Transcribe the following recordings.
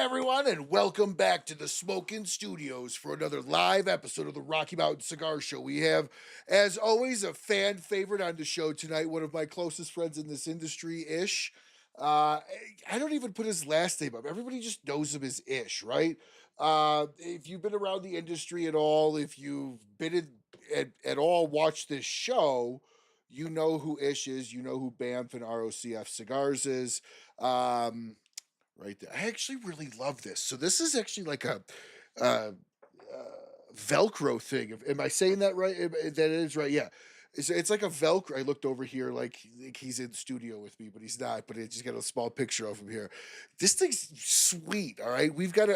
everyone, and welcome back to the Smokin' Studios for another live episode of the Rocky Mountain Cigar Show. We have, as always, a fan favorite on the show tonight, one of my closest friends in this industry, Ish. I don't even put his last name up. Everybody just knows him as Ish, right? If you've been around the industry at all, if you've been at all watched this show, you know who Ish is. You know who Bamf and ROCF Cigars is. Right there. I actually really love this. So this is actually like a uh, Velcro thing. Am I saying that right? That is right. Yeah. It's like a Velcro. I looked over here like he's in studio with me, but he's not. But I just got a small picture of him here. This thing's sweet. All right.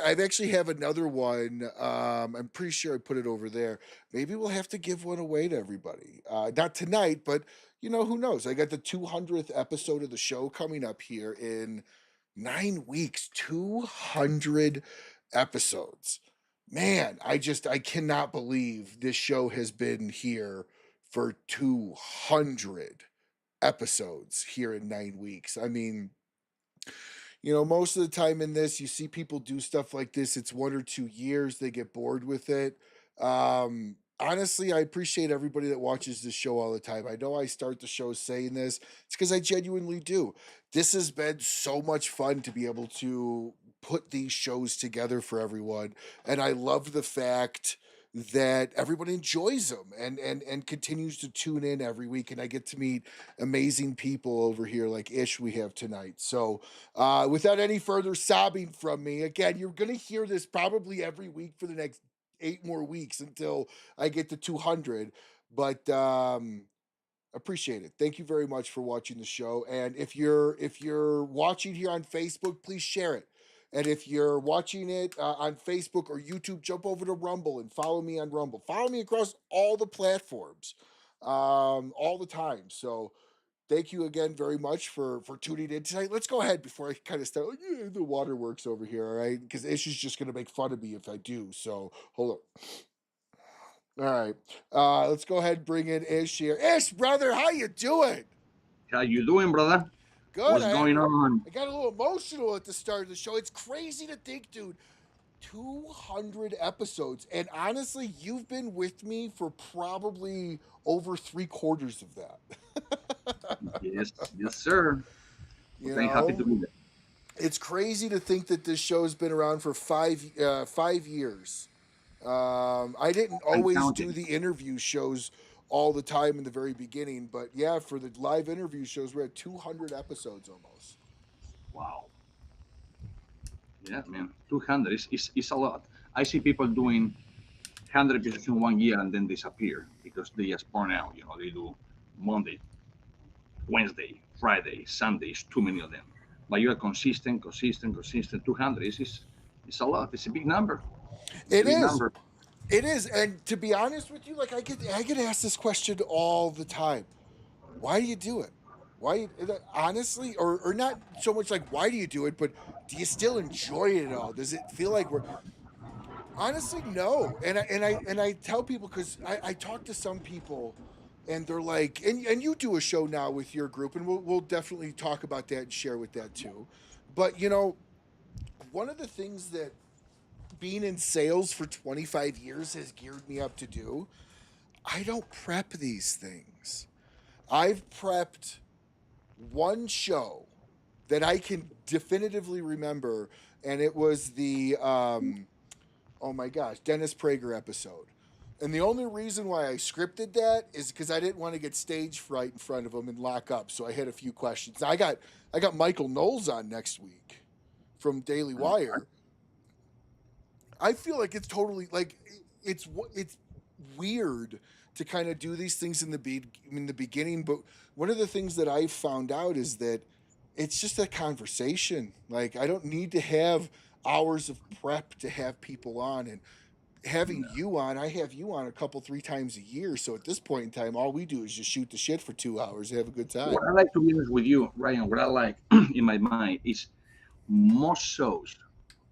I've actually have another one. I'm pretty sure I put it over there. Maybe we'll have to give one away to everybody. Not tonight, but who knows? I got the 200th episode of the show coming up here in 9 weeks, 200 episodes. Man, I cannot believe this show has been here for 200 episodes here in 9 weeks. I mean, most of the time in this, you see people do stuff like this. It's 1 or 2 years, they get bored with it. Honestly, I appreciate everybody that watches this show all the time. I know I start the show saying this. It's because I genuinely do. This has been so much fun to be able to put these shows together for everyone. And I love the fact that everyone enjoys them and continues to tune in every week. And I get to meet amazing people over here like Ish we have tonight. So without any further sobbing from me, again, you're going to hear this probably every week for the next 8 more weeks until I get to 200. But appreciate it. Thank you very much for watching the show. And if you're watching here on Facebook, please share it. And if you're watching it on Facebook or YouTube, jump over to Rumble and follow me on Rumble. Follow me across all the platforms, all the time. So thank you again very much for tuning in tonight. Let's go ahead before I kind of start like, the waterworks over here, all right? Because Ish is just going to make fun of me if I do. So hold on. All right. Let's go ahead and bring in Ish here. Ish, brother, how you doing? How you doing, brother? Good. What's going on? I got a little emotional at the start of the show. It's crazy to think, dude. 200 episodes. And honestly, you've been with me for probably over 3/4 of that. Yes, sir. I'm happy to be there. It's crazy to think that this show's been around for 5 years. I didn't always do the interview shows all the time in the very beginning, but yeah, for the live interview shows, we're at 200 episodes almost. Wow. Yeah, man. 200 is a lot. I see people doing 100 episodes in 1 year and then disappear because they just burn out. They do Monday, Wednesday, Friday, Sundays, too many of them. But you are consistent. 200 is a lot. It's a big number. It is. It is. And to be honest with you, like I get asked this question all the time. Why do you do it? Why, honestly, or not so much like why do you do it, but do you still enjoy it all? Does it feel like we're honestly no? And I tell people because I talk to some people and they're like, and you do a show now with your group, and we'll definitely talk about that and share with that too. But one of the things that being in sales for 25 years has geared me up to do, I don't prep these things. I've prepped one show that I can definitively remember, and it was the oh my gosh, Dennis Prager episode. And the only reason why I scripted that is because I didn't want to get stage fright in front of him and lock up. So I had a few questions. I got Michael Knowles on next week from Daily Wire. I feel like it's totally like it's weird to kind of do these things in the beginning, but one of the things that I found out is that it's just a conversation. Like I don't need to have hours of prep to have people on, and having you on, I have you on a couple 3 times a year. So at this point in time, all we do is just shoot the shit for 2 hours, have a good time. What I like to be honest with you, Ryan, what I like in my mind is most shows,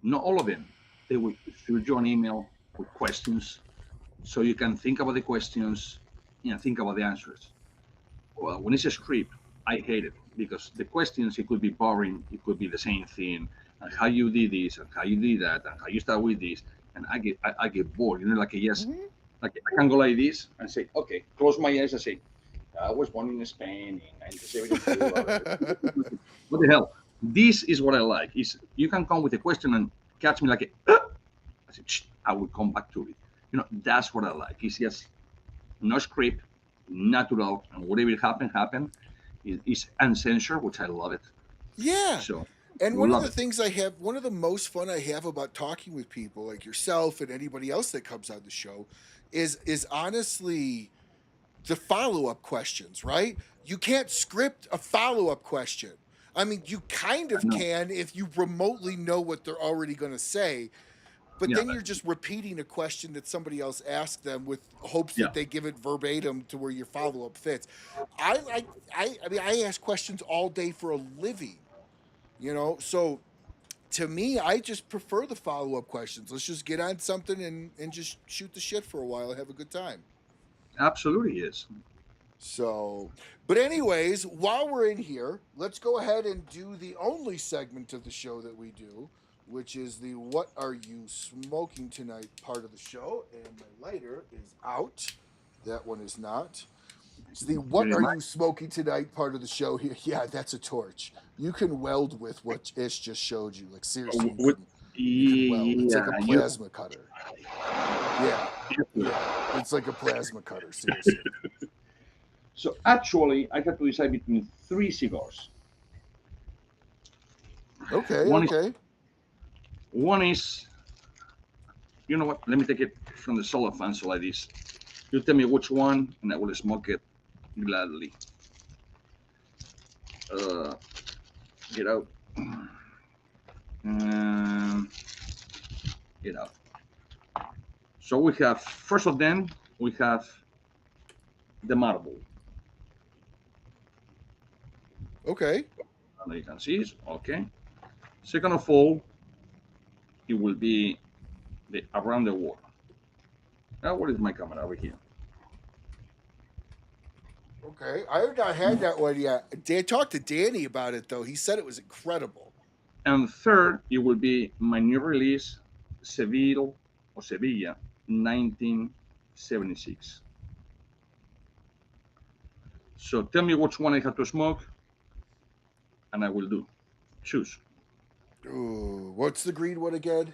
not all of them, they will shoot you an email with questions so you can think about the questions and think about the answers. Well, when it's a script, I hate it because the questions, it could be boring, it could be the same thing, and how you did this and how you did that and how you start with this, and I get bored. Like yes, Mhm. like I can go like this and say, okay, close my eyes and say, I was born in Spain in 1972. What the hell? This is what I like. Is you can come with a question and catch me like I said, "Shh," I will come back to it. That's what I like. It's just no script, natural, and whatever happen. It's uncensored, which I love it. Yeah. So And one of love the it. things one of the most fun I have about talking with people like yourself and anybody else that comes on the show is honestly the follow-up questions, right? You can't script a follow-up question. I mean, you kind I of know. can if you remotely know what they're already going to say, but Yeah, then you're just repeating a question that somebody else asked them with hopes yeah, that they give it verbatim to where your follow-up fits. I like I mean I ask questions all day for a living, so to me, I just prefer the follow up questions. Let's just get on something and just shoot the shit for a while and have a good time. absolutely yes. So, but anyways, while we're in here, let's go ahead and do the only segment of the show that we do, which is the "What Are You Smoking Tonight" part of the show. And my lighter is out. That one is not. It's the "What Very Are much. You Smoking Tonight" part of the show here. Yeah, that's a torch. You can weld with what Ish just showed you. Like seriously, With you can weld. It's like a yeah, plasma cutter. Yeah, yeah. It's like a plasma cutter. Seriously. So actually, I had to decide between three cigars. Okay, One is okay. one is you know what? Let me take it from the cellophane so like this. You tell me which one, and I will smoke it gladly. Uh, get out. Um, get out. So we have first of them. We have the marble. Okay. And you can see it. Okay. Second of all, it will be the around the world. What is my camera over here? Okay. I have not had that one yet. I talked to Danny about it though. He said it was incredible. And third, it will be my new release, Sevilla, 1976. So tell me which one I have to smoke, and I will do. Choose. Ooh, what's the green one again?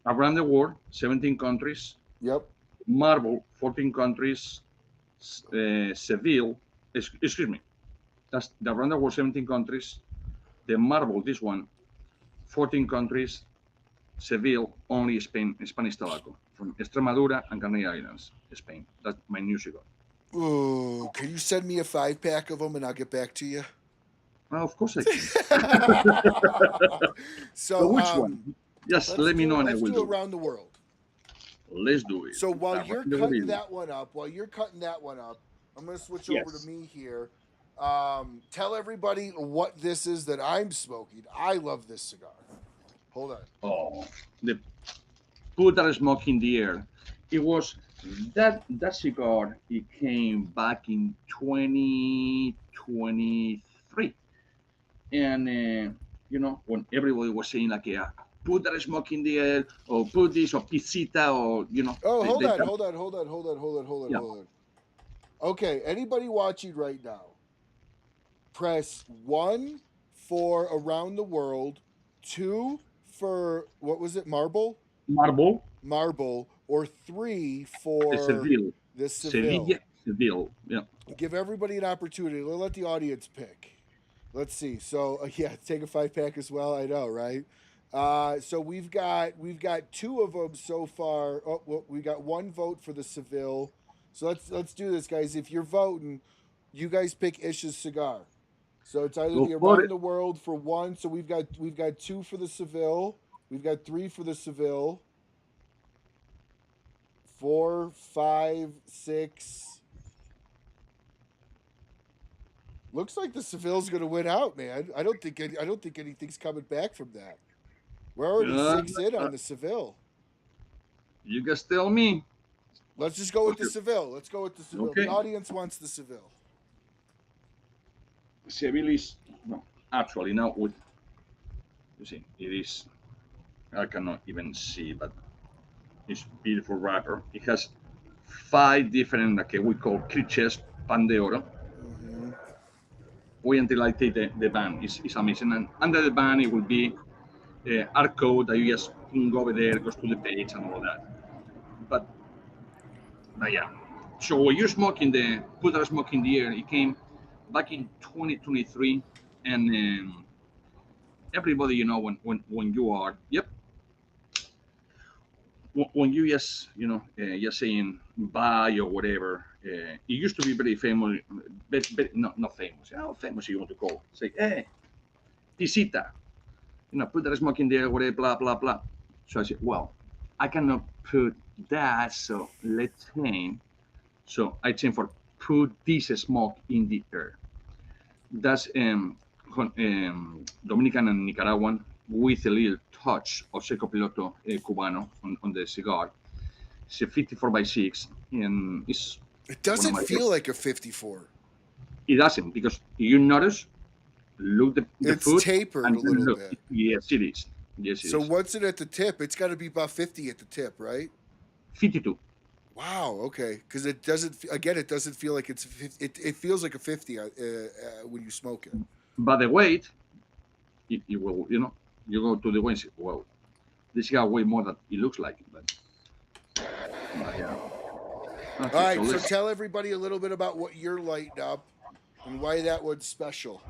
Around the world, 17 countries. Yep. Marble, 14 countries. Seville, excuse me. That's the around the world, 17 countries. The marble, this one, 14 countries. Seville, only Spain, Spanish tobacco from Extremadura and Canary Islands, Spain. That's my new cigar. Ooh, can you send me a 5-pack of them and I'll get back to you? Well, of course I can. So so which one? Just let me know and I let's will do do it. around the world. Let's do it. So while Around you're the cutting world. that one up, I'm going to switch over to Yes. me here. Tell everybody what this is that I'm smoking. I love this cigar. Hold on. Oh, the put that smoke in the air. It was that cigar. It came back in 2023, and when everybody was saying like, yeah, put that smoke in the air, or put this, or pisita, or Oh, hold they on, hold on, hold on, hold on, hold on, hold on, yeah. hold on. Okay, anybody watching right now, press 1 for around the world, 2 for what was it, Marble, marble, or 3 the for Seville, the Sevilla, Seville. Seville, yeah. Give everybody an opportunity. Let the audience pick. Let's see. So yeah, take a 5-pack as well. I know, right? So we've got 2 of them so far. Oh, well, we got 1 vote for the Seville. So let's do this, guys. If you're voting, you guys pick Ish's cigar. So it's either Go the for Around it. the World for 1. So we've got 2 for the Seville. We've got 3 for the Seville. 4, 5, 6. Looks like the Seville's going to win out, man. I don't think anything's coming back from that. We're already Uh, 6 in uh, on the Seville. you guys tell me. Let's just go with the Okay. Seville. Let's go with the Seville. The Okay. audience wants the Seville. Seville is no, actually now with You see, it is. I cannot even see, but it's beautiful wrapper. It has 5 different, like we call creatures pan de oro. Mm-hmm. Wait until I take the band. It's amazing. And under the band, it will be our code that you just go over there, goes to the page and all that. But, but yeah. So when you're smoking the put that smoke in the air, it came back in 2023, and everybody, when you are, yep, when you just just saying bye or whatever, it used to be very famous, but not famous. How famous you want to call? Say, hey, visita, put that smoke in there, whatever, blah blah blah. So I said, well, I cannot put that, so let's change. So I change for put this smoke in the air. That's Dominican and Nicaraguan with a little touch of Seco Piloto Cubano on the cigar. It's a 54 by 6, and it's It one of doesn't my feel favorites. like a 54. It doesn't, because you notice, look the It's foot, tapered and a then little look. bit. Yes, it is. Yes, it So is. what's it at the tip? It's got to be about 50 at the tip, right? 52. Wow. Okay. Because it doesn't. Again, it doesn't feel like it's. It feels like a 50 when you smoke it. But the weight, it will, you go to the weight and say, well, this got way more than it looks like. But yeah. All Okay, so right. So let's. tell everybody a little bit about what you're lighting up and why that one's special.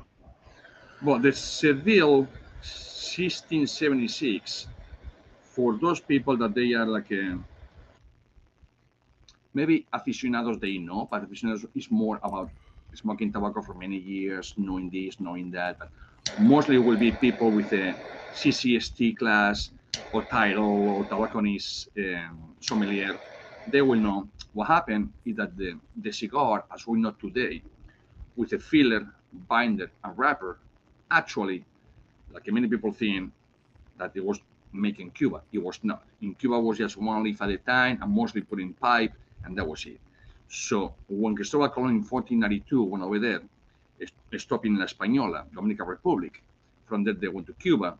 Well, the Seville 1676, for those people that they are like maybe aficionados, they know, but aficionados is more about smoking tobacco for many years, knowing this, knowing that. But mostly it will be people with a CCST class or title or tobacconist sommelier. They will know what happened is that the cigar, as we know today, with a filler, binder, and wrapper, actually, like many people think, that it was made in Cuba. It was not. In Cuba, it was just one leaf at a time and mostly put in pipe, and that was it. So when Kristoff Cigars in 1492 went over there, stopped in La Española, Dominican Republic, from there they went to Cuba,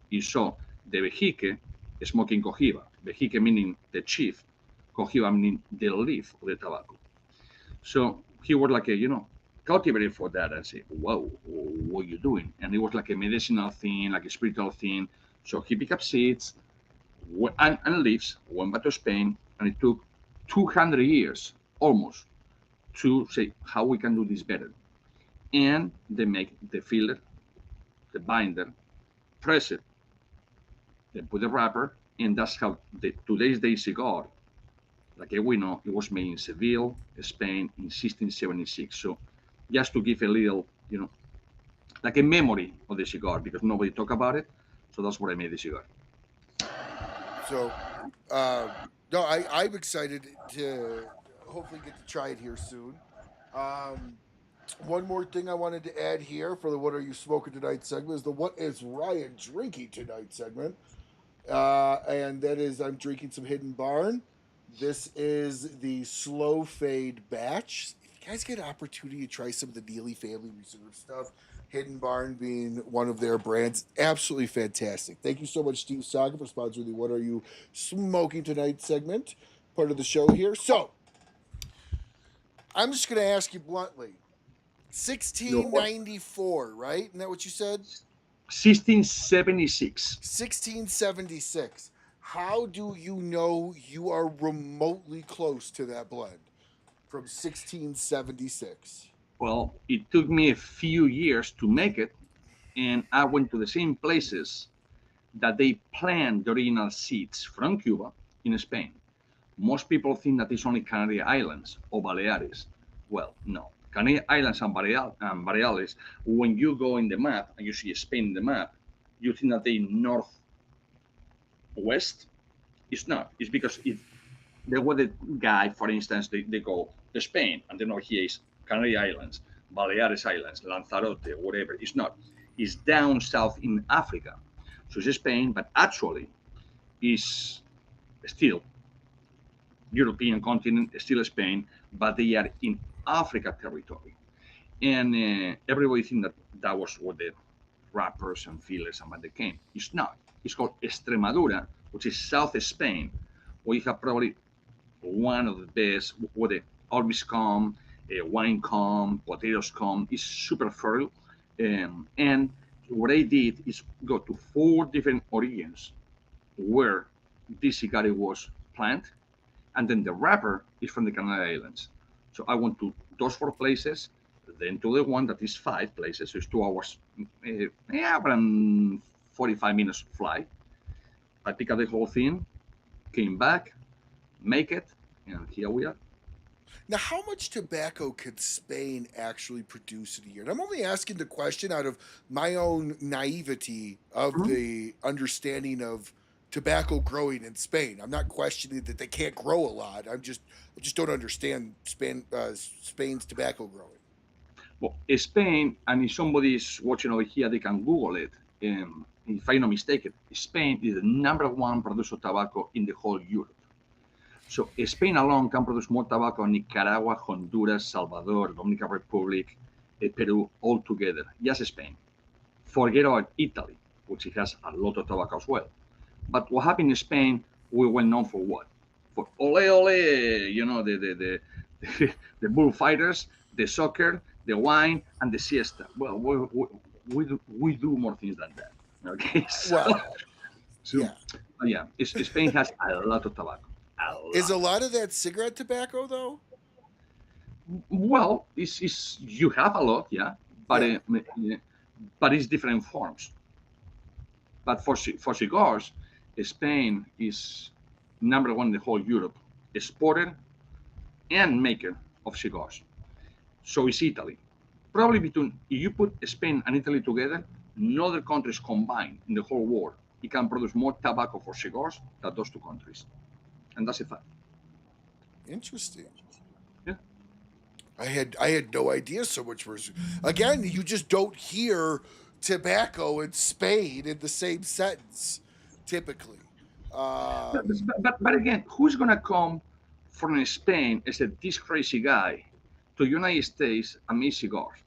he saw the vejique smoking cohiba, vejique meaning the chief, cohiba meaning the leaf of the tobacco. So he was like cultivated for that and say, whoa, what are you doing? And it was like a medicinal thing, like a spiritual thing. So he picked up seeds and leaves, went back to Spain, and it took 200 years almost to say how we can do this better. And they make the filler, the binder, press it, then put the wrapper, and that's how today's day cigar, like we know, it was made in Seville, Spain in 1676. So just to give a little, like a memory of the cigar, because nobody talk about it. So that's what I made the cigar. So, no, I'm excited to hopefully get to try it here soon. Um, one more thing I wanted to add here for the "What Are You Smoking Tonight" segment is the "What Is Ryan Drinking Tonight" segment, and that is I'm drinking some Hidden Barn. This is the slow fade batch. If you guys get an opportunity to try some of the Neeley Family Reserve stuff, Hidden Barn being one of their brands, absolutely fantastic. Thank you so much, Steve Saga, for sponsoring the "What Are You Smoking Tonight" segment, part of the show here. So I'm just going to ask you bluntly. Your what? 1694, right? Isn't that what you said? 1676. 1676. How do you know you are remotely close to that blend from 1676? Well, it took me a few years to make it, and I went to the same places that they plant the original seeds from Cuba in Spain. Most people think that it's only Canary Islands or Baleares. Well, no. Canary Islands and Baleares, when you go in the map and you see Spain in the map, you think that they northwest. It's not. It's because there was a guy, for instance, they go to Spain, and then over here is Canary Islands, Baleares Islands, Lanzarote, whatever. It's not. It's down south in Africa. So it's Spain, but actually is still European continent, still Spain, but they are in Africa territory. And everybody think that that was what wrappers and fillers and what they came. It's not. It's called Extremadura, which is South Spain, where you have probably one of the best, where the Orbis come, wine come, potatoes come. It's super fertile. And what I did is go to 4 different origins where this cigar was planted, and then the wrapper is from the Canary Islands. So I went to those 4 places, then to the one that is 5 places, so it's 2 hours, around 45 minutes flight. I pick up the whole thing, came back, make it, and here we are. Now, how much tobacco could Spain actually produce in a year? And I'm only asking the question out of my own naivety of Mhm. the understanding of tobacco growing in Spain. I'm not questioning that they can't grow a lot. I just don't understand Spain's tobacco growing. Well, Spain, and if somebody is watching over here, they can Google it. If I'm not mistaken, Spain is the #1 producer of tobacco in the whole Europe. So Spain alone can produce more tobacco than Nicaragua, Honduras, Salvador, Dominican Republic, Peru, all together. Just Spain. Forget about Italy, which has a lot of tobacco as well. But what happened in Spain, we were known for what? For ole ole, the bullfighters, the soccer, the wine, and the siesta. Well, we do more things than that. Okay, Well, so yeah. yeah, Spain has a lot of tobacco, a Is lot. a lot of that cigarette tobacco though? Well, it's you have a lot, yeah, but Yeah. but it's different forms. But for cigars, Spain is #1 in the whole Europe, exporter and maker of cigars. So is Italy. Probably between, if you put Spain and Italy together, no other countries combined in the whole world, it can produce more tobacco for cigars than those 2 countries. And that's a fact. Interesting. Yeah. I had no idea so much was again, you just don't hear tobacco and Spain in the same sentence typically. But, Um but again, who's going to come from Spain as a this crazy guy to United States and make cigars?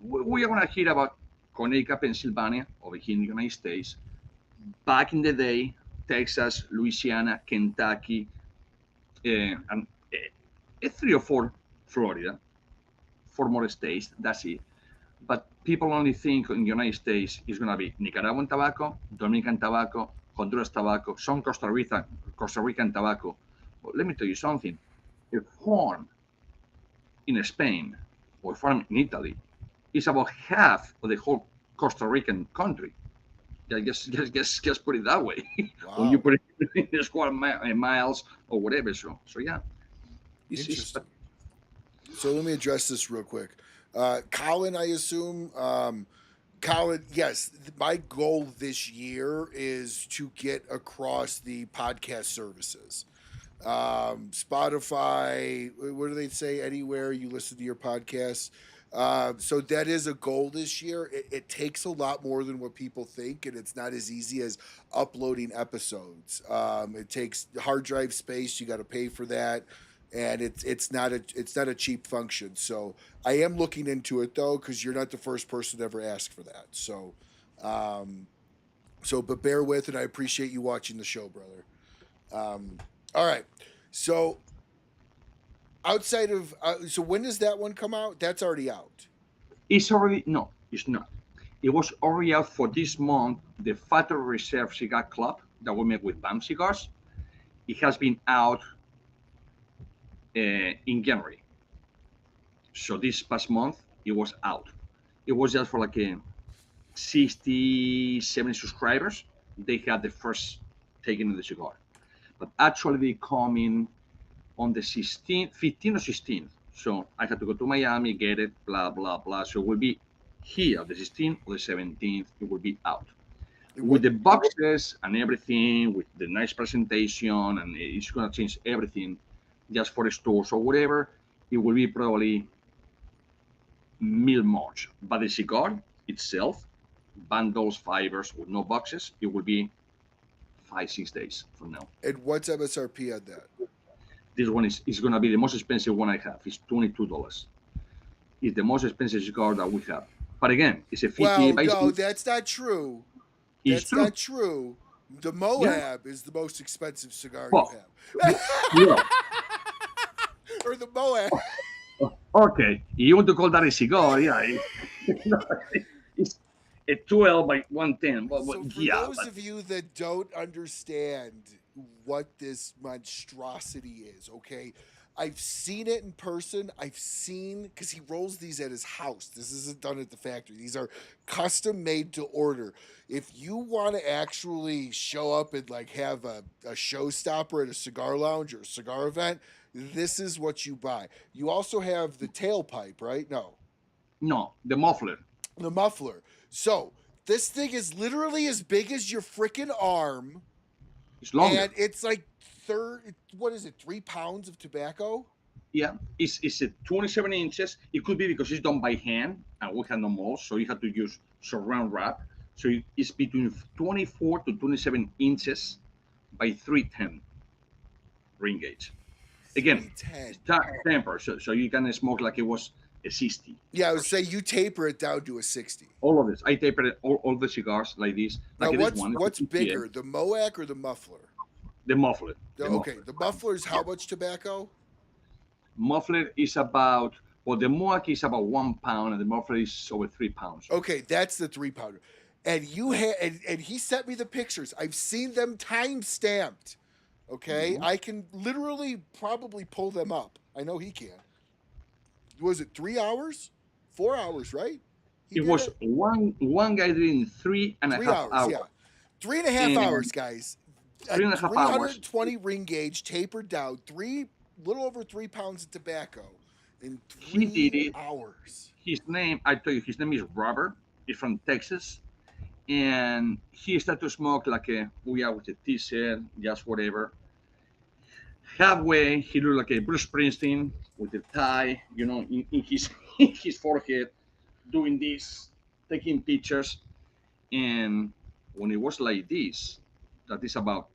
We are going to hear about Connecticut, Pennsylvania, over here in the United States. Back in the day, Texas, Louisiana, Kentucky, and 3 or 4 Florida, 4 more states. That's it. But people only think in the United States is going to be Nicaraguan tobacco, Dominican tobacco, Honduras tobacco, some Costa Rican tobacco. But let me tell you something. A farm in Spain or farm in Italy is about half of the whole Costa Rican country. Yeah, just put it that way. When you wow, put it in square miles or whatever. So yeah, it's interesting. So let me address this real quick. Colin, I assume Colin, yes, my goal this year is to get across the podcast services. Spotify, what do they say? Anywhere you listen to your podcast. So that is a goal this year. It takes a lot more than what people think, and it's not as easy as uploading episodes. It takes hard drive space. You got to pay for that, and it's not a cheap function. So I am looking into it though, because you're not the first person to ever ask for that. Um, but bear with, and I appreciate you watching the show, brother. All right. So outside of so when does that one come out? That's already out. it's already no, it's not. It was already out for this month. The Factory Reserve Cigar Club that we make with Bamf Cigars. It has been out in January. So this past month it was out. It was just for like 60, 70 subscribers. They had the first taking of the cigar. But actually they come in on the 16th, 15th or 16th. So I had to go to Miami, get it, blah, blah, blah. So it will be here, the 16th or the 17th, it will be out. With What the boxes and everything, with the nice presentation, and it's going to change everything just for the stores or whatever, it will be probably mid-March. But the cigar itself, bundles, fibers with no boxes, it will be 5, 6 days from now. and what's MSRP on that? This one is going to be the most expensive one I have. It's $22. It's the most expensive cigar that we have. But again, it's a 58 Well, by no, 6. that's not true. It's That's true. not true. The Yeah. Moab is the most expensive cigar Well, you have. well, Or the Moab. okay. You want to call that a cigar? Yeah. It's a 12 by 110. But So for yeah, those of you that don't understand what this monstrosity is, okay, I've seen it in person. I've seen, because he rolls these at his house. This isn't done at the factory. These are custom made to order. If you want to actually show up and like have a showstopper at a cigar lounge or a cigar event, this is what you buy. You also have the tailpipe, right? No, no, the muffler. the muffler. So this thing is literally as big as your freaking arm, It's longer. and it's like what is it, 3 pounds of tobacco? Yeah, it's a 27 inches. It could be because it's done by hand and we have no molds, so you have to use surround wrap. So it's between 24 to 27 inches by 310 ring gauge. Again, 310. temper, so you can smoke like it was a 60. Yeah, I would say you taper it down to a 60. All of this, I tapered all the cigars like this. Now, Like this one. what's bigger, the Moac or the muffler? The muffler. Okay, the muffler is how much tobacco? Muffler is about, well, the Moac is about 1 pound, and the muffler is over 3 pounds. Okay, that's the 3-pounder. And you had, and he sent me the pictures. I've seen them time stamped. Okay, I can literally probably pull them up. I know he can. Was it 3 hours? 4 hours, right? It was one guy doing 3.5 hours. Yeah, 3.5 hours, guys. 3.5 hours. 320 ring gauge, tapered down, little over 3 pounds of tobacco in 3 He did it. hours. His name, I tell you, his name is Robert. He's from Texas, and he started to smoke like with a T-shirt, just whatever. Halfway, he looked like a Bruce Springsteen with a tie, in his in his forehead, doing this, taking pictures. And when it was like this, that is about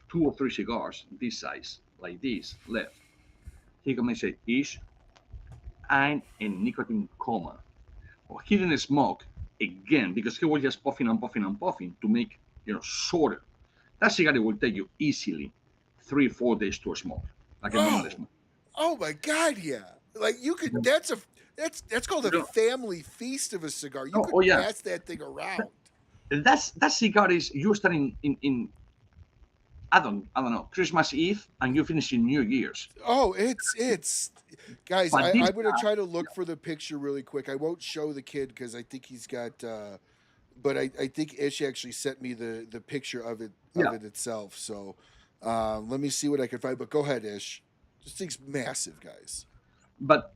2 or 3 cigars, this size, like this, left. He come and say, "Ish, I'm in nicotine coma." Well, he didn't smoke again because he was just puffing and puffing and puffing to make, shorter. That cigar will take you easily 3-4 days to smoke, like a normal smoke. Oh my God, yeah. Like you could. That's called a family feast of a cigar. You could pass that thing around. That cigar is you start in I don't know, Christmas Eve, and you finish in New Year's. Oh, it's guys. But I'm gonna try to look for the picture really quick. I won't show the kid because I think he's got. But I think Ish actually sent me the picture of it itself. So let me see what I can find. But go ahead, Ish. This thing's massive, guys. But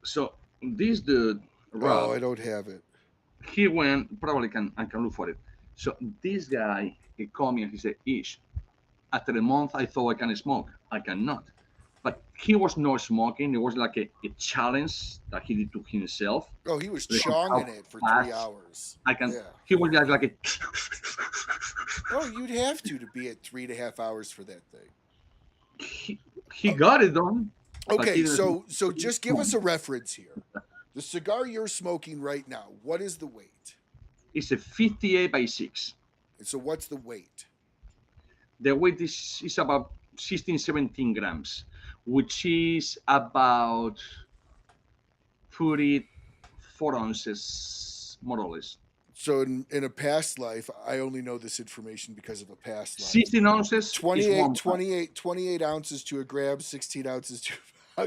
so this dude, Rob, Oh, I don't have it. he went. Probably I can look for it. So this guy, he called me and he said, "Ish, after a month, I thought I can smoke. I cannot." But he was not smoking. It was like a challenge that he did to himself. Oh, he was chonging it for 3 hours. He was just like a. Oh, you'd have to be at 3.5 hours for that thing. He got it done. Okay, so just give us a reference here. The cigar you're smoking right now, what is the weight? It's a 58 by 6. And so what's the weight? The weight is about 16, 17 grams, which is about 44 ounces, more or less. So in a past life, I only know this information because of a past life. 16 ounces 28 ounces to a gram, 16 ounces to I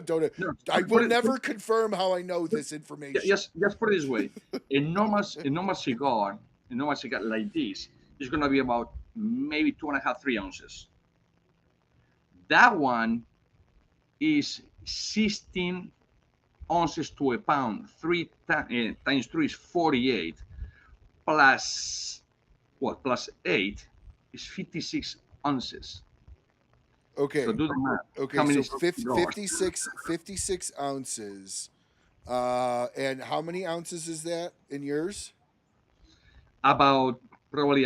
will never confirm how I know this information. Just put it this way. A normal cigar like this is going to be about maybe 2.5, 3 ounces. That one is 16 ounces to a pound. 3 times 3 is 48. Plus 8 is 56 ounces. Okay. So do the math. Okay, so 56 ounces. And how many ounces is that in yours? About probably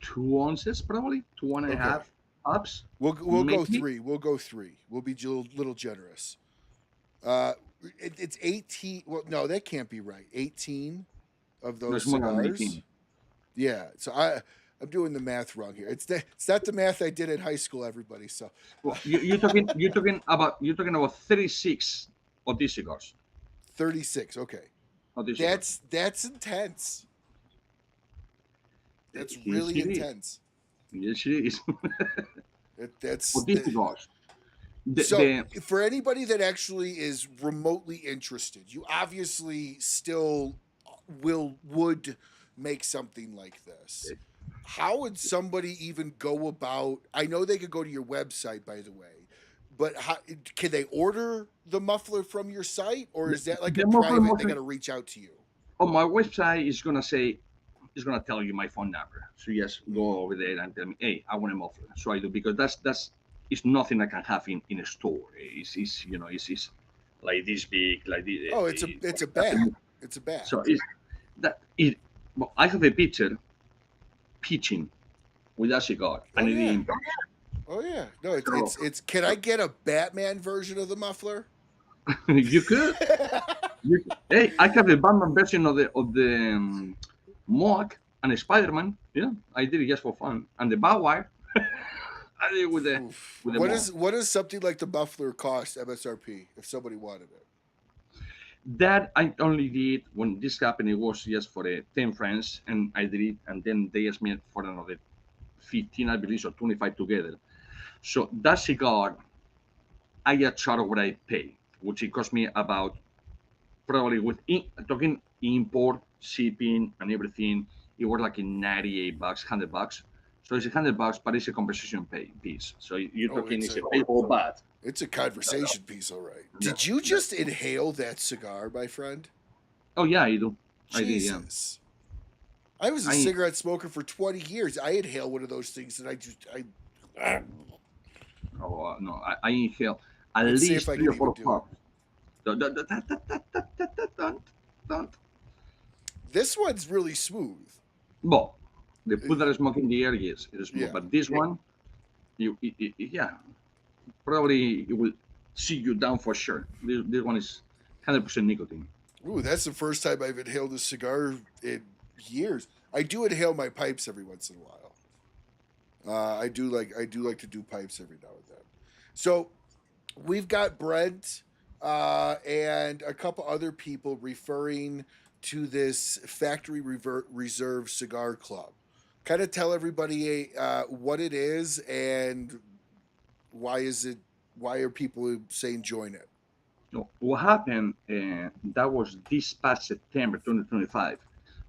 2 ounces, probably 2.5 ups. We'll go 3. We'll go 3. We'll be a little generous. it's 18. Well, no, that can't be right. 18 of No, those it's more than cigars. 18. Yeah. So I'm doing the math wrong here. It's not the math I did in high school, everybody. So Well, you're talking about 36 of these cigars. 36. Okay. Of these cigars. That's intense. That's Yes, really it is. intense. Yes, it is. That's Of these cigars. so The for anybody that actually is remotely interested, you obviously still would make something like this. How would somebody even go about? I know they could go to your website, by the way, but how, can they order the muffler from your site, or the, is that like a the muffler private? They muffler got to reach out to you. on my website is gonna tell you my phone number. So just go over there and tell me, hey, I want a muffler. So I do, because that's it's nothing I can have in a store. It's like this big, like this. Oh, it's a bat. It's a bat. So it's that it. Well, I have a picture pitching with that cigar, Oh and it yeah. is Oh yeah. No, so it's. Can I get a Batman version of the muffler? you could. Hey, I have the Batman version of the Mohawk and a Spider-Man. Yeah, I did it just for fun. And the Bawire, I did it with the Oof. with the Mohawk. What does something like the muffler cost MSRP if somebody wanted it? That I only did when this happened. It was just for the 10 friends, and I did it, and then they asked me for another 15, I believe, or 25 together. So that cigar, I just charge what I pay, which it cost me about, probably with talking import, shipping, and everything, it was like in 98 bucks, $100. So it's $100, but it's a conversation piece. So you're Oh, talking it's a pay or bad. it's a conversation piece, all right. Yeah. Did you just inhale that cigar, my friend? Oh yeah, I do. I did, yeah. Jesus. I was a I cigarette smoker for 20 years. I inhale one of those things and oh no, I inhale at let's see least if I three can or four even do it. puffs. Don't. This one's really smooth. Well, the food that I smoke in the air, yes, it is smooth. Yeah. But this one, yeah, probably it will see you down for sure. This one is 100% nicotine. Ooh, that's the first time I've inhaled a cigar in years. I do inhale my pipes every once in a while. I do like to do pipes every now and then. So we've got Brent and a couple other people referring to this factory reserve cigar club. Kind of tell everybody what it is and why is it? Why are people saying join it? So what happened? That was this past September 2025,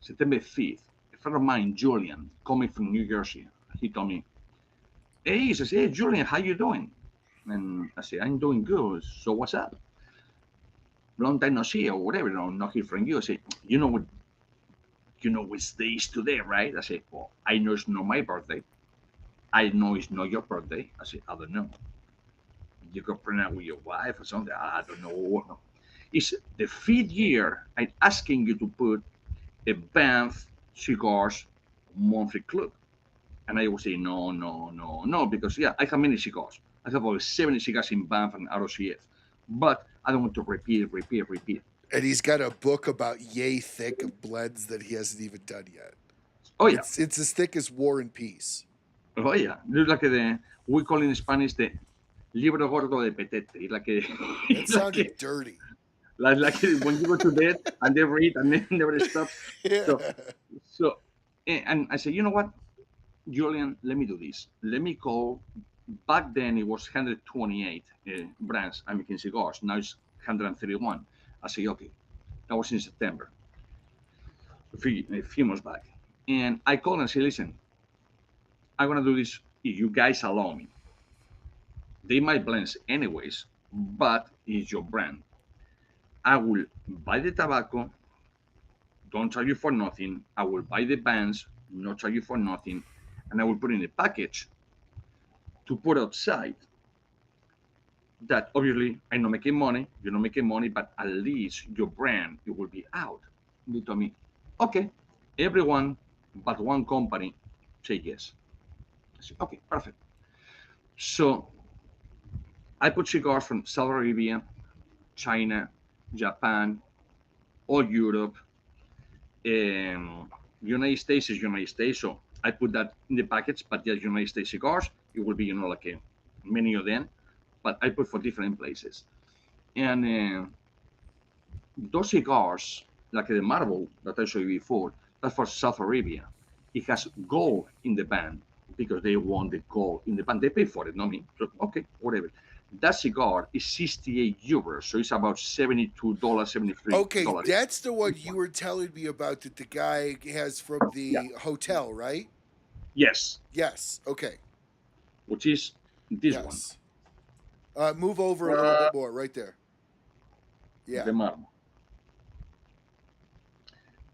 September 5th. A friend of mine, Julian, coming from New Jersey, he told me, "Hey," he says, "Hey, Julian, how you doing?" And I said, "I'm doing good. So what's up? Long time no see, or whatever. No, not hear from you." I say, which day is today, right?" I say, "Well, I know it's not my birthday. I know it's not your birthday." I say, "I don't know. You got pregnant with your wife or something. I don't know. No. It's the 5th year I'm asking you to put a Bamf Cigars monthly club." And I would say, no, because yeah, I have many cigars. I have over 70 cigars in Bamf and ROCF. But I don't want to repeat. And he's got a book about yay thick of blends that he hasn't even done yet. Oh, yeah. It's as thick as War and Peace. Oh, yeah. It's like we call in Spanish the libro gordo de petete. It's like That sounded dirty. like when you go to bed and they read and they never stop. Yeah. So, and I said, you know what, Julian, let me do this. Let me call. Back then it was 128 brands I'm making cigars. Now it's 131. I say, okay, that was in September, a few months back. And I called and said, listen, I'm gonna do this if you guys allow me. They might blend anyways, but it's your brand. I will buy the tobacco, don't charge you for nothing. I will buy the bands, not charge you for nothing, and I will put in a package to put outside. That obviously I'm not making money, you're not making money, but at least your brand it will be out. They told me, okay, everyone but one company say yes. I said, okay, perfect. So I put cigars from Saudi Arabia, China, Japan, all Europe, United States is United States. So I put that in the package, but just United States cigars. It will be, like a many of them, but I put for different places. And those cigars, like the Marble that I showed you before, that's for South Arabia. It has gold in the band because they want the gold in the band. They pay for it, not me. So, okay, whatever. That cigar is 68 euros, so it's about $72, Okay, $73. that's the one you were telling me about that the guy has from Yeah. the hotel, right? Yes, Yes. Okay. which is this one, Yes. Move over a little bit more, right there. Yeah. the Marble.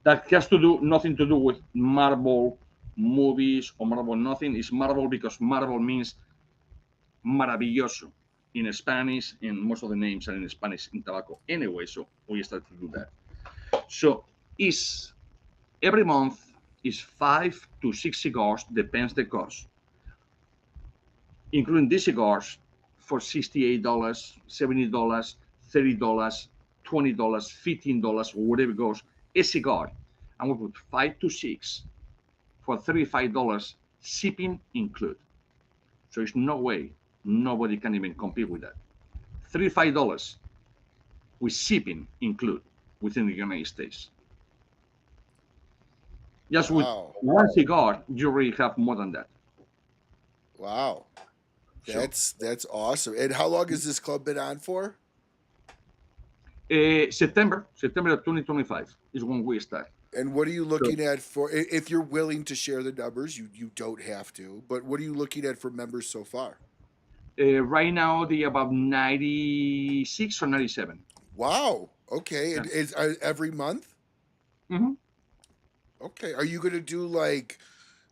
That has to do nothing to do with Marble movies or Marble nothing. It's Marble because Marble means maravilloso in Spanish, and most of the names are in Spanish in tobacco anyway. So we start to do that. So is every month is 5 to 6 cigars, depends the cost, including these cigars for $68, $70, $30, $20, $15, or whatever it goes, a cigar. And we put 5 to 6 for $35, shipping included. So there's no way nobody can even compete with that. $35 with shipping included within the United States. Just with Wow. one cigar, you already have more than that. Wow. So, That's awesome. And how long has this club been on for? September of 2025 is when we start. And what are you So looking at for if you're willing to share the numbers, you don't have to, but what are you looking at for members so far? right now they about 96 or 97. Wow. Okay. Yeah. And is every month? Mm-hmm. Okay. Are you going to do like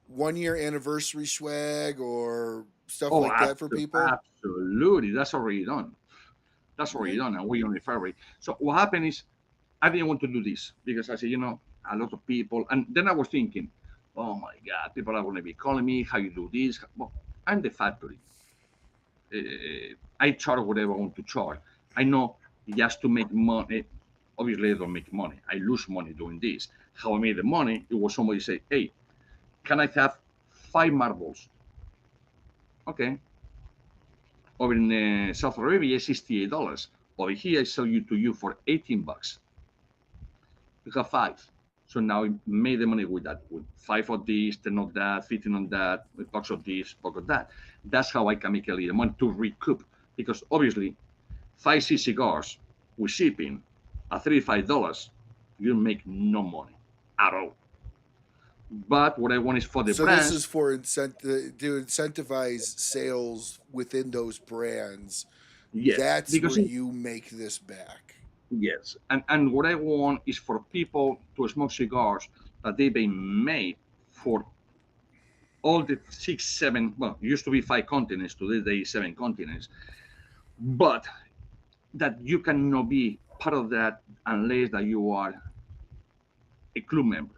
1 year anniversary swag or stuff Oh, like that for people? absolutely. That's already done. That's already Okay. done, and we only February. So what happened is, I didn't want to do this because I said, a lot of people, and then I was thinking, oh my God, people are going to be calling me, how you do this? Well, I'm the factory. I charge whatever I want to charge. I know just to make money. Obviously, I don't make money. I lose money doing this. How I made the money, it was somebody say, hey, can I have 5 marbles? Okay. Over in South Arabia, $68. Over here, I sell to you for $18. You have 5. So now I made the money with that. With 5 of these, 10 of that, 15 on that, a box of this, box of that. That's how I can make a little money to recoup. Because obviously, 5C cigars with shipping at $35, you make no money at all. But what I want is for the So this brands. is for to incentivize sales within those brands. Yes, That's because where you make this back. yes, and what I want is for people to smoke cigars that they've been made for all the 6, 7. Well, it used to be 5 continents. Today, they 7 continents. But that you cannot be part of that unless that you are a club member.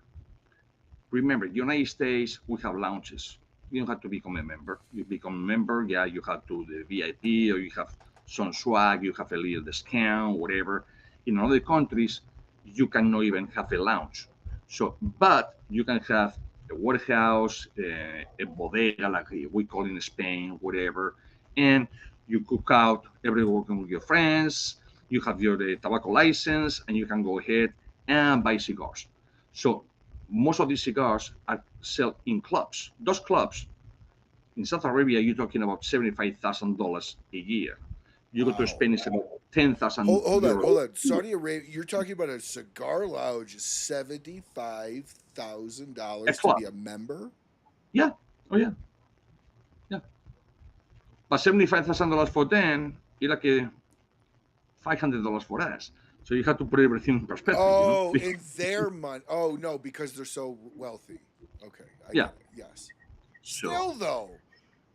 Remember, United States, we have lounges. You don't have to become a member. You become a member, yeah, you have to the VIP, or you have some swag, you have a little discount, whatever. In other countries, you cannot even have a lounge. So, but you can have a warehouse, a bodega, like we call in Spain, whatever, and you cook out every weekend with your friends. You have your tobacco license, and you can go ahead and buy cigars. So most of these cigars are sold in clubs. Those clubs in Saudi Arabia, you're talking about $75,000 a year. You go to Wow. Spain, it's about 10,000 Hold on, euros. hold on. Saudi Arabia, you're talking about a cigar lounge, A $75,000 to club. be a member? Yeah. Oh, yeah. Yeah. But $75,000 for them is like a $500 for us. So you have to put everything in perspective. Oh, in their money. Oh no, because they're so wealthy. Okay, I Yeah. get it. Yes. So Still though,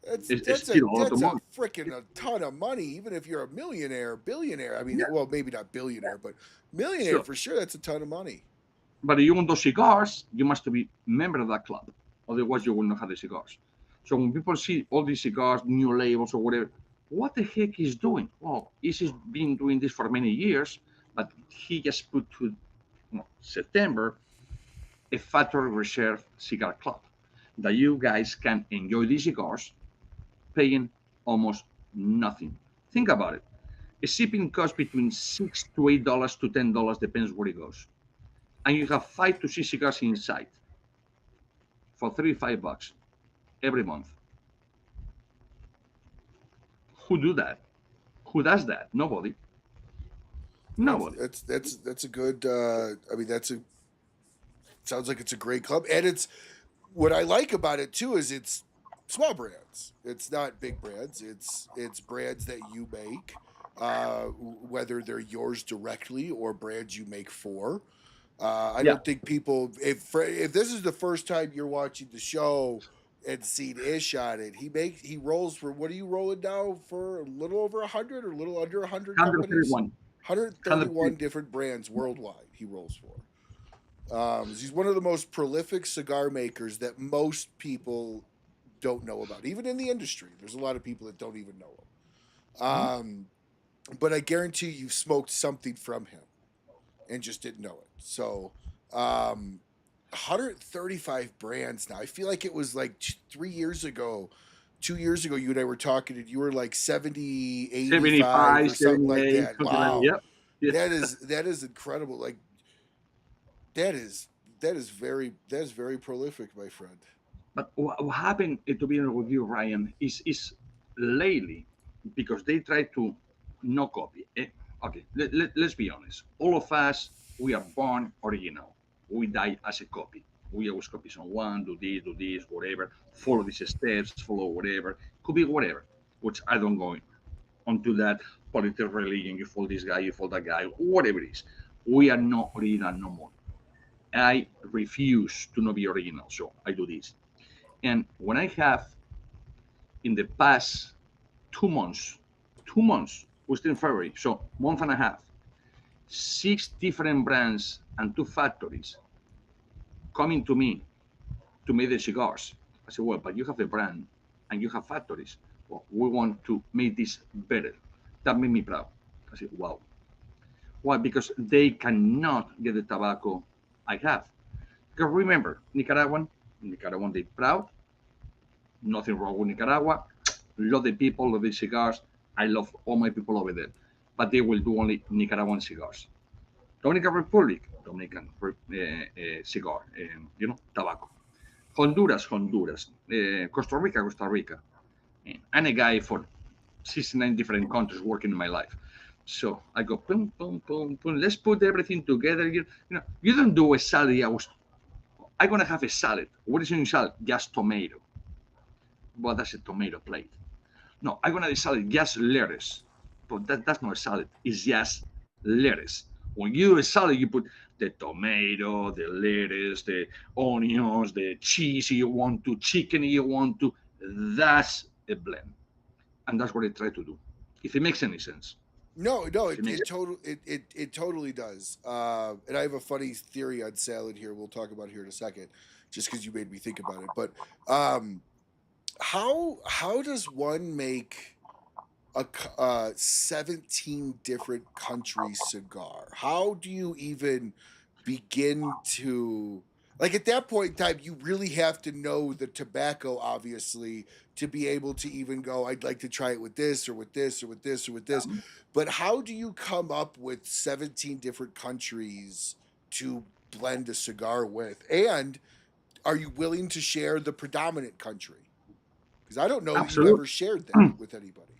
that's it's that's a still a lot of that's a money. freaking a ton of money. Even if you're a millionaire, billionaire. I mean, Yeah. well, maybe not billionaire, but millionaire So, for sure. That's a ton of money. but if you want those cigars, you must be a member of that club. Otherwise, you will not have the cigars. So when people see all these cigars, new labels or whatever, what the heck is doing? Well, he's been doing this for many years, but he just put to September a factory reserve cigar club that you guys can enjoy these cigars paying almost nothing. Think about it. A shipping cost between $6 to $8 to $10, depends where it goes. And you have 5 to 6 cigars inside for $35 every month. Who do that? Who does that? Nobody. Nobody. That's a good. I mean, that's a sounds like it's a great club, and it's what I like about it too is it's small brands. It's not big brands. It's brands that you make, whether they're yours directly or brands you make for. I Yeah. don't think people if this is the first time you're watching the show and seen Ish on it, he rolls for what are you rolling now for a little over 100 or a little under 100 companies? 131. 131 different brands worldwide he rolls for. He's one of the most prolific cigar makers that most people don't know about. Even in the industry, there's a lot of people that don't even know him. But I guarantee you've smoked something from him and just didn't know it. So, 135 brands now. I feel like it was like 3 years ago, 2 years ago, you and I were talking, and you were like 70, 85 75, or something like 78, that. something like Wow, that. Yep. that is incredible. Like that is very prolific, my friend. But what happened, to be honest with you, Ryan, is lately because they try to no copy. Okay, let's be honest. All of us, we are born original. We die as a copy. We always copy someone, do this, whatever, follow these steps, follow whatever. Could be whatever, which I don't go onto that political religion. You follow this guy, you follow that guy, whatever it is. We are not original no more. I refuse to not be original, so I do this. And when I have in the past 2 months, 2 months, we're still in February, so month and a half, 6 different brands and 2 factories coming to me to make the cigars. I said, well, but you have the brand and you have factories. Well, we want to make this better. That made me proud. I said, wow. Why? Because they cannot get the tobacco I have. Because remember, Nicaraguan, they proud. Nothing wrong with Nicaragua. Love the people, love the cigars. I love all my people over there. But they will do only Nicaraguan cigars. Dominican Republic, Dominican cigar, tobacco. Honduras, Costa Rica, Costa Rica. And I'm a guy for 69 different countries working in my life. So I go, boom, boom, boom, boom. Let's put everything together. You don't do a salad. I'm going to have a salad. What is in salad? Just tomato. Well, that's a tomato plate. No, I'm going to do salad, just lettuce. But that's not a salad. It's just lettuce. When you do a salad, you put the tomato, the lettuce, the onions, the cheese you want to, chicken you want to. That's a blend. And that's what I try to do. If it makes any sense. No, it totally does. And I have a funny theory on salad here. We'll talk about here in a second, just because you made me think about it. But how does one make a 17 different country cigar? How do you even begin to like at that point in time you really have to know the tobacco obviously to be able to even go I'd like to try it with this or with this or with this or with this. But how do you come up with 17 different countries to blend a cigar with? And are you willing to share the predominant country? Because I don't know that you Absolutely. ever shared that with anybody,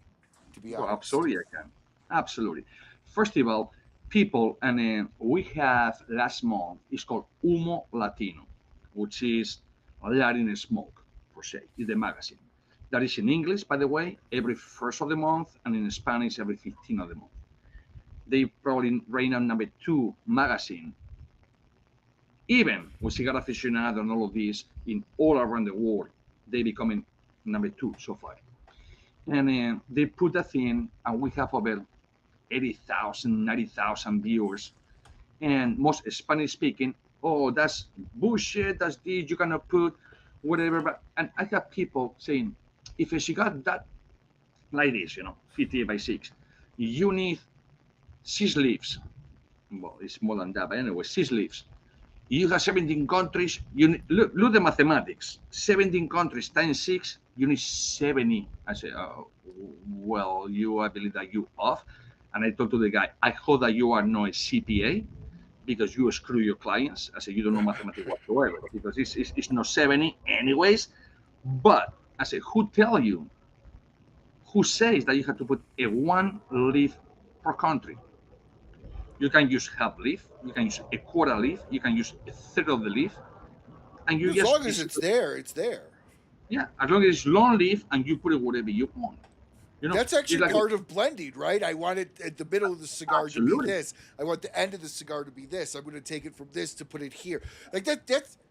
to be Well, honest. absolutely, I can. Absolutely. First of all, people, and we have last month, it's called Humo Latino, which is Latin smoke, per se, is the magazine. That is in English, by the way, every first of the month, and in Spanish, every 15th of the month. They probably reign on #2 magazine, even with Cigar Aficionado and all of these in all around the world. They becoming #2 so far. And they put that in, and we have over 80,000, 90,000 viewers, and most Spanish speaking. Oh, that's bullshit. That's this. You cannot put whatever. But and I have people saying, if she got that like this, 58 by 6, you need 6 leaves. Well, it's more than that, but anyway, 6 leaves. You have 17 countries. You need, look the mathematics. 17 countries times 6, you need 70. I say, oh, well, I believe that you off. And I talked to the guy, I hope that you are not a CPA because you screw your clients. I said, you don't know mathematics whatsoever because it's not 70 anyways. But I said, who says that you have to put a 1 leaf per country? You can use half leaf, you can use a quarter leaf, you can use a third of the leaf, and you As just long as it's there, it's there. yeah, as long as it's long leaf and you put it whatever you want. You know, That's actually like part of blending, right? I want it at the middle of the cigar absolutely. to be this. I want the end of the cigar to be this. I'm going to take it from this to put it here. Like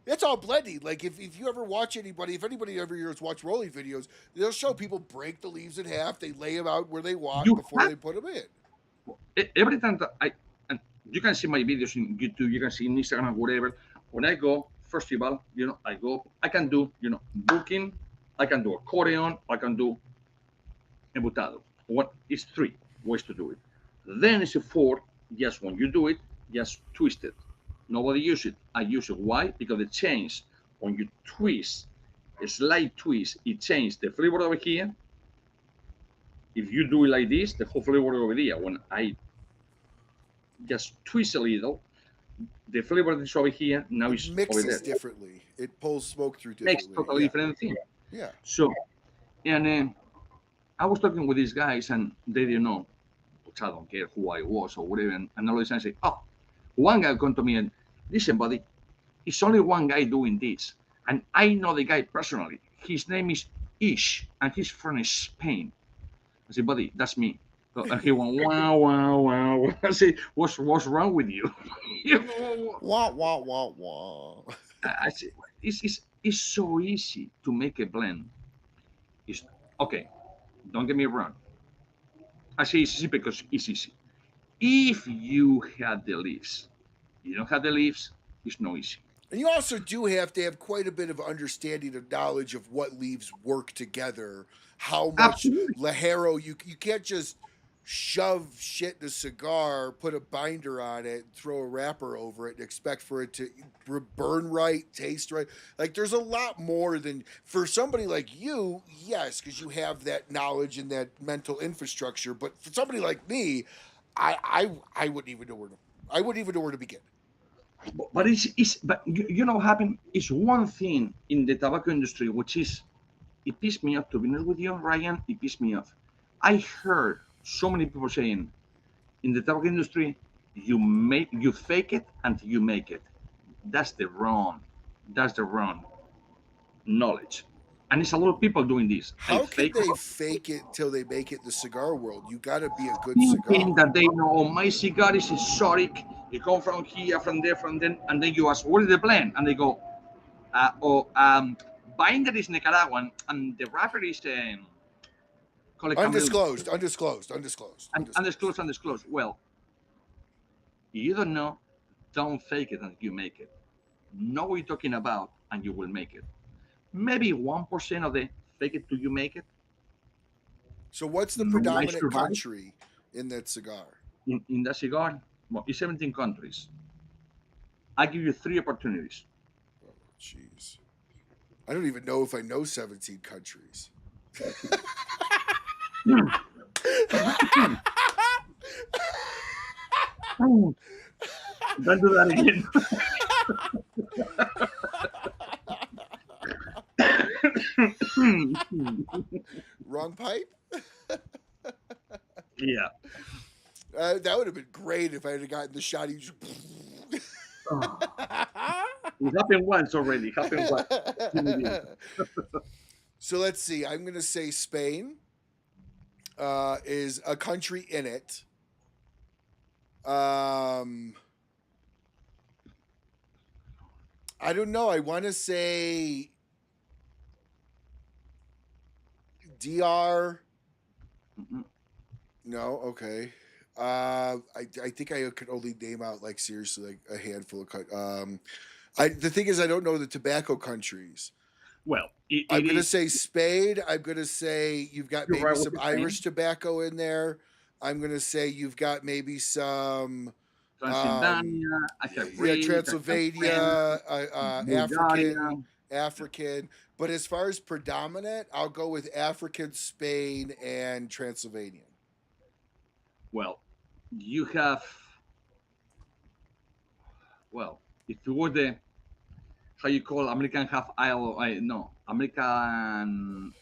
that's all blending. Like if you ever watch anybody, if anybody ever hears watch rolling videos, they'll show people break the leaves in half. They lay them out where they want You before have they put them in. every time that and you can see my videos in YouTube, you can see in Instagram, whatever. When I go festival, I can do, booking, I can do accordion, I can do embutado. What is 3 ways to do it. Then it's a 4. Just when you do it, just twist it. Nobody use it. I use it. Why? Because it changes. When you twist, a slight twist, it changes the flavor over here. If you do it like this, the whole flavor over there. When I just twist a little, the flavor is over here. Now it's over there. Mixes differently. It pulls smoke through Makes differently. totally different thing. Yeah. So, and I was talking with these guys, and they didn't know, which I don't care who I was or whatever. And all of a sudden, I say, oh, one guy come to me and listen, buddy, it's only one guy doing this, and I know the guy personally. His name is Ish, and he's from Spain. I said, buddy, that's me. And he went, wow, wow, wow. I said, what's wrong with you? Wah wah wah wah. I said, it's so easy to make a blend. It's okay. Don't get me wrong. I say it's easy because it's easy. If you had the leaves, you don't have the leaves, it's no easy. And you also do have to have quite a bit of understanding of knowledge of what leaves work together, how much Absolutely. Lajero you can't just shove shit in a cigar, put a binder on it, throw a wrapper over it, and expect for it to burn right, taste right. Like there's a lot more than for somebody like you, yes, because you have that knowledge and that mental infrastructure. But for somebody like me, I wouldn't even know where to begin. But but you know what happened? It's one thing in the tobacco industry which is it pissed me off, to be honest with you, Ryan. It pissed me off. I heard so many people saying in the tobacco industry, you fake it until you make it. That's the wrong knowledge. And it's a lot of people doing this. How can they fake it till they make it in the cigar world? You got to be a good thinking cigar. that they know my cigar is exotic. It comes from here, from there, from then, and then you ask, what is the blend? And they go, binder is Nicaraguan, and the wrapper is Undisclosed. undisclosed. Well, you don't know, don't fake it until you make it. Know what you're talking about, and you will make it. Maybe 1% of the fake it till you make it. So what's the Might predominant survive. country in that cigar? In that cigar, well, it's 17 countries. I give you 3 opportunities. Oh, jeez. I don't even know if I know 17 countries. Don't do that again. Wrong pipe? Yeah. That would have been great if I had gotten the shot. You just... Oh, it happened once already. Happened once. So let's see. I'm going to say Spain is a country in it. I don't know. I want to say DR. Mm-mm. No, okay. I think I could only name out like seriously like a handful of the thing is I don't know the tobacco countries. Well, I'm gonna say Spain. I'm gonna say you've got You're maybe right with some the Irish tobacco in there. I'm gonna say you've got maybe some Um, Transylvania, I have yeah, Greek, I have Transylvania, French, African, Bulgaria. African. But as far as predominant, I'll go with African, Spain, and Transylvanian. Well, you have, well, if you were the, how you call American half Idol, no, American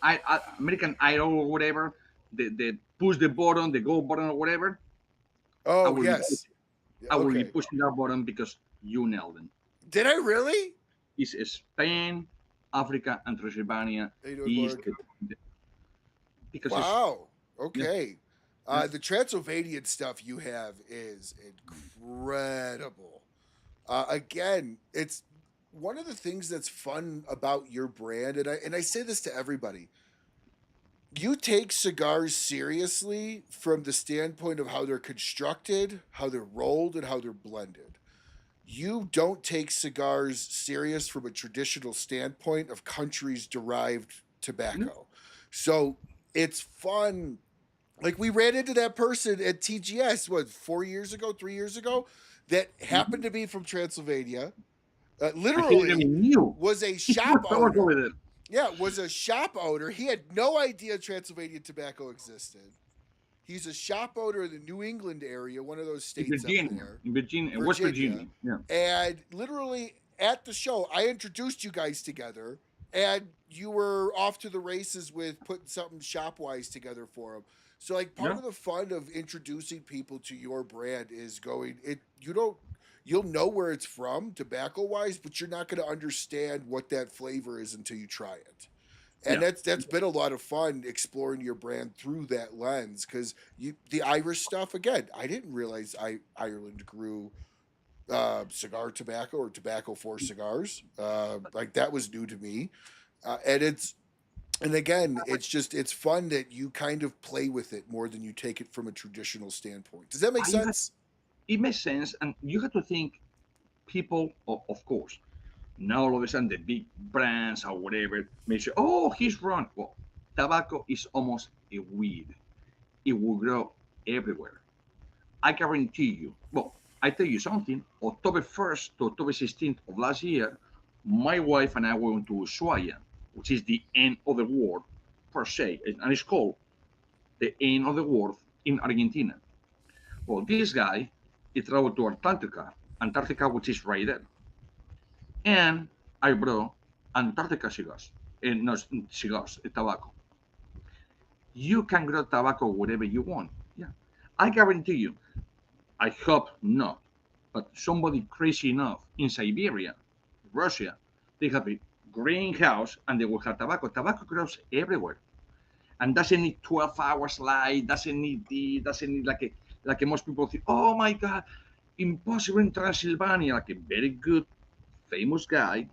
Idol or whatever, the push the button, the go button or whatever, I Oh will be, yes, I will be okay. pushing that button because you nailed it. Did I really? It's Spain, Africa, and Transylvania How you doing, is Borg? because it's, Wow. yeah, Okay. yeah. The Transylvanian stuff you have is incredible. Again, it's one of the things that's fun about your brand, and I say this to everybody. You take cigars seriously from the standpoint of how they're constructed, how they're rolled, and how they're blended. You don't take cigars serious from a traditional standpoint of countries derived No, tobacco. So it's fun. Like we ran into that person at TGS, what, 4 years ago, 3 years ago, that happened mhm. to be from Transylvania. And he didn't Literally even knew. was a He was shop over owner. there. Yeah, was a shop owner. He had no idea Transylvania tobacco existed. He's a shop owner in the New England area, one of those In states up Virginia, there, in Virginia, West Virginia. Virginia. Yeah. And literally at the show, I introduced you guys together, and you were off to the races with putting something shop wise together for him. So, like, part Yeah. of the fun of introducing people to your brand is going, it, you don't, you'll know where it's from tobacco wise, but you're not going to understand what that flavor is until you try it. And Yeah. that's been a lot of fun exploring your brand through that lens, because you, the Irish stuff, again, I didn't realize Ireland grew cigar tobacco or tobacco for cigars. Like that was new to me, and it's, and again, it's just, it's fun that you kind of play with it more than you take it from a traditional standpoint. Does that make I had, sense? it makes sense, and you have to think people, of course. Now all of a sudden the big brands or whatever may say, "Oh, he's wrong." Well, tobacco is almost a weed. It will grow everywhere. I guarantee you. Well, I tell you something. October 1st to October 16th of last year, my wife and I went to Ushuaia, which is the end of the world per se, and it's called the end of the world in Argentina. Well, this guy, he traveled to Antarctica, which is right there, and I brought Antarctica cigars, and not cigars, tobacco. You can grow tobacco wherever you want. Yeah, I guarantee you. I hope not. But somebody crazy enough in Siberia, Russia, they have a greenhouse and they will have tobacco. Tobacco grows everywhere and doesn't need 12 hours light, doesn't need doesn't need like most people think, oh my God, impossible in Transylvania, like a very good, famous guy.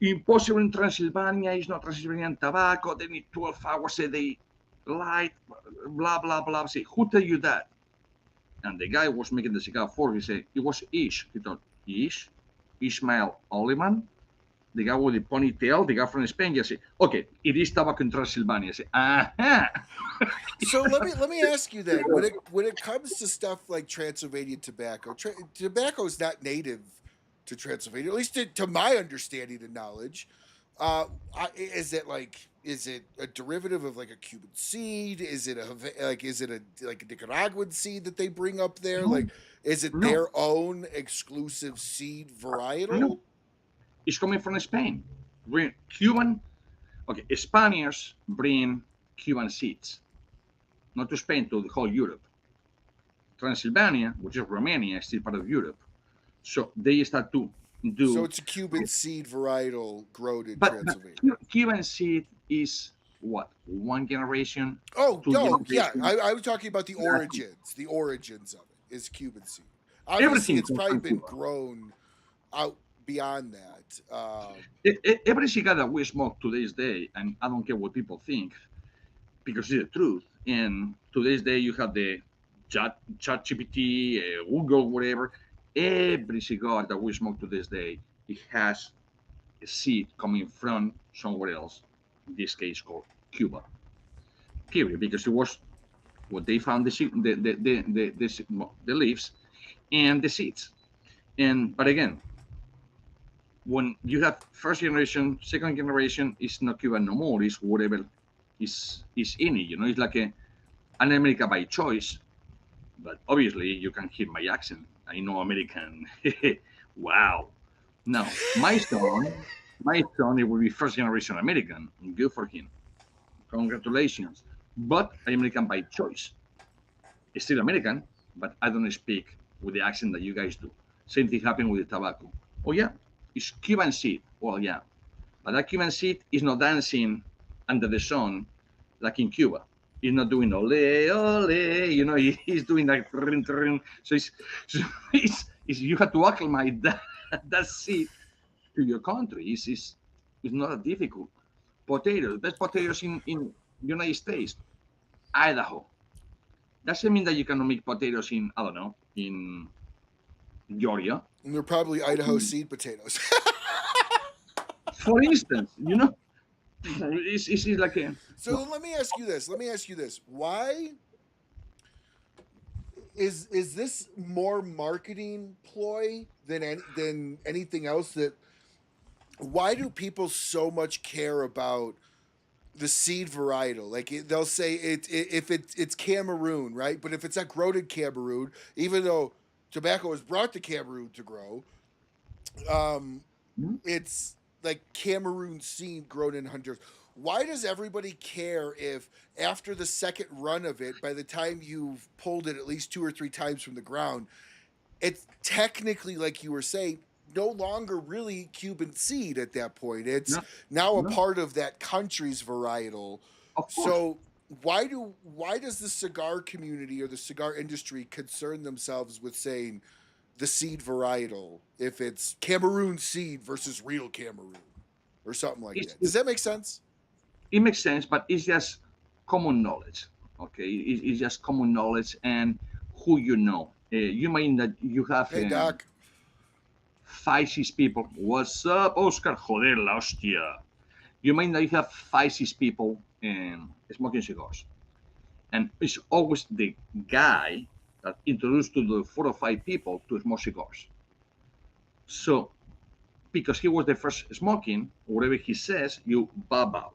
Impossible in Transylvania is not Transylvanian tobacco, they need 12 hours a day light, blah, blah, blah. Say, who tell you that? And the guy was making the cigar for. He said it was Ish. He thought Ish, Ismael Olivan, the guy with the ponytail, the guy from Spain. He said, okay, it is tobacco in Transylvania. I said, aha. So let me ask you then, when it comes to stuff like Transylvanian tobacco, tobacco is not native to Transylvania, at least to my understanding and knowledge. Is it like, is it a derivative of like a Cuban seed? Is it like a Nicaraguan seed that they bring up there? No, Like, is it no, their own exclusive seed varietal? no. It's coming from Spain. Cuban. Okay, Spaniards bring Cuban seeds, not to Spain, to the whole Europe. Transylvania, which is Romania, is still part of Europe. So they start to So do. it's a Cuban seed varietal grown in But Transylvania. Cuban seed is what, one generation, Oh two no, yeah, generations. I was talking about the Nothing. origins. The origins of it is Cuban seed. Obviously, Everything it's comes probably from been Cuba. grown out beyond that. Every cigar that we smoke to this day, and I don't care what people think, because it's the truth. And to this day, you have the chat GPT, Google, whatever. Every cigar that we smoke to this day, it has a seed coming from somewhere else. In this case, called Cuba. Period. Because it was what they found the leaves, and the seeds. And but again, when you have first generation, second generation, it's not Cuban no more. It's whatever is in it. It's like an America by choice. But obviously, you can hear my accent. I know American. Wow. Now, my son, it will be first generation American. Good for him. Congratulations. But I'm American by choice. It's still American, but I don't speak with the accent that you guys do. Same thing happened with the tobacco. Oh yeah, it's Cuban seed. Well, yeah, but that Cuban seed is not dancing under the sun like in Cuba. He's not doing ole ole. He's doing like trin, trin. So you have to acclimate that seed to your country. It's not that difficult. Potatoes, best potatoes in United States, Idaho. Doesn't mean that you cannot make potatoes in, I don't know, in Georgia. And they're probably Idaho seed potatoes. For instance, it's like a. So No. let me ask you this. Why is this more marketing ploy than anything else? Why do people so much care about the seed varietal? Like they'll say if it's Cameroon, right? But if it's not grown in Cameroon, even though tobacco was brought to Cameroon to grow, Hmm? it's like Cameroon seed grown in Honduras. Why does everybody care if after the second run of it, by the time you've pulled it at least 2 or 3 times from the ground, it's technically, like you were saying, no longer really Cuban seed at that point. It's No, now a no, part of that country's varietal. of course. So why does the cigar community or the cigar industry concern themselves with saying the seed varietal if it's Cameroon seed versus real Cameroon or something like It's, that? Does that make sense? it makes sense, but it's just common knowledge. Okay, it's just common knowledge and who you know. You mean that you have Hey Doc. 5, 6 people. What's up, Oscar? Joder, la hostia. You mean that you have 5, 6 people smoking cigars, and it's always the guy that introduced to the 4 or 5 people to smoke cigars. So because he was the first smoking, whatever he says, you bow out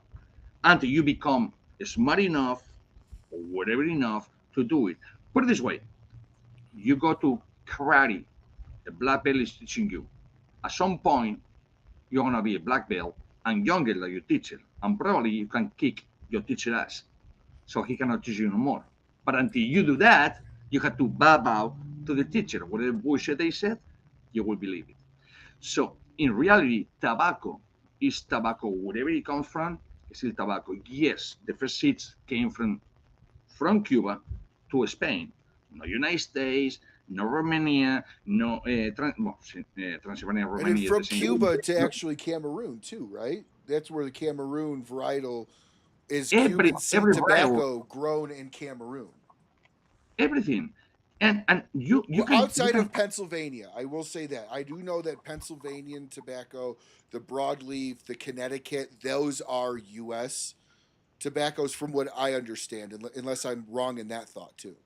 until you become smart enough or whatever enough to do it. Put it this way: you go to karate, the black belt is teaching you. At some point, you're gonna be a black belt and younger than your teacher, and probably you can kick your teacher ass, so he cannot teach you no more. But until you do that, you have to bow out to the teacher. Whatever bullshit they said, you will believe it. So in reality, tobacco is tobacco wherever it comes from. It's still tobacco. Yes, the first seeds came from Cuba to Spain, no United States, no Romania, no Transylvania, And then Romania. from The same. Cuba to actually Cameroon too, right? That's where the Cameroon varietal is Every Cuban seed every variable, tobacco grown in Cameroon. everything, and you Well, can you outside can of Pennsylvania, I will say that I do know that Pennsylvanian tobacco, the broadleaf, the Connecticut, those are U.S. tobaccos, from what I understand, unless I'm wrong in that thought too.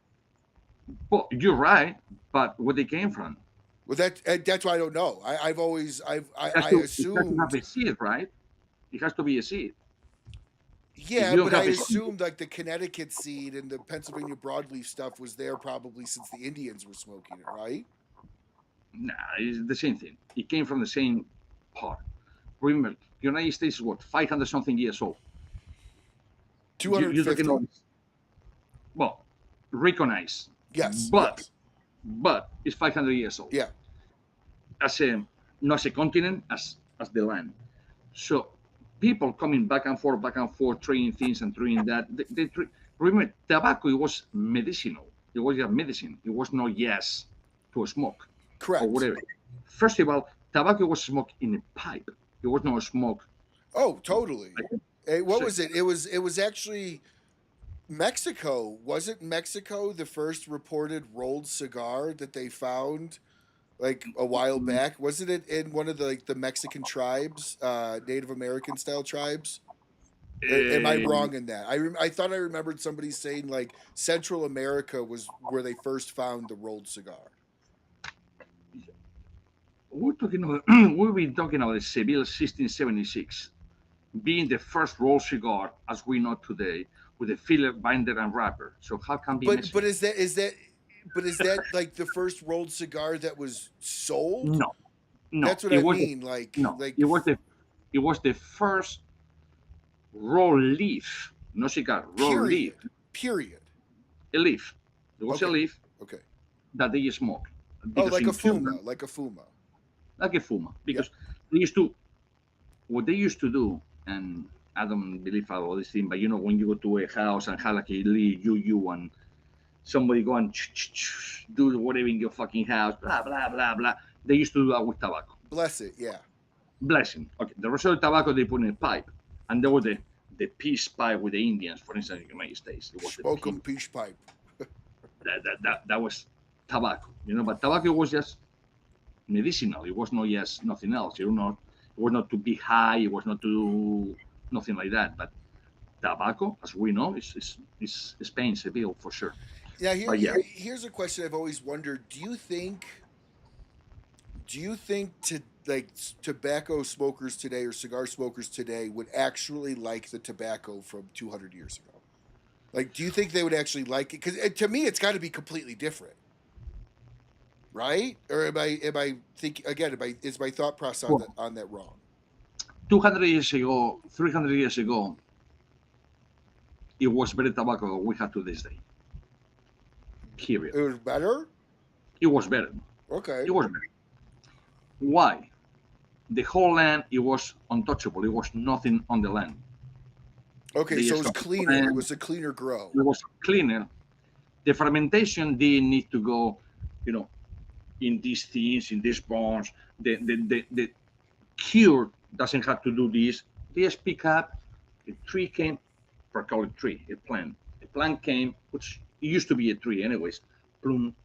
well, you're right, but where they came from, Well, that's why I don't know. I've always I it has to have assumed. a seed, right? It has to be a seed. If Yeah, you don't but I have a seed, assumed like the Connecticut seed and the Pennsylvania broadleaf stuff was there probably since the Indians were smoking it, right? nah, it's the same thing. It came from the same part. Remember, the United States is what 500 something years old. You're talking 250. about, well, recognized, Yes, but yes. it's 500 years old Yeah. as a not as a continent as the land. So people coming back and forth, trading things and trading that. Remember, tobacco it was medicinal. It was just medicine. It was not yes to smoke or Correct. whatever. First of all, tobacco was smoked in a pipe. It was not smoke. Oh, totally. Like, Hey, what so, was it? It was actually Mexico. Wasn't Mexico the first reported rolled cigar that they found like a while back? Wasn't it in one of the like the Mexican tribes, Native American style tribes? Am I uh, wrong in that? I thought I remembered somebody saying like Central America was where they first found the rolled cigar. we're talking about, we've been talking about the Seville 1676 being the first roll cigar as we know today with a filler, binder, and wrapper. So how can be But missing? is that like the first rolled cigar that was sold? No, no, That's what it I was the, mean. no, it was the first raw leaf, no cigar, raw leaf, period. Period. a leaf. It was a Okay. leaf Okay. that they smoke Oh, because like a in Cuba, fuma, like a fuma. like a fuma, Yeah. because they used to what they used to do, and I don't believe all this thing, but you know when you go to a house and have like a little you and somebody go and do whatever in your fucking house, blah blah blah blah. They used to do that with tobacco. Bless it. Yeah. Blessing. Okay, the rest of the tobacco they put in a pipe, and there was the peace pipe with the Indians, for instance, in the United States. It was the Smoke peace. 'em peach pipe. That was tobacco, you know. But tobacco was just medicinal. It was not just nothing else. You know, it was not to be high. It was not to do nothing like that. But tobacco, as we know, is Spain, Seville for sure. Yeah. But yeah, Here's a question I've always wondered. Do you think to like tobacco smokers today or cigar smokers today would actually like the tobacco from 200 years ago? Like, do you think they would actually like it? Because to me, it's got to be completely different, right? Or am I thinking again? Is my thought process on well, that wrong? 200 years ago, 300 years ago, it was better tobacco we have to this day. Period. It was better. It was better. Okay. It was better. Why? The whole land it was untouchable. It was nothing on the land. Okay. They So it just was got the cleaner. It land. was a cleaner grow. It was cleaner. The fermentation didn't need to go, you know, in these things, in these barns. The cure doesn't have to do this. They just pick up. A tree came, for call it tree, a plant. A plant came, which used to be a tree, anyways. Boom.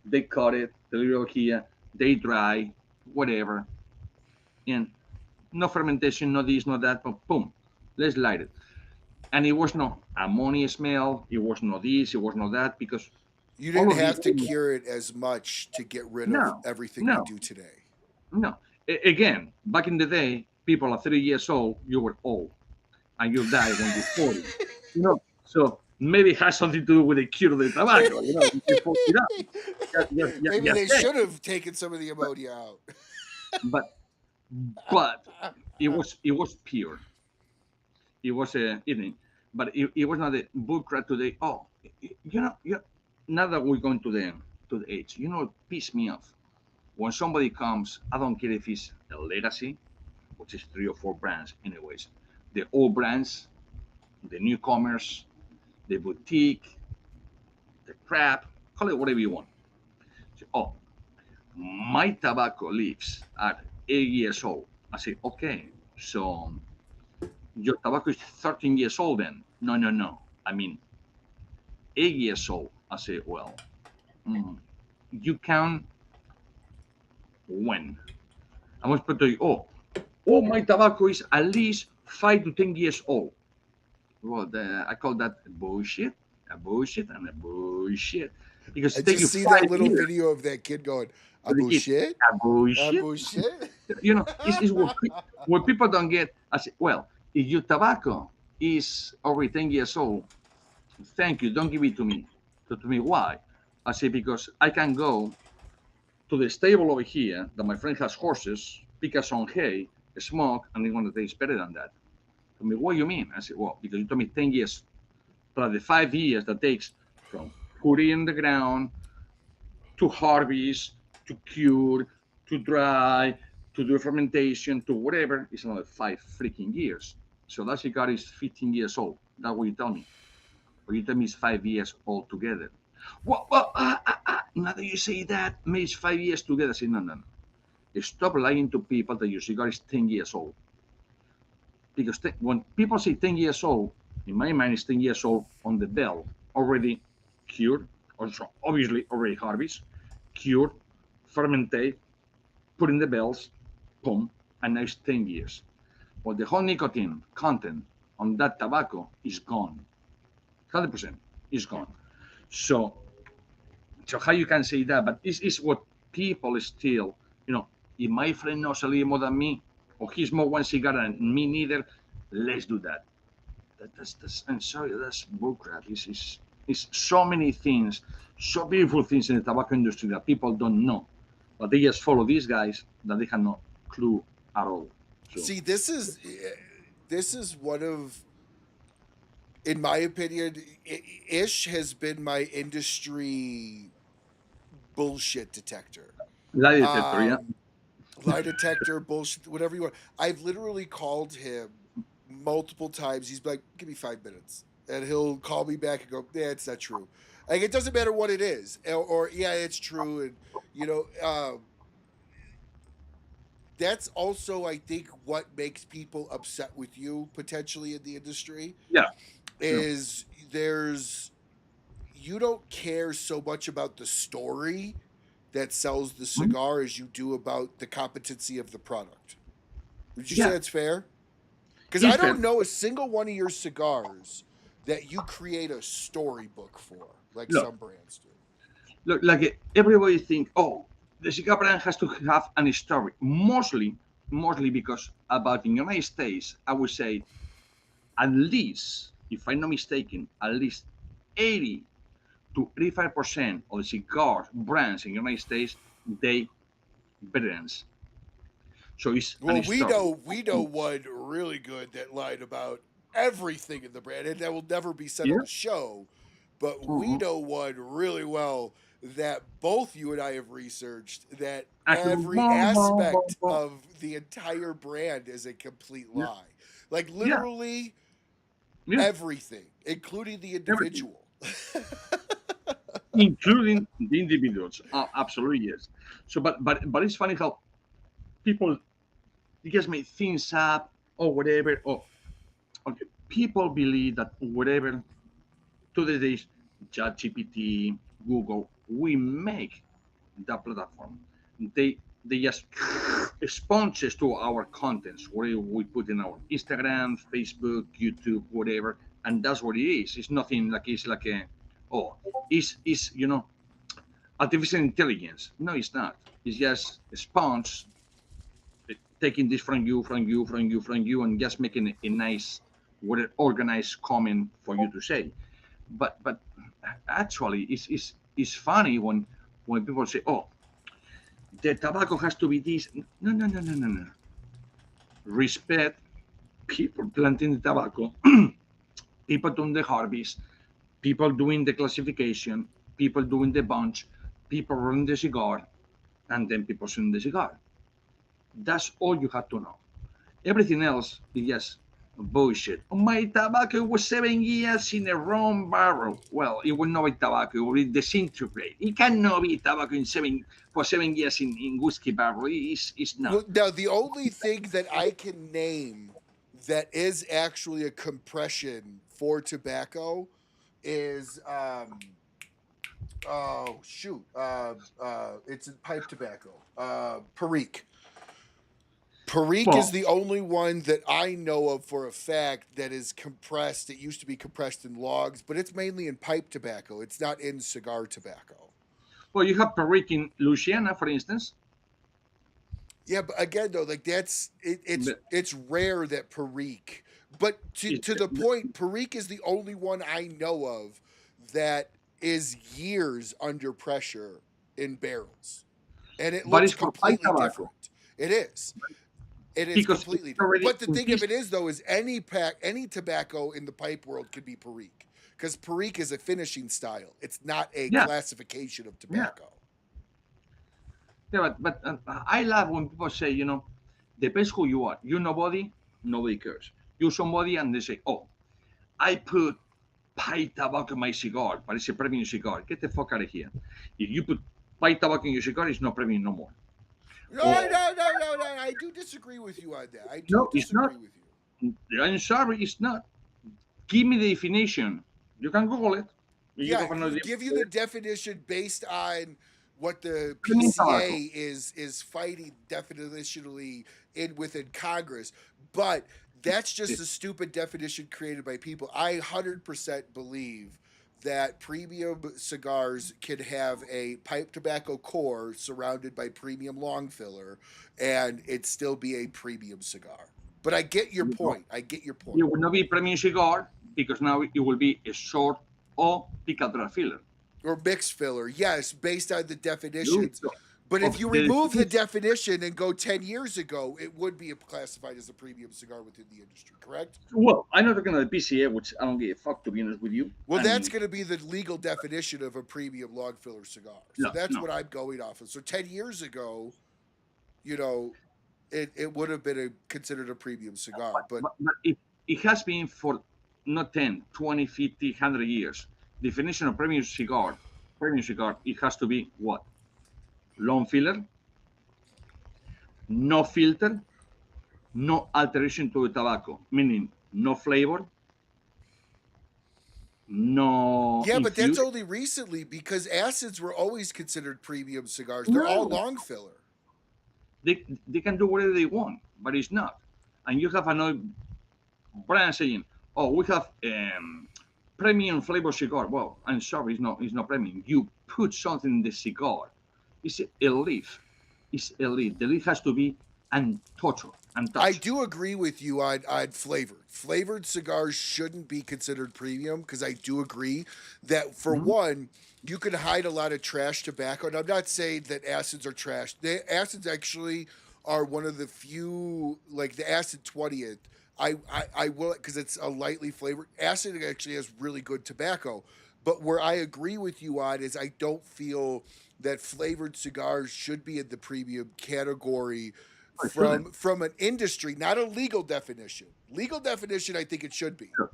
They cut it, the little here. They dry, whatever, and no fermentation, no this, no that. But boom, let's light it. And it was no ammonia smell. It was no this. It was no that because You all didn't of these have to things. cure it as much to get rid of No, everything we no, do today. no. Again, back in the day, people are 30 years old. You were old, and you die when you're 40. You know, so maybe it has something to do with the cure of the tobacco. You know, if you fuck it up, Maybe just they say. should have taken some of the ammonia out. But but it was pure. It was a evening, but it was not a book right today. Oh, now that we're going to the age, it pissed me off when somebody comes. I don't care if it's a legacy, which is 3 or 4 brands, anyways. The old brands, the newcomers, the boutique, the crap, call it whatever you want. So, oh, my tobacco leaves at 8 years old. I say, okay, so your tobacco is 13 years old then? No, no, no. I mean, 8 years old. I say, well, mm, you count when? I must put to you, oh, my tobacco is at least 5 to 10 years old. Well, I call that bullshit, a bullshit, and a bullshit. Because I it takes just you see five that little years video of that kid going, to "Abu get shit, a bullshit. bullshit." It's what people don't get. I say, well, if your tobacco is over 10 years old, thank you, don't give it to me. So to me, why? I say, because I can go to the stable over here that my friend has horses, pick up some hay, smoke, and they're going to taste better than that. To me, what do you mean? I said, well, because you told me 10 years plus the 5 years that takes from putting in the ground to harvest, to cure, to dry, to do fermentation, to whatever, it's another 5 freaking years. So that cigar is 15 years old. That's what you tell me. Or you tell me it's 5 years altogether. Now that you say that, maybe it's 5 years together. I say, no, no, no. Stop lying to people that your cigar is 10 years old. Because when people say 10 years old, in my mind, it's 10 years old on the bell, already cured, also obviously already harvested, cured, fermented, put in the bells, boom, and now it's 10 years. Well, the whole nicotine content on that tobacco is gone. 100% is gone. So, so how you can say that? But this is what people still, if my friend knows a little more than me, or he smoked one cigar and me neither, let's do that. That's I'm sorry, that's bullcrap. It's so many things, so beautiful things in the tobacco industry that people don't know, but they just follow these guys that they have no clue at all. So See, this is one of, in my opinion, Ish has been my industry bullshit detector. lie detector, yeah. Um, Lie detector, bullshit, whatever you want. I've literally called him multiple times. He's like, "Give me 5 minutes," and he'll call me back and go, "Yeah, it's not true." Like it doesn't matter what it is, or yeah, it's true, and you know, that's also I think what makes people upset with you potentially in the industry Yeah, true. is there's you don't care so much about the story that sells the Hmm? cigar as you do about the competency of the product. Would you say Yeah, that's fair? Because I it's fair. don't know a single one of your cigars that you create a storybook for, like Look, some brands do. look, like everybody think, oh, the cigar brand has to have an story. Mostly because about in the United States, I would say at least, if I'm not mistaken, at least 80 to 85% of the cigar brands in the United States, they brands. So it's Well, an story. we know one really good that lied about everything in the brand, and that will never be said on Yeah. the show. But we Mhm. know one really well that both you and I have researched that Actually, every aspect of the entire brand is a complete yeah, lie. Like yeah, literally yeah, everything, including the everything, individual. including the individuals. Absolutely yes. So, but it's funny how people just make things up or whatever. Or okay, people believe that whatever today's ChatGPT, Google, we make that platform. They just sponges to our contents, what we put in our Instagram, Facebook, YouTube, whatever, and that's what it is. It's nothing like it's like a oh, it's artificial intelligence. No, it's not. It's just a sponge taking this from you, from you, from you, from you, and just making a nice, what an organized comment for you to say. But actually, it's funny when people say, "Oh, the tobacco has to be this." No, no, no, no, no, no. Respect people planting the tobacco, people doing the harvest, people doing the classification, people doing the bunch, people running the cigar, and then people selling the cigar. That's all you have to know. Everything else is just bullshit. Oh, my tobacco was 7 years in a wrong barrel. Well, it will not be tobacco, it will be disintegrate. It cannot be tobacco for 7 years in whiskey barrel. It's not. Well, now the only thing that I can name that is actually a compression for tobacco is oh shoot it's pipe tobacco, Perique. Perique is Well, the only one that I know of for a fact that is compressed. It used to be compressed in logs, but it's mainly in pipe tobacco. It's not in cigar tobacco. well, you have Perique in Louisiana, for instance. Yeah, but again though, like But it's rare that Perique, but it's, to the point, Perique is the only one I know of that is years under pressure in barrels, and it but looks it's for pipe completely tobacco different. It is. It is because it's completely different. already But the in thing of this. it is, though, is any tobacco in the pipe world could be Perique because Perique is a finishing style. It's not a Yeah, classification of yeah, tobacco. yeah. But I love when people say, depends who you are. You nobody cares. You somebody, and they say, oh, I put pipe tobacco in my cigar, but it's a premium cigar. Get the fuck out of here. If you put pipe tobacco in your cigar, it's not premium no more. No, Oh, no, no, no, no. I do disagree with you on that. I do no, it's not. disagree with you. I'm sorry, it's not. Give me the definition. You can Google it. You Yeah, have another give you the definition based on what the premium PCA tobacco. is fighting definitionally in within Congress, but that's just a stupid definition created by people. I 100% believe that premium cigars can have a pipe tobacco core surrounded by premium long filler and it still be a premium cigar. But I get your point. I get your point. It will not be premium cigar because now it will be a short or picadura filler. Or mixed filler, yes, based on the definitions. So, But if of you the- remove the definition and go 10 years ago, it would be classified as a premium cigar within the industry, correct? Well, I'm not talking about the PCA, which I don't give a fuck, to be honest with you. Well, I that's mean, going to be the legal definition of a premium long filler cigar. So No, that's no. what I'm going off of. So 10 years ago, you know, it would have been considered a premium cigar. But but it has been for not 10, 20, 50, 100 years. Definition of premium cigar, it has to be what? Long filler, no filter, no alteration to the tobacco, meaning no flavor, no. yeah, but that's infused. only recently because acids were always considered premium cigars. They're all No. long filler. They can do whatever they want, but it's not. And you have another brand saying, "Oh, we have premium flavor cigar." Well, I'm sorry, it's not premium. You put something in the cigar. It's a leaf. It's a leaf. The leaf has to be untouched. I do agree with you on flavored. Flavored cigars shouldn't be considered premium because I do agree that for one, you can hide a lot of trash tobacco. And I'm not saying that acids are trash. The acids actually are one of the few, like the acid 20th. I will, because it's a lightly flavored. Acid actually has really good tobacco. But where I agree with you on is I don't feel that flavored cigars should be in the premium category from an industry, not a legal definition. Legal definition, I think it should be. Sure.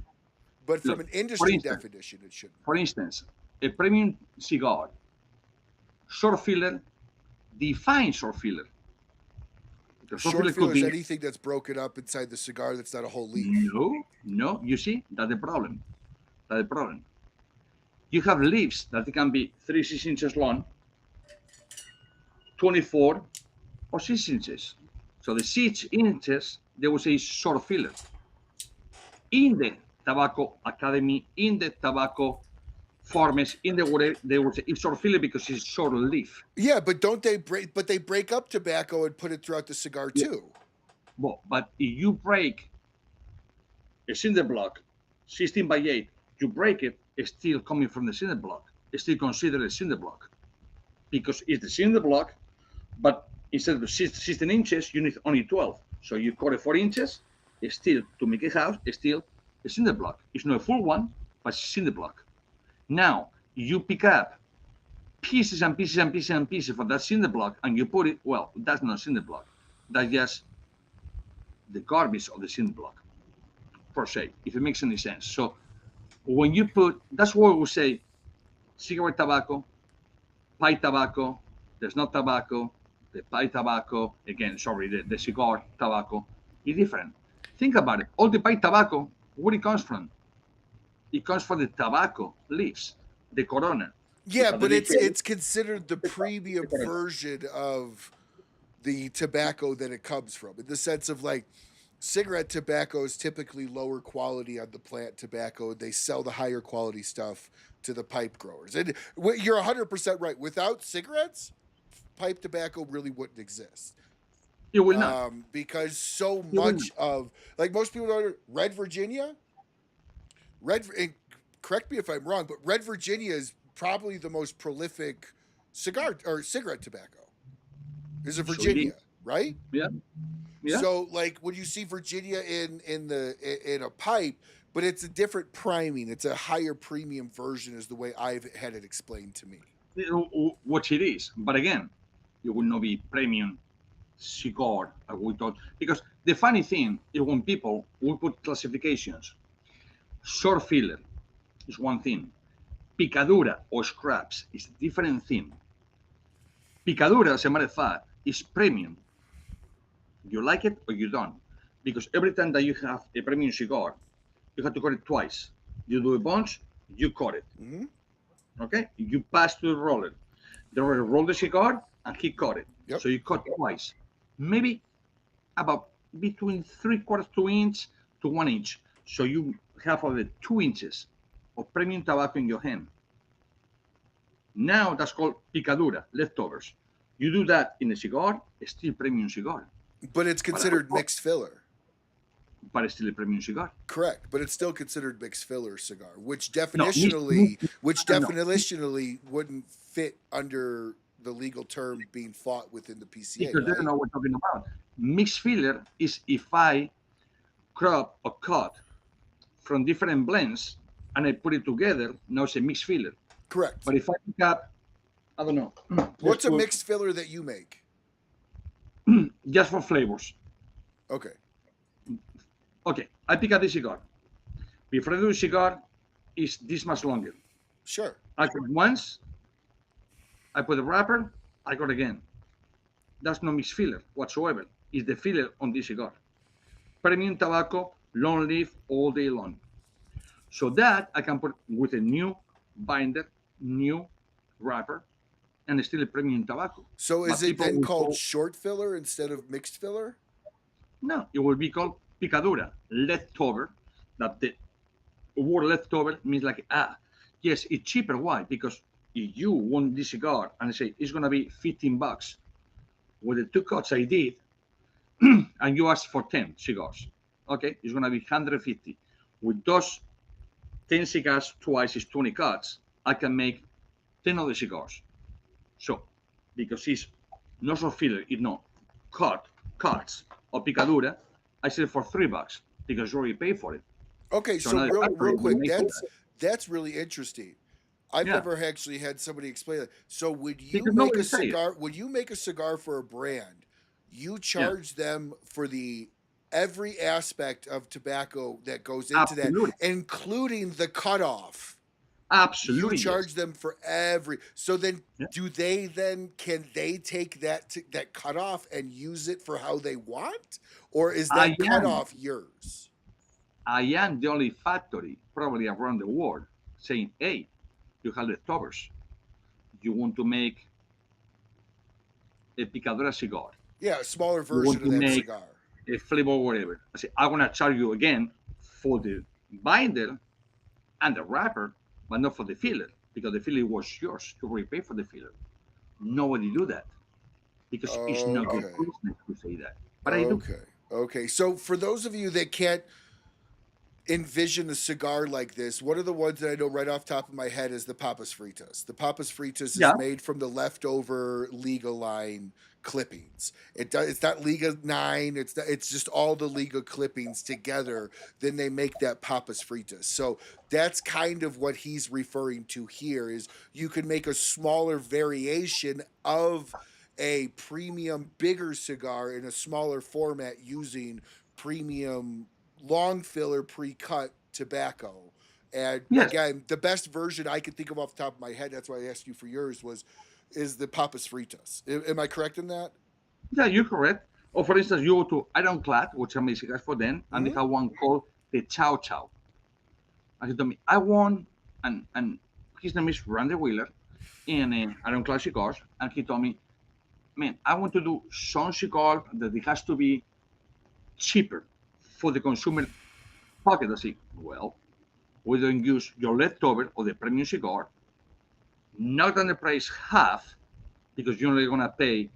But from Look, an industry instance- definition, it shouldn't. For instance, a premium cigar, short filler, define short filler. Because Short filler filler could is be anything that's broken up inside the cigar that's not a whole leaf. no. You see, that's the problem. You have leaves that can be 3-6 inches long, 24 or 6 inches. So the 6 inches, they will say short filler. In the tobacco academy, in the tobacco farmers, in the whatever, they will say it's short filler because it's short leaf. Yeah, but don't they break? But they break up tobacco and put it throughout the cigar too. Well, but if you break a cinder block, 16 by 8, you break it, it's still coming from the cinder block. It's still considered a cinder block because it's the cinder block, but instead of 16 inches, you need only 12. So you cut it 4 inches. It's still, to make a house, it's still a cinder block. It's not a full one, but it's a cinder block. Now, you pick up pieces and pieces and pieces and pieces for that cinder block and you put it, well, that's not cinder block. That's just the garbage of the cinder block, per se, if it makes any sense. So when you put, that's why we say cigarette tobacco, pipe tobacco, there's not tobacco, the pipe tobacco, again, sorry, the cigar tobacco is different. Think about it. All the pipe tobacco, where it comes from? It comes from the tobacco leaves, the corona. Yeah, But but the it's considered the premium version of the tobacco that it comes from, in the sense of like cigarette tobacco is typically lower quality on the plant tobacco. They sell the higher quality stuff to the pipe growers. And you're 100% right. Without cigarettes, pipe tobacco really wouldn't exist. It will not. Because so It will much of, like most people know, Red Virginia, and correct me if I'm wrong, but Red Virginia is probably the most prolific cigar or cigarette tobacco. Is it So it Virginia, is. right? Yeah. Yeah. So like when you see Virginia in a pipe, but it's a different priming. It's a higher premium version, is the way I've had it explained to me. What it is. But again, it will not be premium cigar, as we thought. Because the funny thing is when people will put classifications, short filler is one thing. Picadura or scraps is a different thing. Picadura, as a matter of fact, is premium. You like it or you don't. Because every time that you have a premium cigar, you have to cut it twice. You do a bunch, you cut it. Mm-hmm. Okay? You pass to the roller. The roller roll the cigar and he cut it. Yep. So you cut twice. Maybe about between 3/4 2 inch to 1 inch. So you have of it 2 inches of premium tobacco in your hand. Now that's called picadura, leftovers. You do that in a cigar, it's still premium cigar. But it's considered mixed filler. But it's still a premium cigar. Correct, but it's still considered mixed filler cigar, which No, definitionally, no, wouldn't fit under the legal term being fought within the PCA. because they don't know what we're talking about. Mixed filler is if I crop or cut from different blends and I put it together, now it's a mixed filler. Correct. But if I pick up, I don't know. What's a mixed filler that you make? Just for flavors. Okay. Okay, I pick up this cigar. Before I do the cigar, is this much longer. Sure. I cut once, I put the wrapper, I cut again. That's no mixed filler whatsoever. It's the filler on this cigar. Premium tobacco, long leaf, all day long. So that I can put with a new binder, new wrapper, and it's still a premium tobacco. So is But it people then will called call- short filler instead of mixed filler? No, it will be called picadura, leftover. That the word leftover means like, yes, it's cheaper. Why? Because if you want this cigar and say it's gonna be $15 with the 2 cuts I did, and you ask for 10 cigars, okay, it's gonna be 150. With those 10 cigars twice is 20 cuts, I can make 10 other cigars. So, because it's not so filler, it's not cuts or picadura, I sell it for $3 because you already pay for it. Okay, So so now the real factory will quick, make all that's really interesting. I've Yeah. never actually had somebody explain that. So would you Because make nobody a say it. cigar? Would you make a cigar for a brand? You charge them for every aspect of tobacco that goes into Absolutely. that, including the cutoff. Absolutely. You charge them for every. So then, Yeah. can they take that cutoff and use it for how they want, or is I that am. cutoff yours? I am the only factory probably around the world saying, hey, you have leftovers. You want to make a picadura cigar, Yeah, a smaller want version to of that make- cigar. a flavor, whatever. I say, I want to charge you again for the binder and the wrapper, but not for the filler, because the filler was yours. You already pay for the filler. Nobody do that because it's not good Okay. business to say that. But I do. Okay. So for those of you that can't envision a cigar like this, one of the ones that I know right off the top of my head is the Papas Fritas. The Papas Fritas Yeah. is made from the leftover Liga line clippings. It's not Liga 9, it's just all the Liga clippings together. Then they make that Papas Fritas. So that's kind of what he's referring to here is you can make a smaller variation of a premium bigger cigar in a smaller format using premium long filler pre-cut tobacco. And Yes. again, the best version I could think of off the top of my head, that's why I asked you for yours, is the Papas Fritas. Am I correct in that? Yeah, you're correct. Or for instance, you go to Ironclad, which I make cigars for them, and they have one called the Chow Chow. And he told me, I want, and his name is Randy Wheeler in Ironclad Cigars, and he told me, man, I want to do some cigar that it has to be cheaper for the consumer pocket. I say, well, we don't use your leftover or the premium cigar, not on the price half, because you're only gonna pay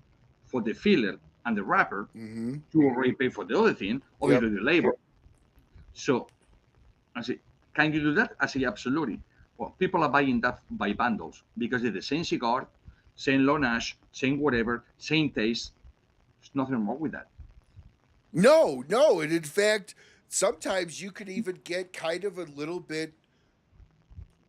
for the filler and the wrapper. Mm-hmm. You already pay for the other thing, obviously the labor. So I say, can you do that? I say, absolutely. Well, people are buying that by bundles because it's the same cigar, same low ash, same whatever, same taste. There's nothing wrong with that. No. And in fact, sometimes you could even get kind of a little bit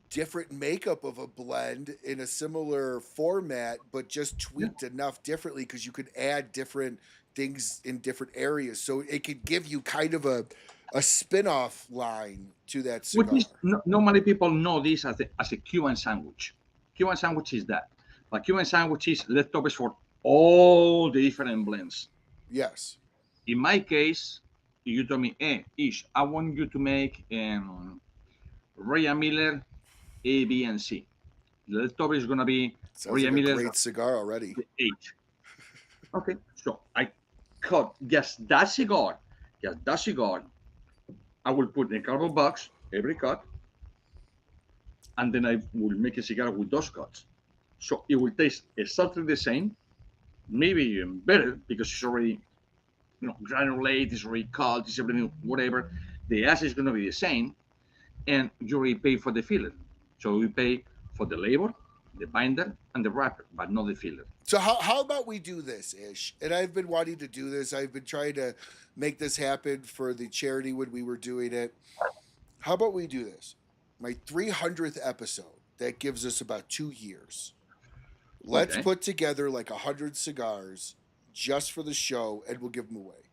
different makeup of a blend in a similar format, but just tweaked enough differently because you could add different things in different areas. So it could give you kind of a spin-off line to that cigar. Which is, normally people know this as a Cuban sandwich. Cuban sandwich is that. But Cuban sandwich is leftovers for all the different blends. Yes. In my case, you told me, hey, Ish, I want you to make Ryan Miller A, B, and C. The leftover is going to be Sounds Ryan like a Miller great cigar already. 8. Okay, so I cut just that cigar. I will put in a cardboard box every cut. and then I will make a cigar with those cuts. So it will taste exactly the same, maybe even better because it's already, granulate, it's already cut, it's everything, whatever. The acid is going to be the same, and you already pay for the filler. So we pay for the labor, the binder, and the wrapper, but not the filler. So how about we do this, Ish? And I've been wanting to do this. I've been trying to make this happen for the charity when we were doing it. How about we do this? My 300th episode, that gives us about 2 years. Let's Okay. put together like 100 cigars just for the show, and we'll give them away.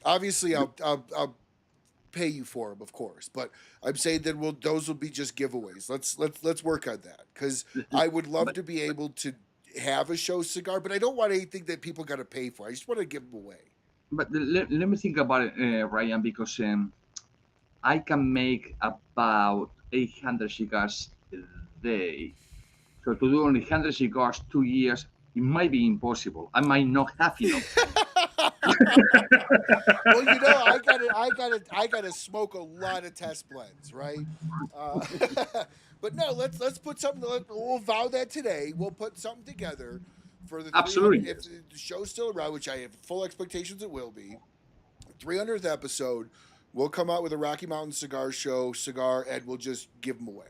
Obviously, I'll pay you for them, of course, but I'm saying that those will be just giveaways. Let's work on that because I would love But to be able to have a show cigar, but I don't want anything that people got to pay for. I just want to give them away. let me think about it, Ryan, because I can make about 800 cigars a day. So to do only 100 cigars 2 years, it might be impossible. I might not have enough. Well, I gotta smoke a lot of test blends, right? Uh, but no, let's put something. We'll vow that today. We'll put something together for the 300. Absolutely, If yes. the show's still around, which I have full expectations it will be, 300th episode, we'll come out with a Rocky Mountain Cigar Show cigar, and we'll just give them away.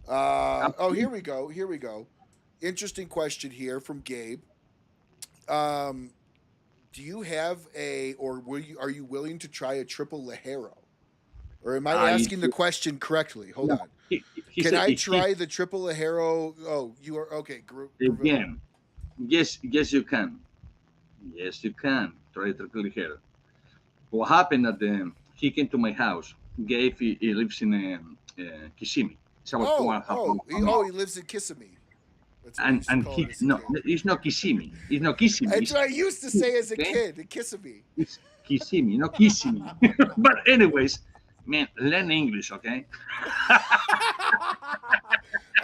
Oh, here Absolutely. we go. Here we go. Interesting question here from Gabe. Um, do you have or are you willing to try a triple Lajero? Or am I I asking the question correctly? Hold No, on. he Can said I if he try the triple Lajero? Oh, you are okay. Gravilla. again, yes, you can. Yes, you can. Try to clear here. What happened at he came to my house. Gabe, he lives in Kissimmee. It's about two Oh, and a half hours from me. he lives in Kissimmee. That's what I And used to call he it as a no, kid. it's not Kissimmee. It's not Kissimmee. That's It's what I used to say as a okay. kid. In Kissimmee. It's Kissimmee, not Kissimmee. But anyways, man, learn English, okay?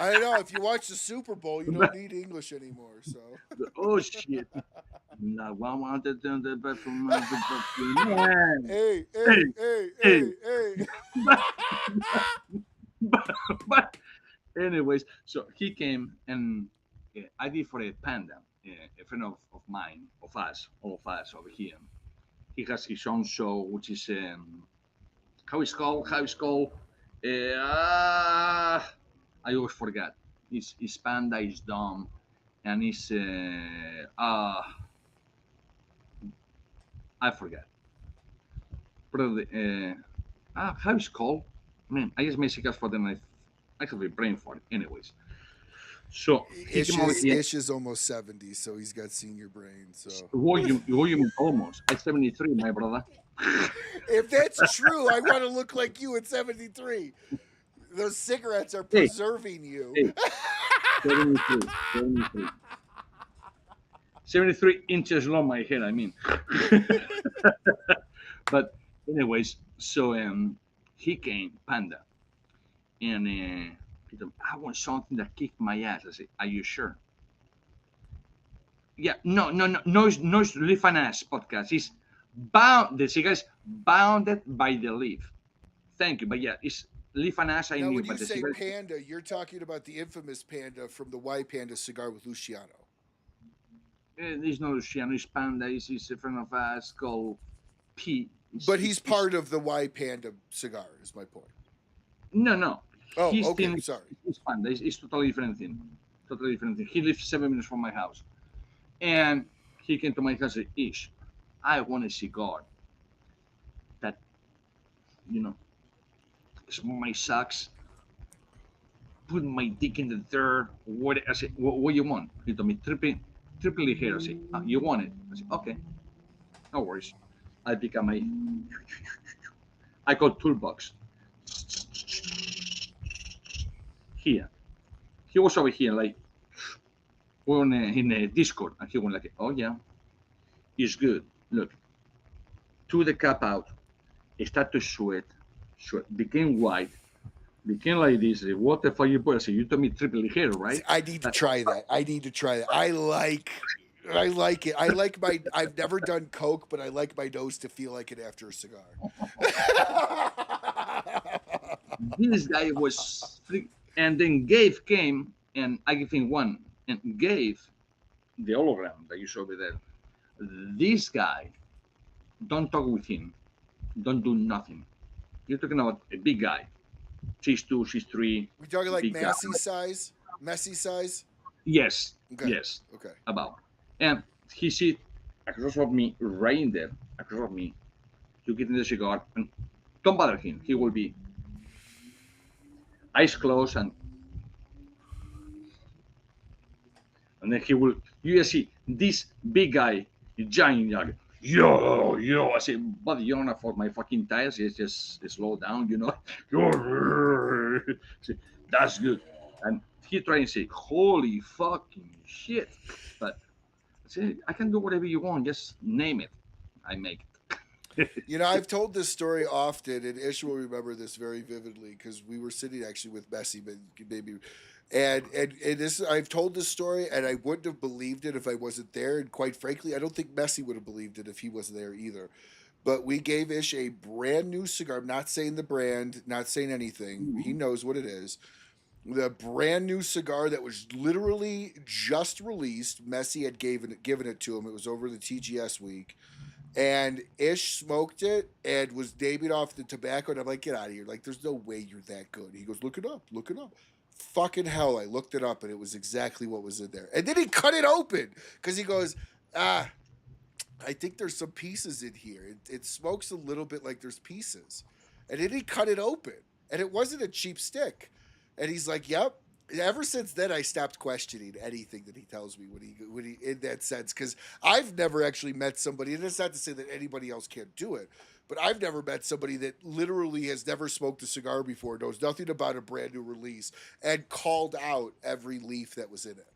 I know. If you watch the Super Bowl, you don't need English anymore. So. Oh shit! Now one wanted to the bathroom. Man. Hey, Hey, hey, hey, hey. hey, hey. But anyways, so he came and I did for a panda, a friend of mine, of us, all of us over here. He has his own show, which is how it's called. How it's called? I always forget. It's panda. It's dumb, and it's I forget. Probably how it's called? Man, I just made cigars for them. I have a brain for it. Anyways, so he came over here. Ish is almost 70, so he's got senior brain. So Volume almost. I'm 73, my brother. if that's true, I want to look like you at 73. Those cigarettes are Hey, preserving you. hey, 73, 73. 73 inches long, my hair, I mean. But anyways, so he came, Panda, and he told me, I want something that kicked my ass. I said, are you sure? Yeah, no, it's Leaf and Ass podcast. It's the cigar is bounded by the leaf. Thank you, but yeah, it's Leaf and Ass I Now, knew, when you but the say cigar, panda, you're talking about the infamous panda from the Y Panda cigar with Luciano. it's not Luciano, it's Panda, it's a friend of ours called P. But he's part of the Y Panda cigar, is my point. No. Oh, His okay, thing sorry. is Panda. It's totally different thing. Totally different thing. He lives 7 minutes from my house. And he came to my house and said, Ish, I want a cigar that, you know, smoke my socks, put my dick in the dirt. What I said, what you want? He told me triple here. I said, you want it? I said, okay, no worries. I pick up my I call toolbox. Here. He was over here, like we're in a Discord, and he went like, oh yeah, it's good. Look, took the cap out, start to sweat, became white, became like this. What the fuck you put? I said, you told me triple here, right? I need to try that. I like it. I've never done coke, but I like my nose to feel like it after a cigar. This guy was And then Gabe came, and I give him one. And Gabe, the hologram that you saw over there, this guy, don't talk with him. Don't do nothing. You're talking about a big guy. She's 2, she's 3. We talking like Big guy. Massey size? Messy size? Yes. Okay. Yes. Okay. About. And he sit across of me, right in there, across of me. You get in the cigar, and don't bother him. He will be eyes closed, and then he will. You just see this big guy, giant guy. Yo. I say, buddy, you don't afford my fucking tires. It's just slow down, you know. Say, that's good. And he try and say, holy fucking shit. But I say, I can do whatever you want. Just name it. I make it. You know, I've told this story often, and Ish will remember this very vividly because we were sitting actually with Bessie, but maybe, and this I've told this story, and I wouldn't have believed it if I wasn't there, and quite frankly, I don't think Bessie would have believed it if he wasn't there either. But we gave Ish a brand new cigar. I'm not saying the brand, not saying anything. He knows what it is. The brand new cigar that was literally just released. Messi had given it to him. It was over the TGS week. And Ish smoked it and was naming off the tobacco. And I'm like, get out of here. Like, there's no way you're that good. He goes, look it up. Fucking hell. I looked it up and it was exactly what was in there. And then he cut it open because he goes, I think there's some pieces in here. It smokes a little bit like there's pieces. And then he cut it open. And it wasn't a cheap stick. And he's like, yep. Ever since then, I stopped questioning anything that he tells me when he in that sense, because I've never actually met somebody, and it's not to say that anybody else can't do it, but I've never met somebody that literally has never smoked a cigar before, knows nothing about a brand new release, and called out every leaf that was in it.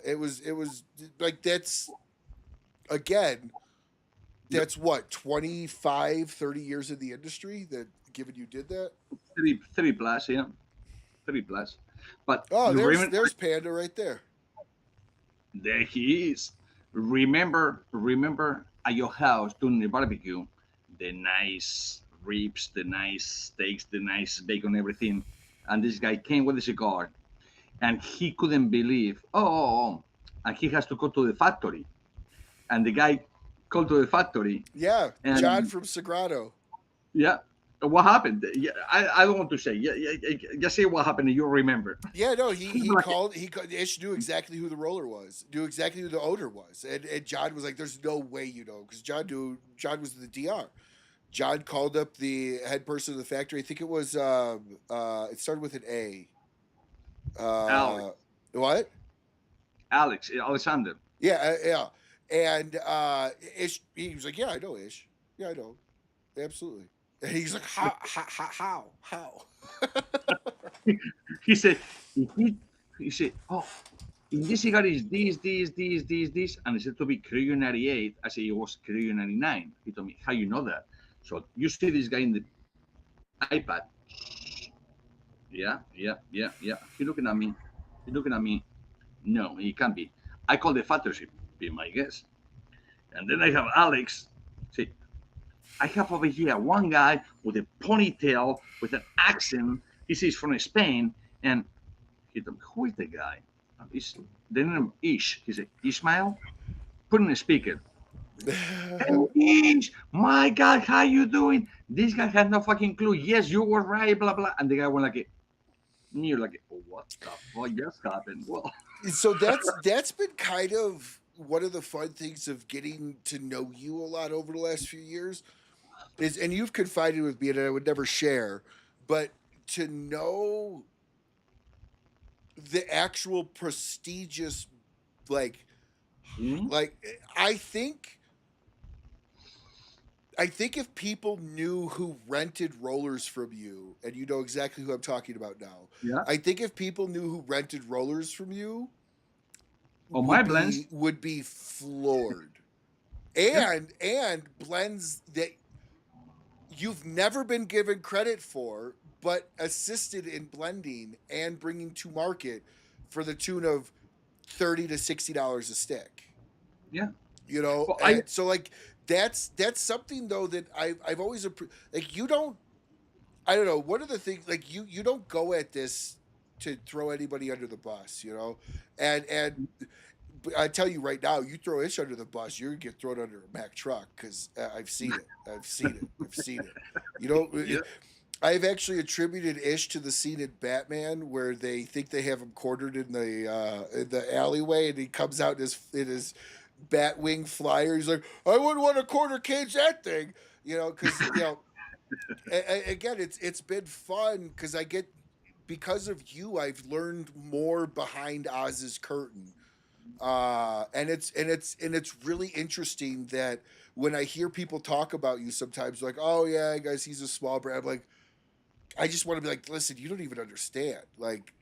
It was like that's what 25, 30 years in the industry that given you did that. 3 plus, yeah. 3 plus. But there's Panda right there. There he is. Remember at your house doing the barbecue, the nice ribs, the nice steaks, the nice bacon, everything. And this guy came with a cigar, and he couldn't believe. And he has to go to the factory. And the guy called to the factory. Yeah, John from Sagrado. Yeah. What happened? Yeah, I don't want to say. Yeah, just say what happened. And you'll remember. Yeah, no, he called. Ish knew exactly who the roller was. Knew exactly who the owner was. And John was like, "There's no way you know," because John was the DR. John called up the head person of the factory. I think it was. It started with an A. Alex. What? Alexander. Yeah. And Ish, he was like, "Yeah, I know Ish. Yeah, I know, absolutely." And he's like, how? He said, he said, in this cigar is this, and it said to be Criollo 98. I said it was Criollo 99. He told me, how you know that? So you see this guy in the iPad. Yeah. He looking at me. No, he can't be. I call the factory, be my guess. And then I have Alex say, I have over here one guy with a ponytail, with an accent. He says from Spain, and he told me, who is the guy? The name Ish. He said, Ismael? Put in the speaker. Hey, Ish, my God, how you doing? This guy had no fucking clue. Yes, you were right, blah, blah. And the guy went like, you're like, what the fuck just happened? Well, so that's been kind of one of the fun things of getting to know you a lot over the last few years. And you've confided with me, and I would never share, but to know the actual prestigious, like I think if people knew who rented rollers from you, and you know exactly who I'm talking about now. Yeah. I think if people knew who rented rollers from you, my blends would be floored, and blends that you've never been given credit for, but assisted in blending and bringing to market for the tune of $30 to $60 a stick. Yeah, you know. So like that's something though that I've always like. You don't. I don't know. One of the things, like you don't go at this to throw anybody under the bus, and I tell you right now, you throw Ish under the bus, you're gonna get thrown under a Mack truck because I've seen it. I've seen it. I've seen it. You know, Yeah. I've actually attributed Ish to the scene in Batman where they think they have him cornered in the alleyway, and he comes out in his Batwing flyer. He's like, "I wouldn't want to corner cage that thing," because again, it's been fun because because of you, I've learned more behind Oz's curtain, and it's really interesting that when I hear people talk about you, sometimes like, oh yeah, guys, he's a small brand. I'm like, I just want to be like, listen, you don't even understand. Like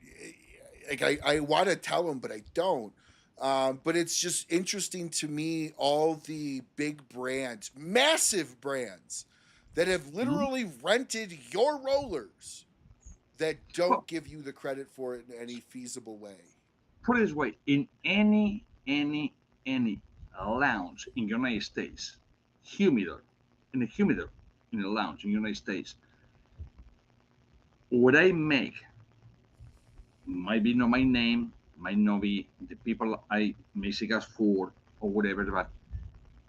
I want to tell them, but I don't. But it's just interesting to me all the big brands, massive brands, that have Mhm. literally rented your rollers that don't Well, give you the credit for it in any feasible way. put it this way: in any lounge in the United States, humidor, in a humidor, in a lounge in the United States, what I make might be not my name, might not be the people I make cigars for or whatever, but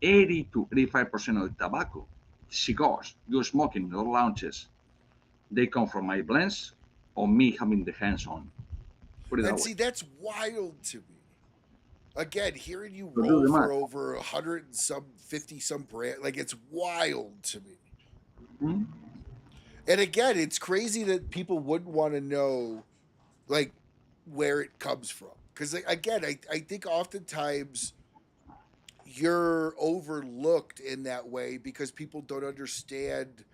80 to 85% of the tobacco cigars you're smoking in the lounges, they come from my blends or me having the hands on. Put it And that way. see, that's wild to me. Again, hearing you So do roll the for math. over 100 and some 50 some brand, like it's wild to me. Hmm? And again, it's crazy that people wouldn't want to know like where it comes from. Because again, I think oftentimes you're overlooked in that way because people don't understand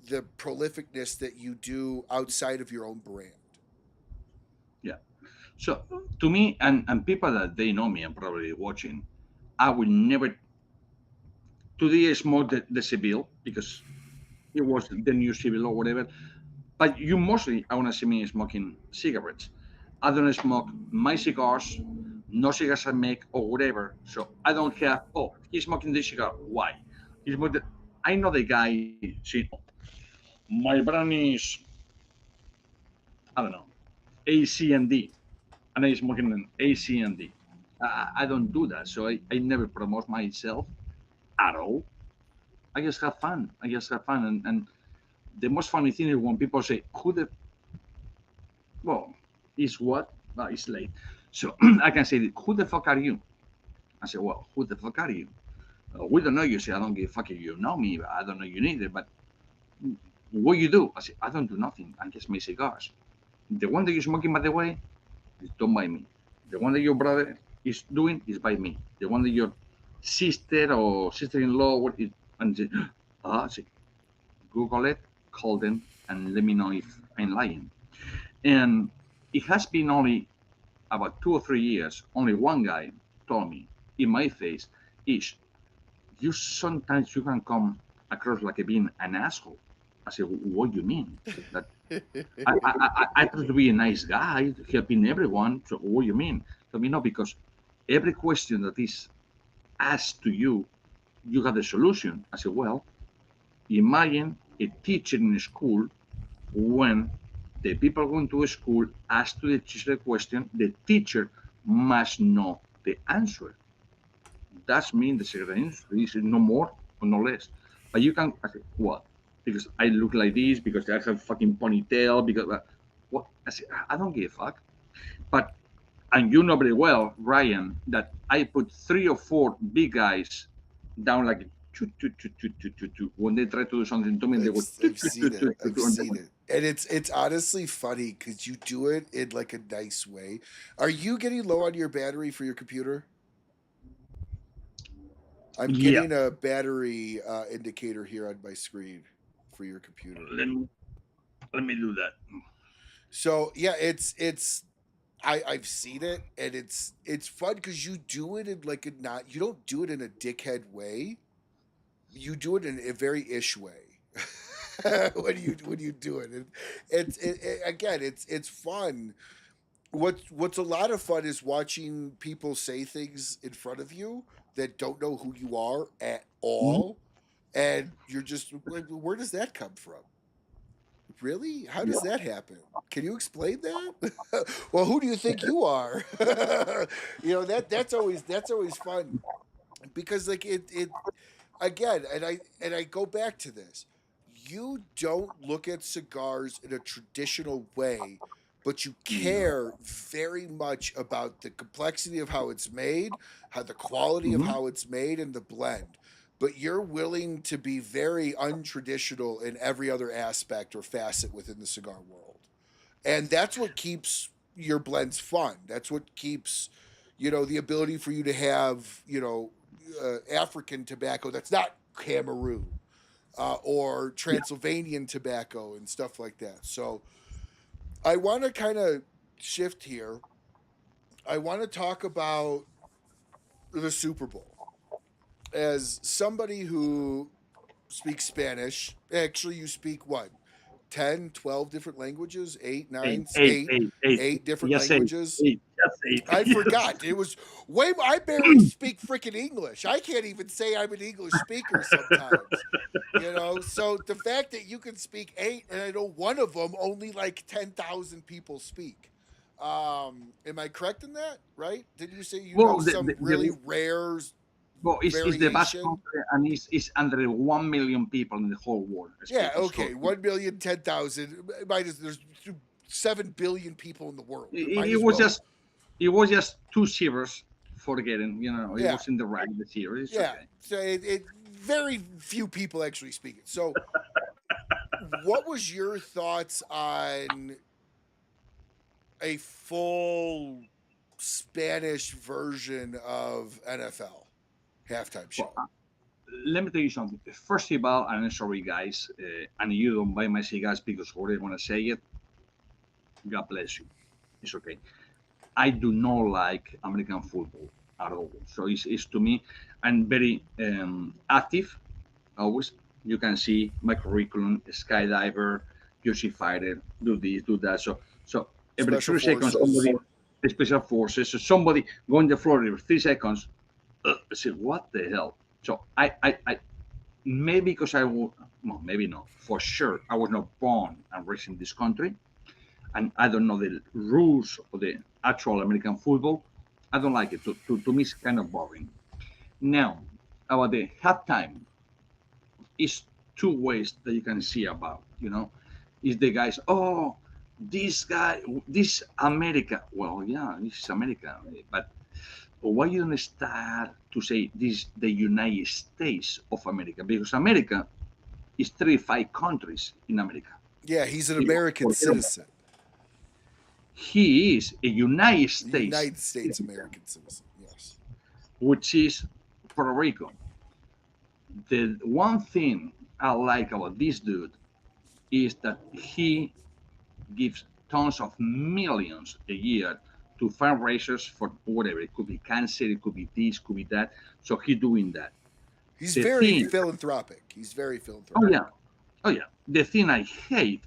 the prolificness that you do outside of your own brand. Yeah. So to me, and people that they know me and probably watching, I will never today I smoke the Seville because it was the new Seville or whatever. But you mostly I wanna see me smoking cigarettes. I don't smoke my cigars, no cigars I make or whatever. So I don't have he's smoking this cigar. Why? He's smoking I know the guy saying my brand is I don't know, ACND and I smoking an ACND. I don't do that. So I never promote myself at all. I just have fun. I just have fun and the most funny thing is when people say, "Who the well is what?" Well, it's late, so I can say, "Who the fuck are you?" I say, "Well, who the fuck are you?" We don't know you. Say, "I don't give a fuck if you know me. But I don't know you neither." But what you do? I say, "I don't do nothing. I just make cigars." The one that you're smoking, by the way, is done by me. The one that your brother is doing is by me. The one that your sister or sister-in-law what is and say, say, Google it, call them, and let me know if I'm lying. And it has been only about 2 or 3 years, only one guy told me in my face, Ish, you sometimes you can come across like being an asshole. I said, what do you mean? That I try to be a nice guy, helping everyone. So what do you mean? Let me know because every question that is asked to you, you got the solution. I said, well, imagine a teacher in a school when the people going to a school ask to the teacher a question, the teacher must know the answer. That's mean the secretary industry is no more or no less. But you can, I say, what? Because I look like this, because I have fucking ponytail, because what? I say, I don't give a fuck. But and you know very well, Ryan, that I put 3 or 4 big guys down like when they try to do something to me, they go I've seen it. I've and they seen went, it. And it's honestly funny because you do it in like a nice way. Are you getting low on your battery for your computer? I'm yeah, getting a battery indicator here on my screen for your computer. let me let me do that. So yeah, it's I've seen it, and it's fun because you do it in like a not you don't do it in a dickhead way. You do it in a very ish way. When you do it, and again, it's fun. What's a lot of fun is watching people say things in front of you that don't know who you are at Mhm. all, and you're just like, where does that come from? Really? How does Yeah. that happen? Can you explain that? Well, who do you think you are? That's always fun because like it again, and I go back to this. You don't look at cigars in a traditional way, but you No. care very much about the complexity of how it's made, how the quality of Hmm. how it's made, and the blend. But you're willing to be very untraditional in every other aspect or facet within the cigar world. And that's what keeps your blends fun. That's what keeps, the ability for you to have, African tobacco that's not Cameroon, or Yeah. Transylvanian tobacco and stuff like that. So I want to kind of shift here. I want to talk about the Super Bowl as somebody who speaks Spanish. Actually, you speak what? 10, 12 different languages, eight, Eight, nine, eight, eight, eight, eight. eight different Just eight, languages. eight, just eight. I Yes. forgot. It was way. I barely speak freaking English. I can't even say I'm an English speaker sometimes. So the fact that you can speak eight, and I know one of them only like 10,000 people speak. Am I correct in that? Right? Did you say you know Well, some really rare well, it's the Basque variation? country, and it's under 1 million people in the whole world Yeah. speaking. So Okay. 1,010,000 minus. There's 7 billion people in the world. Might it as was well. just it was just two zeros for getting. It Yeah. was in the right the zero. It's Yeah. okay. So very few people actually speak it. So, what was your thoughts on a full Spanish version of NFL halftime show? Well, let me tell you something. First of all, I'm sorry, guys, and you don't buy my cigars because what I want to say it. God bless you. It's okay. I do not like American football at all. So it's to me, I'm very active always. You can see my curriculum: skydiver, Yoshi fighter, do this, do that. So every Special 3 seconds, forces. somebody special forces. So somebody go on the floor every 3 seconds. I say, what the hell? So I maybe because I will, well, maybe not. For sure, I was not born and raised in this country, and I don't know the rules of the actual American football. I don't like it. To me, it's kind of boring. Now, about the halftime, is two ways that you can see about. Is the guys, oh, this guy, this America. Well, yeah, this is America, but why you don't start to say this the United States of America? Because America is 35 countries in America. Yeah, he's an American Forget about citizen, he is a United States United States citizen, American citizen. Yes. which is Puerto Rico. The one thing I like about this dude is that he gives tons of millions a year to fundraisers for whatever. It could be cancer, it could be this, could be that. So he's doing that. He's The very thing, philanthropic. He's very oh philanthropic. yeah, oh yeah. The thing I hate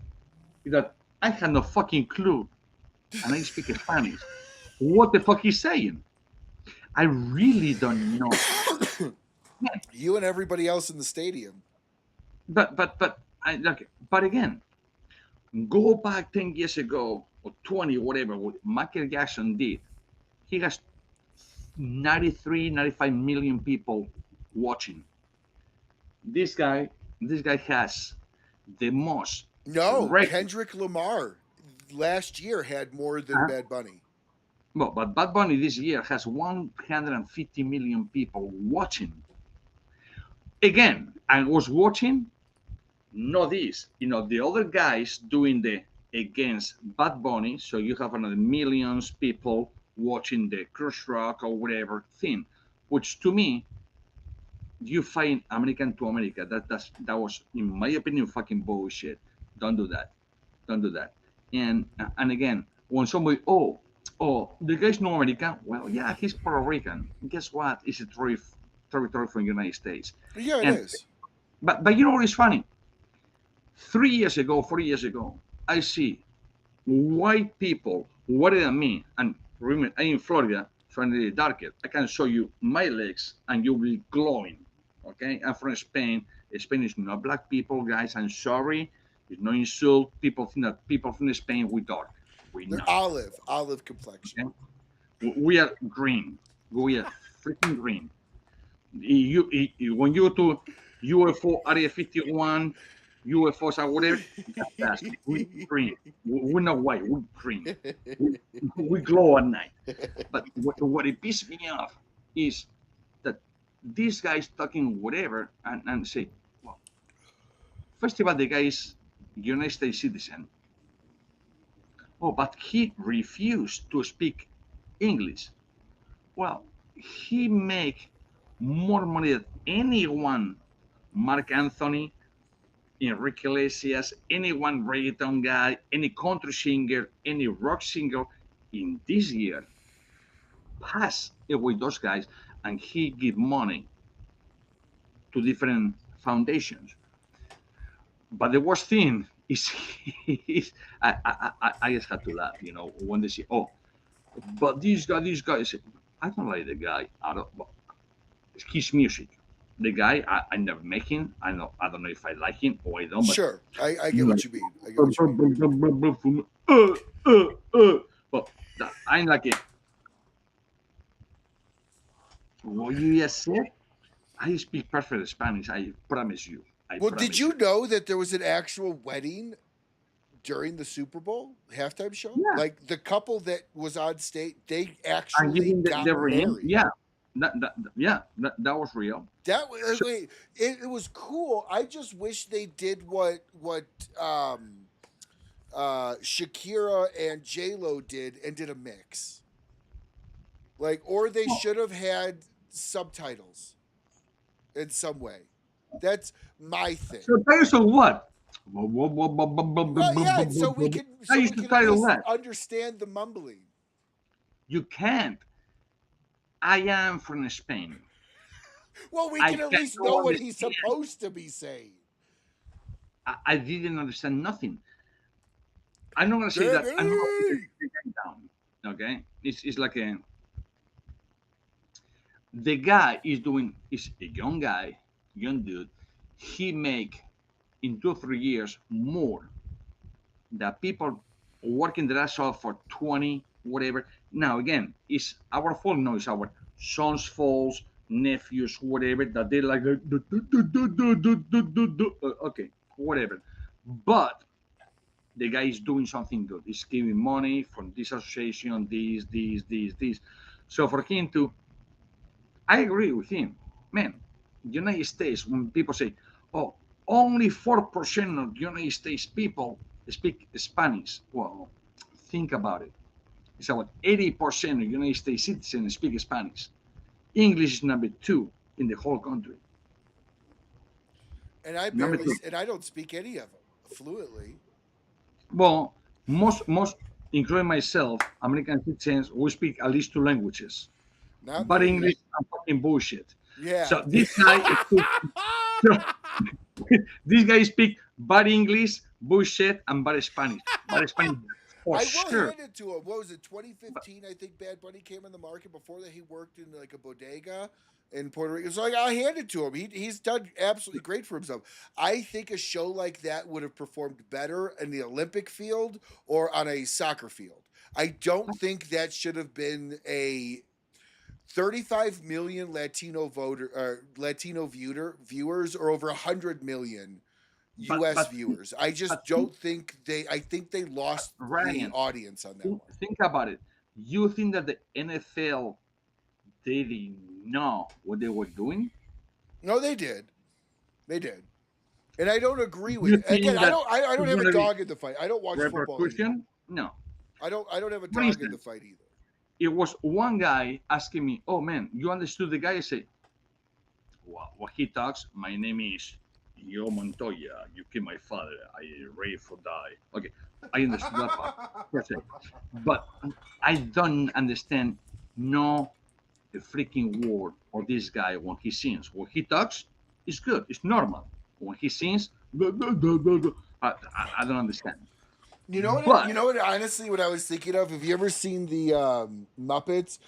is that I had no fucking clue, and I speak Spanish. What the fuck he's saying? I really don't know. Yeah, You and everybody else in the stadium. but again, go back 10 years ago or 20, whatever. What Michael Jackson did, he has 93, 95 million people watching. This guy, this guy has the most No, record. Kendrick Lamar last year had more than uh, Bad Bunny. Well, but Bad Bunny this year has 150 million people watching. Again, I was watching, not this, the other guys doing the against Bad Bunny. So you have another millions people watching the Crush Rock or whatever thing, which to me, you find American to America. That was, in my opinion, fucking bullshit. Don't do that. Don't do that. And again, when somebody, the guy's not American. Well, yeah, he's Puerto Rican. Guess what? It's a territory from the United States. Yeah, it And is. but you know what is funny? 3 years ago, 4 years ago, I see white people whiter than me, and remember, I'm in Florida, so I'm really darker. I can show you my legs, and you'll be glowing. Okay, I'm from Spain. Spain is not black people, guys. I'm sorry. It's no insult. People think that people from Spain we dark. We They're not. olive complexion. Okay? We are green. We are freaking green. When you go to UFO Area 51, UFOs or whatever, that's we green. We're not white. We're green. We glow at night. But what it pisses me off is that these guys talking whatever and say, well, first of all, the guy is United States citizen. Oh, but he refused to speak English. Well, he make more money than anyone, Mark Anthony, Enrique Iglesias, any one reggaeton guy, any country singer, any rock singer in this year pass away those guys, and he give money to different foundations. But the worst thing is, I just had to laugh, when they say, "Oh, but these guys." I don't like the guy. I don't. His music. The guy, I never met him. I don't know if I like him or I don't. But Sure, I get what you mean. I get what you mean. But I'm like it. What you just said, I speak perfect Spanish. I promise you. Did you know that there was an actual wedding during the Super Bowl halftime show? Yeah. Like the couple that was on stage, they And actually giving got the ring, married. yeah, that was real. That was it was cool. I just wish they did what Shakira and J-Lo did and did a mix. Or they should have had subtitles in some way. That's my thing. Subtitles on what? Well, yeah, so we can at least understand the mumbling. You can't. I am from Spain. Well, we can at least know what he's supposed to be saying. I didn't understand nothing. I'm not gonna say that. I'm not gonna get down. Okay, it's like the guy is a young guy, young dude. He make in 2 or 3 years more than people working their ass off for 20 whatever. Now again, it's our fault. No, it's our sons' faults, nephews, whatever that they like. Okay, whatever. But the guy is doing something good. He's giving money from this association, this. So for him to, I agree with him, man. United States, when people say, "Oh, only 4% of United States people speak Spanish," well, think about it. It's about 80% of United States citizens speak Spanish. English is number 2 in the whole country. And I don't speak any of them fluently. Well, most, including myself, American citizens, we speak at least 2 languages. But English, I'm fucking bullshit. Yeah. So this guy speak bad English, bullshit, and bad Spanish. Bad Spanish. I will hand it to him. What was it, 2015? I think Bad Bunny came in the market. Before that, he worked in like a bodega in Puerto Rico. So I hand it to him. He's done absolutely great for himself. I think a show like that would have performed better in the Olympic field or on a soccer field. I don't think that should have been a 35 million Latino viewers or over 100 million U.S. viewers. I just don't think I think they lost the audience on that one. Think about it. You think that the NFL, they didn't know what they were doing? No, they did. They did. And I don't agree with it. Again, I don't have a dog in the fight. I don't watch football either. No. I don't have a dog in the fight either. It was one guy asking me, "Oh man, you understood the guy?" I say, "Well, what he talks, my name is Yo Montoya. You killed my father. I ready for die." Okay, I understood that part. But I don't understand the freaking word of this guy when he sings. When he talks, it's good. It's normal. When he sings, I don't understand. You know what? Honestly, what I was thinking of. Have you ever seen the Muppets?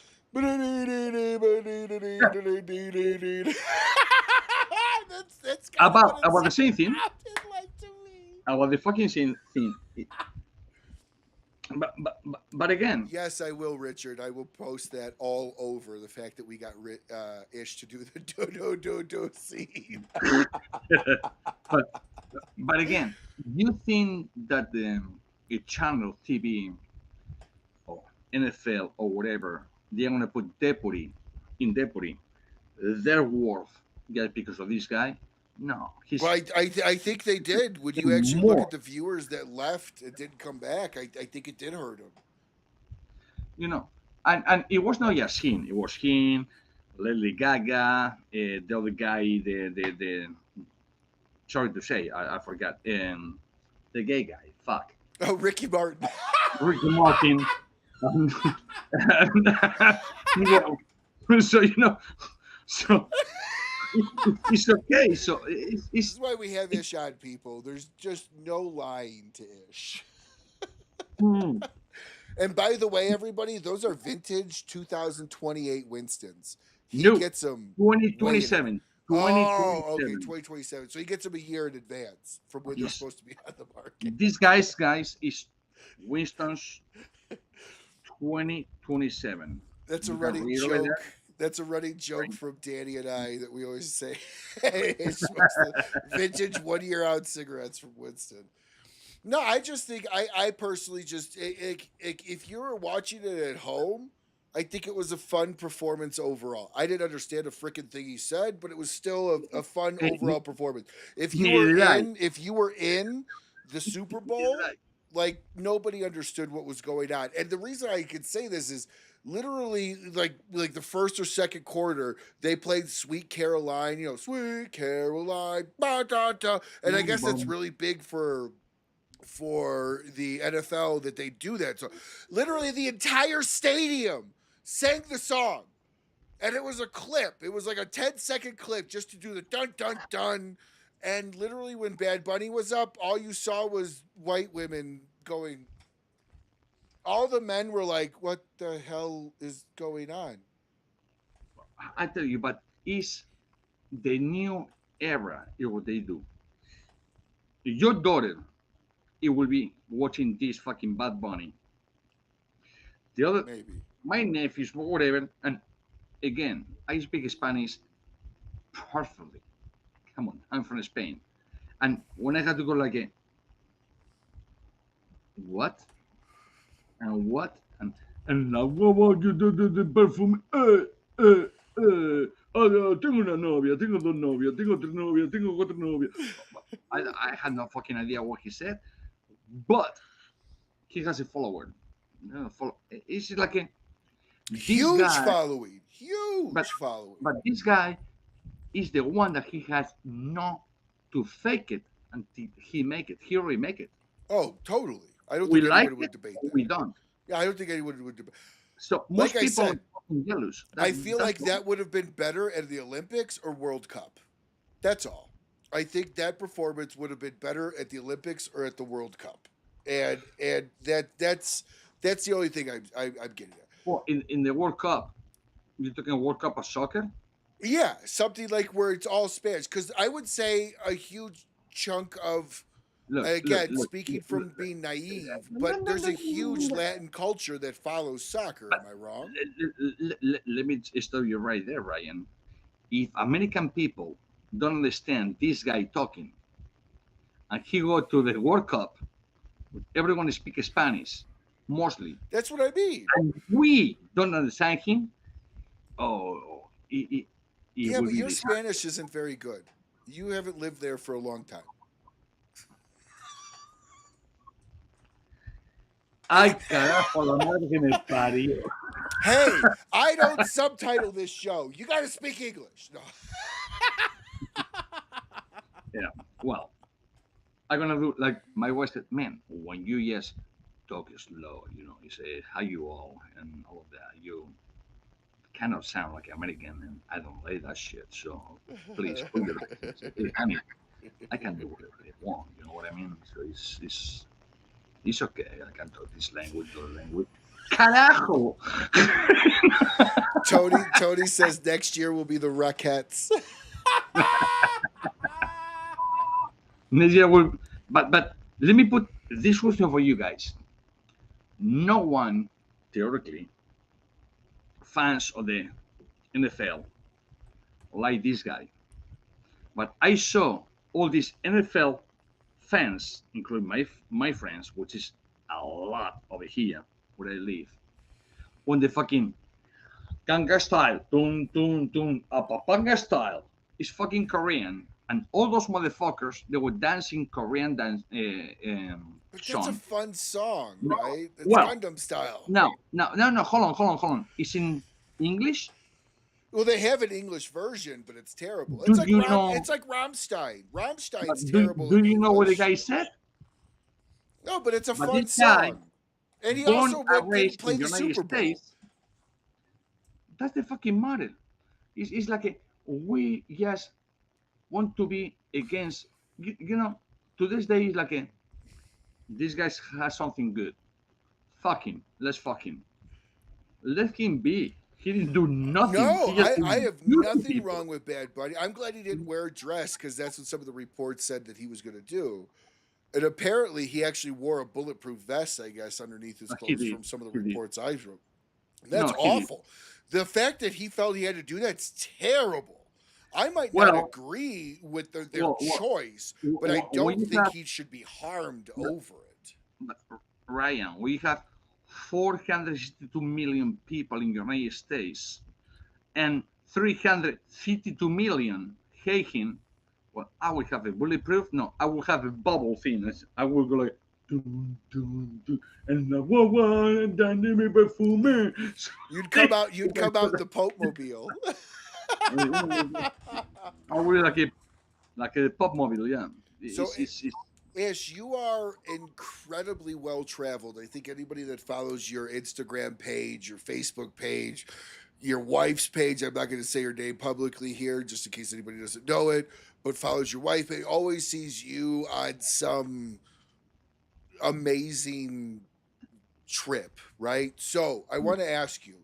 About the same thing. About the fucking thing. But again, Yes, I will, Richard. I will post that all over the fact that we got Ish to do the do scene. but but again, you think that a channel TV or NFL or whatever they're gonna put in deputy their worth just because of this guy? No, he's Well, I think they did. When you actually look more. at the viewers that left and didn't come back, I think it did hurt him. You know, and it was not just him. It was him, Lady Gaga, the other guy, the sorry to say, I forgot, the gay guy. Fuck, Oh, Ricky Martin. Ricky Martin. And, well, so so it's okay. So This is why we have Ish on, people. There's just no lying to Ish. hmm, And by the way, everybody, those are vintage 2028 Winstons. He no gets them 2027. Oh, okay, 2027. 2027. So he gets them a year in advance from when they're Yes. supposed to be on the market. These guys, is Winston's 2027. That's a You can running read over joke. there. That's a running joke from Danny and I that we always say. It's supposed to- vintage 1 year out cigarettes from Winston. No, I just think I personally just if you were watching it at home, I think it was a fun performance overall. I didn't understand a freaking thing he said, but it was still a fun Hey, overall performance. If neither did I. if you were in the Super Bowl, like nobody understood what was going on. And the reason I could say this is literally like the first or second quarter, they played Sweet Caroline, Sweet Caroline, ba, da, da. And I guess that's really big for the NFL that they do that. So literally the entire stadium sang the song. And it was a clip. It was like a 10-second clip just to do the dun dun dun. And literally when Bad Bunny was up, all you saw was white women going. All the men were like, what the hell is going on? I tell you, but it's the new era in what they do. Your daughter, it will be watching this fucking Bad Bunny. The other, Maybe. my nephews, whatever, and again, I speak Spanish perfectly. Come on, I'm from Spain, and when I had to go like a what and what and now what you do the perfume tengo una novia, tengo dos novias, tengo tres novias, tengo cuatro novias. I had no fucking idea what he said, but he has a follower. It's like a Huge guy, following. Huge but, following. But this guy is the one that he has not to fake it until he make it. He already make it. Oh, totally. I don't We think like anyone would it, debate or that. we don't. Yeah, I don't think anyone would debate. So most Like I people said, are fucking jealous. I feel like that would have been better at the Olympics or World Cup. That's all. I think that performance would have been better at the Olympics or at the World Cup, and that's the only thing I'm getting at. Well, in the World Cup, you're talking World Cup of soccer. Yeah, something like where it's all Spanish. Because I would say a huge chunk of speaking from being naive, but there's a huge Latin culture that follows soccer. Am I wrong? Let me stop you right there, Ryan. If American people don't understand this guy talking, and he go to the World Cup, everyone speaks Spanish, mostly. That's what I mean. And we don't understand him. Yeah, but your Spanish isn't very good. You haven't lived there for a long time. Ay, carajo, la madre que me parió. Hey, I don't subtitle this show. You got to speak English. No. Yeah, well, I'm gonna do like my wife said, man, when you just talk slow, you say how you all and all of that, you kind of sound like American, and I don't like that shit. So please, put your honey, I can do whatever I want. You know what I mean? So it's okay. I can talk this language or language. Carajo! Tony says next year will be the Rockettes. Next year will But let me put this question for you guys. No one, theoretically, fans of the NFL like this guy. But I saw all these NFL fans, including my friends, which is a lot over here where I live, when the fucking Ganga style, dun dun dun, Apapanga style is fucking Korean, and all those motherfuckers they were dancing Korean dance But that's a song. fun song, No, right? It's well, Gundam style. no. Hold on. It's in English. Well, they have an English version, but it's terrible. Do you It's know? like Rammstein. Rammstein's But terrible do in you know what the English. guy said? No, but it's a But fun this guy, song. And he born also and didn't raised play in the the United Super Bowl. States, that's the fucking matter. It's like we just want to be against. You know, to this day, it's like this guy has something good. Fuck him. Let's fuck him. Let him be. He didn't do nothing. No, He just I have abused nothing people. wrong with Bad Buddy. I'm glad he didn't wear a dress because that's what some of the reports said that he was going to do. And apparently, he actually wore a bulletproof vest, I guess, underneath his He clothes did. from some of the He did. reports I wrote. That's No, he did. awful. The fact that he felt he had to do that's terrible. I might not Well, agree with their well, choice, but I when don't you think have he should be harmed over it. Ryan, we have 462 million people in the United States, and 352 million hate him. Well, I will have a bulletproof. No, I will have a bubble thing. I will go like, dun, dun, dun, and whoa, dynamic perfume. You'd come out the Pope Mobile. I will like a pop mobile. Yeah. So It's Ish, you are incredibly well traveled. I think anybody that follows your Instagram page, your Facebook page, your wife's page, I'm not going to say her name publicly here just in case anybody doesn't know it, but follows your wife, it always sees you on some amazing trip, right? So I want to ask you,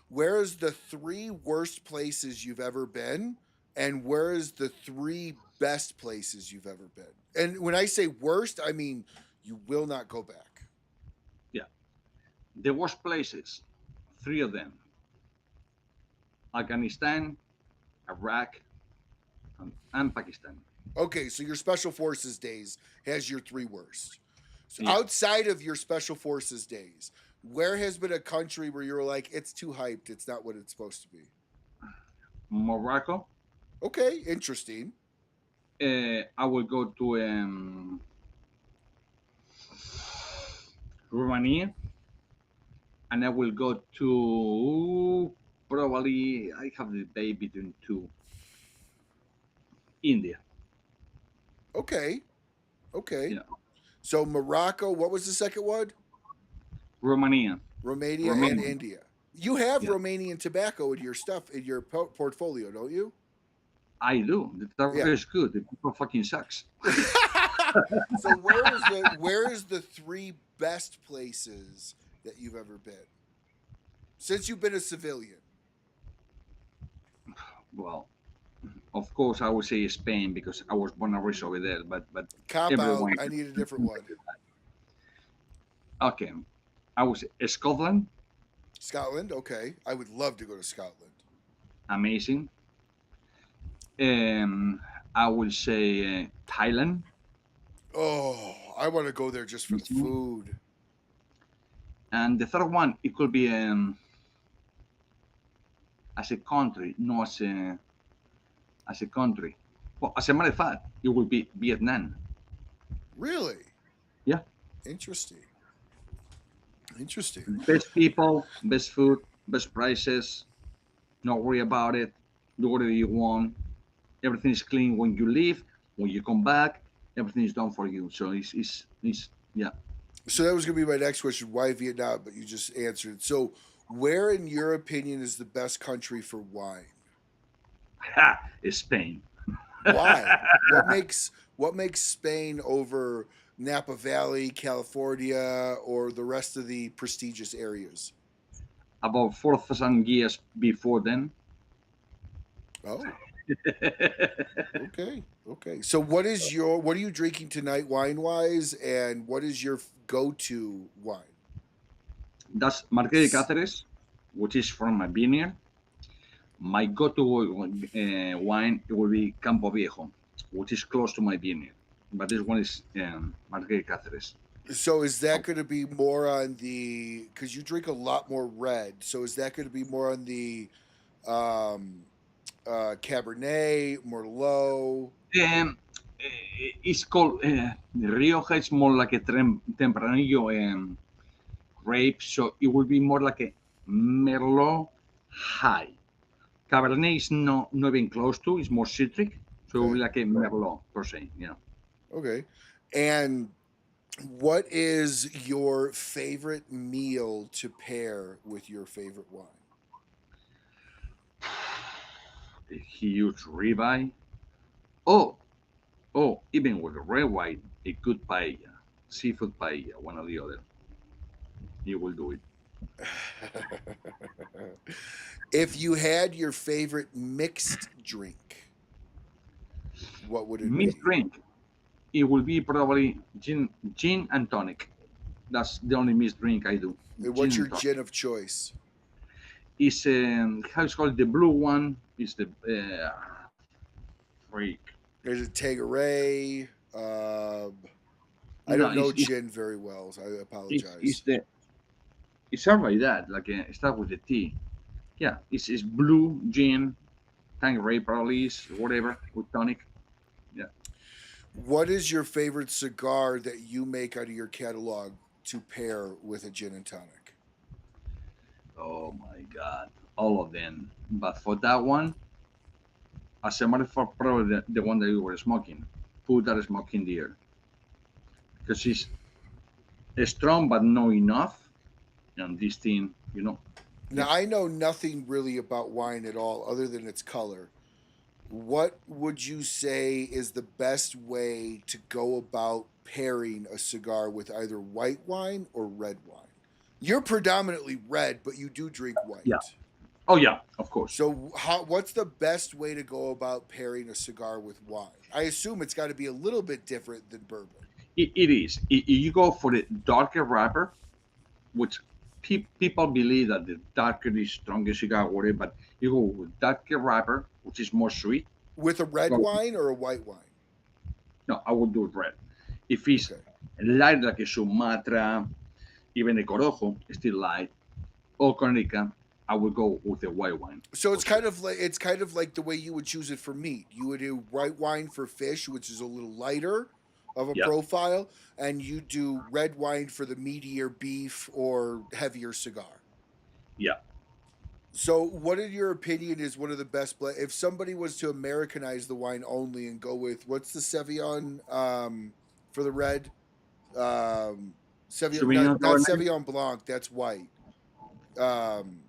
where is the 3 worst places you've ever been? And where is the 3 best places you've ever been? And when I say worst, I mean you will not go back. yeah. The worst places, 3 of them: Afghanistan, Iraq, and Pakistan. Okay, so your special forces days has your 3 worst. So Yeah. outside of your special forces days, where has been a country where you're like, it's too hyped, it's not what it's supposed to be? Morocco. Okay, interesting. I will go to Romania, and I will go to probably I have the debate between 2. India. Okay. Okay. Yeah. So Morocco, what was the second one? Romania. Romania and Romania. India. You have Yeah. Romanian tobacco in your stuff in your portfolio, don't you? I do. The tobacco is good. The people fucking sucks. So where is the 3 best places that you've ever been since you've been a civilian? Well, of course, I would say Spain because I was born and raised over there. But Cop everyone. out. I need a different one. Okay, I would say Scotland. Scotland. Okay, I would love to go to Scotland. Amazing. I would say Thailand. Oh, I want to go there just for the food. And the third one, it could be as a country, not as a country. Well, as a matter of fact, it will be Vietnam. Really? Yeah. Interesting. Best people, best food, best prices. Not worry about it. Do whatever you want. Everything is clean when you leave. When you come back, everything is done for you. So it's yeah. So that was going to be my next question. Why Vietnam? But you just answered. So where, in your opinion, is the best country for wine? It's Spain. Why? What makes Spain over Napa Valley, California, or the rest of the prestigious areas? About 4,000 years before then. Oh, Okay. Okay. So what are you drinking tonight wine wise, and what is your go-to wine? That's Marqués de Cáceres, which is from my vineyard. My go-to wine it will be Campo Viejo, which is close to my vineyard. But this one is Marqués de Cáceres. So is that going to be more on the, because you drink a lot more red, so is that going to be more on the um Cabernet, Merlot? Um, it's called Rioja. It's more like a Tempranillo grape, so it will be more like a Merlot high. Cabernet is not even close to. It's more citric, so it will Okay. be like a Merlot per se. Okay. And what is your favorite meal to pair with your favorite wine? A huge ribeye. Oh, even with a red wine, a good paella, seafood paella, one or the other. You will do it. If you had your favorite mixed drink, what would it Mixed be? drink. It will be probably gin and tonic. That's the only mixed drink I do. And Gin what's and your tonic. gin of choice? Is how it's called, the blue one is the freak. There's a Tanqueray. I No, don't know gin very well, so I it's apologize. the it's something like that. Like start with the T. Yeah, it's blue gin, Tangeray probably is whatever with tonic. Yeah. What is your favorite cigar that you make out of your catalog to pair with a gin and tonic? Oh my God, all of them. But for that one, as a matter of fact, probably the one that you were smoking, put that smoke in the air because it's strong but not enough. And this thing, Now, yeah, I know nothing really about wine at all other than its color. What would you say is the best way to go about pairing a cigar with either white wine or red wine? You're predominantly red, but you do drink yeah. white. Oh yeah, of course. So, what's the best way to go about pairing a cigar with wine? I assume it's got to be a little bit different than bourbon. It is. You go for the darker wrapper, which people believe that the darker the stronger cigar, whatever. But you go with darker wrapper, which is more sweet. With a red Go, wine or a white wine? no, I would do it red. If it's Okay. light like a Sumatra, even a Corojo, still light, or Connecticut, I would go with a white wine So for sure. it's kind of like the way you would choose it for meat. You would do white wine for fish, which is a little lighter of a Yeah, profile, and you do red wine for the meatier beef or heavier cigar. yeah. So, what in your opinion is one of the best? If somebody was to Americanize the wine only and go with what's the Sauvignon for the red? Um, Sauvignon, Sauvignon not Cabernet. Sauvignon Blanc. That's white. Um,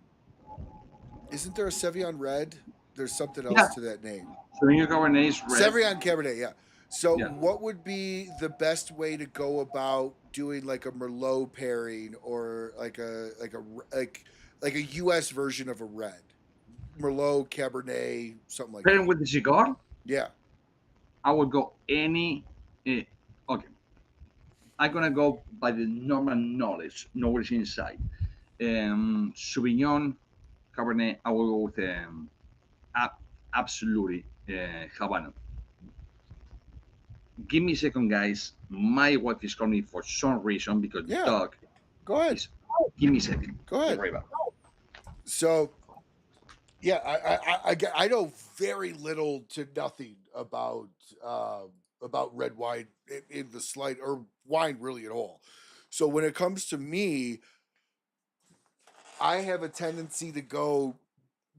isn't there a Sauvignon red? There's something else Yeah, to that name. Sauvignon Cabernet is red. Sauvignon Cabernet, yeah. So, Yeah. what would be the best way to go about doing like a Merlot pairing or like a U.S. version of a red Merlot Cabernet, something like Pairing that? with the cigar, Yeah. I would go any. Uh, okay, I'm gonna go by the normal knowledge, know what's inside. Sauvignon Cabernet, I will go with ab- absolutely Habano. Give me a second, guys. My wife is calling me for some reason because the Yeah. dog Go ahead. is. Give me a second. Go Be ahead. right back. So, yeah, I know very little to nothing about red wine in the slight or wine really at all. So when it comes to me, I have a tendency to go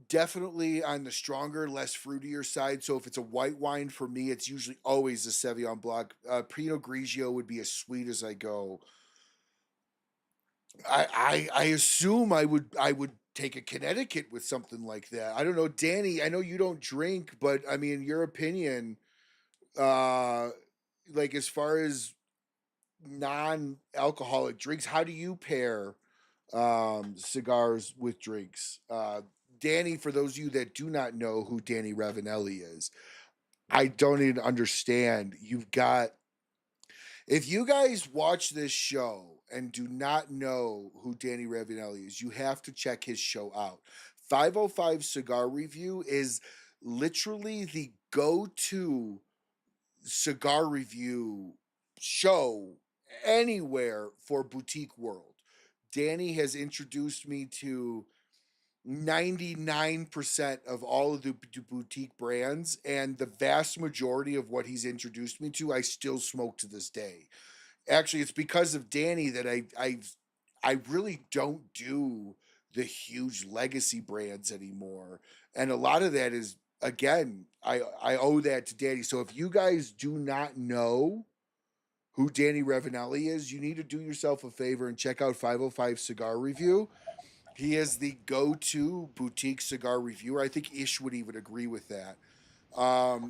definitely on the stronger, less fruitier side. So if it's a white wine for me, it's usually always a Sauvignon Blanc. Pinot Grigio would be as sweet as I go. I assume I would take a Connecticut with something like that. I don't know, Danny. I know you don't drink, but I mean, your opinion, uh, like as far as non-alcoholic drinks, how do you pair cigars with drinks? Danny, for those of you that do not know who Danny Ravanelli is, I don't even understand. You've got, if you guys watch this show and do not know who Danny Ravanelli is, you have to check his show out. 505 Cigar Review is literally the go-to cigar review show anywhere for boutique world. Danny has introduced me to 99% of all of the boutique brands, and the vast majority of what he's introduced me to I still smoke to this day. Actually, it's because of Danny that I really don't do the huge legacy brands anymore, and a lot of that is, again, I owe that to Danny. So if you guys do not know who Danny Ravanelli is, you need to do yourself a favor and check out 505 Cigar Review. He is the go-to boutique cigar reviewer. I think Ish would even agree with that.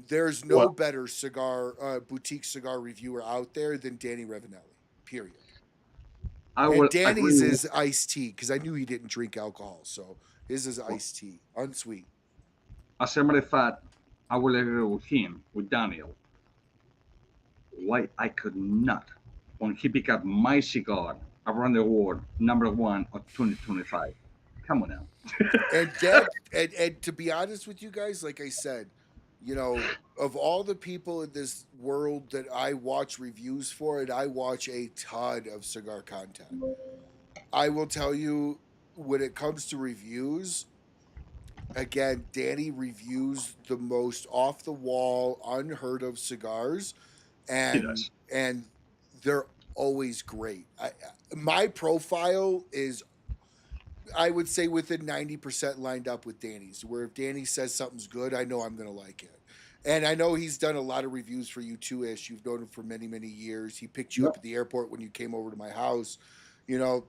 There's no Well, better cigar boutique cigar reviewer out there than Danny Ravanelli. Period. I And will agree Danny's with, is iced tea because I knew he didn't drink alcohol, so his is iced tea, unsweet. as a matter of fact, I will agree with him, with Daniel. Why I could not, when he picked up my cigar around the world, #1 of 2025. Come on now. And that, and to be honest with you guys, like I said, of all the people in this world that I watch reviews for, and I watch a ton of cigar content, I will tell you, when it comes to reviews, again, Danny reviews the most off the wall, unheard of cigars, He and does. and they're always great. My profile is, I would say, within 90% lined up with Danny's, where if Danny says something's good, I know I'm going to like it. And I know he's done a lot of reviews for you too, Ish. You've known him for many, many years. He picked you up Yep. at the airport when you came over to my house. You know,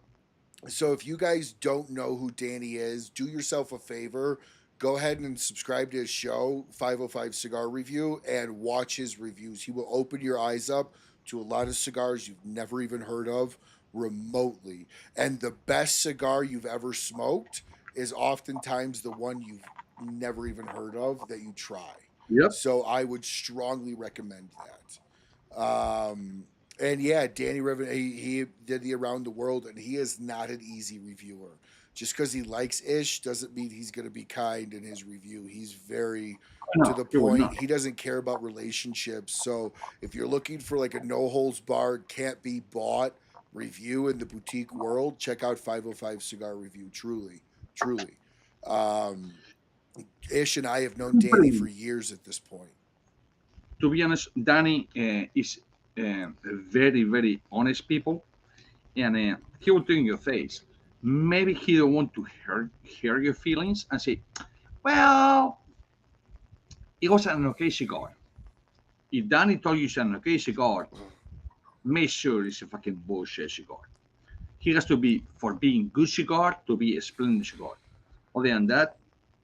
so if you guys don't know who Danny is, do yourself a favor. Go ahead and subscribe to his show, 505 Cigar Review, and watch his reviews. He will open your eyes up to a lot of cigars you've never even heard of remotely. And the best cigar you've ever smoked is oftentimes the one you've never even heard of that you try. Yep. So I would strongly recommend that. And yeah, Danny Revan, he did the around the world, and he is not an easy reviewer. Just because he likes Ish doesn't mean he's going to be kind in his review. He's very to No, the he will point. not. He doesn't care about relationships. So if you're looking for like a no holds barred, can't be bought review in the boutique world, check out 505 Cigar Review. Truly, truly. Um, Ish and I have known Danny for years at this point. To be honest, Danny is very, very honest people, and he will tell you in your face. Maybe he don't want to hear your feelings and say, "Well, it was an okay cigar." If Danny told you it's an okay cigar, make sure it's a fucking bullshit cigar. He has to be, for being good cigar, to be a splendid cigar. Other than that,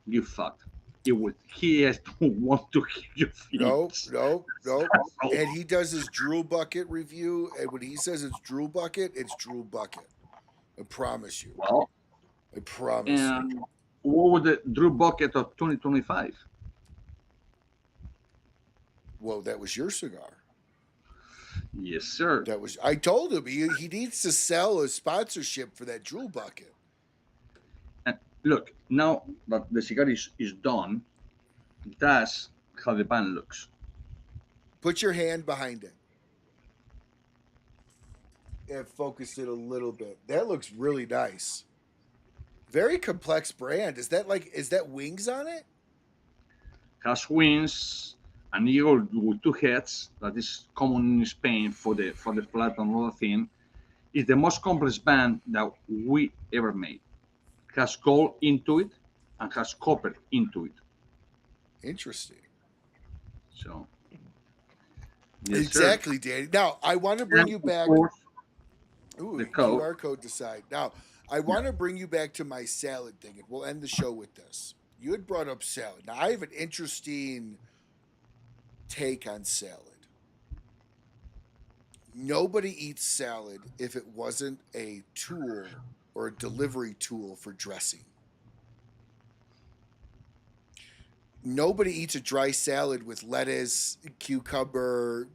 you fucked. He has to want to hear your Nope, feelings. nope, nope. So, And he does his drool bucket review, and when he says it's drool bucket, it's drool bucket. I promise you. well, I promise you. and what was the Drew Bucket of 2025? Well, that was your cigar. Yes, sir. That was. I told him he needs to sell a sponsorship for that drool bucket. And look, now that the cigar is done, that's how the band looks. Put your hand behind it and focus it a little bit. That looks really nice. Very complex brand. Is that wings on it? Has wings, an eagle with two heads that is common in Spain for the flat and other thing. Is the most complex band that we ever made. Has gold into it and has copper into it. Interesting. So yes, sir. Exactly, Danny. Now I want to bring And you of back. course Ooh, the code. QR code decide. Now, I Yeah. want to bring you back to my salad thing, and we'll end the show with this. You had brought up salad. Now, I have an interesting take on salad. Nobody eats salad if it wasn't a tool or a delivery tool for dressing. nobody eats a dry salad with lettuce, cucumber,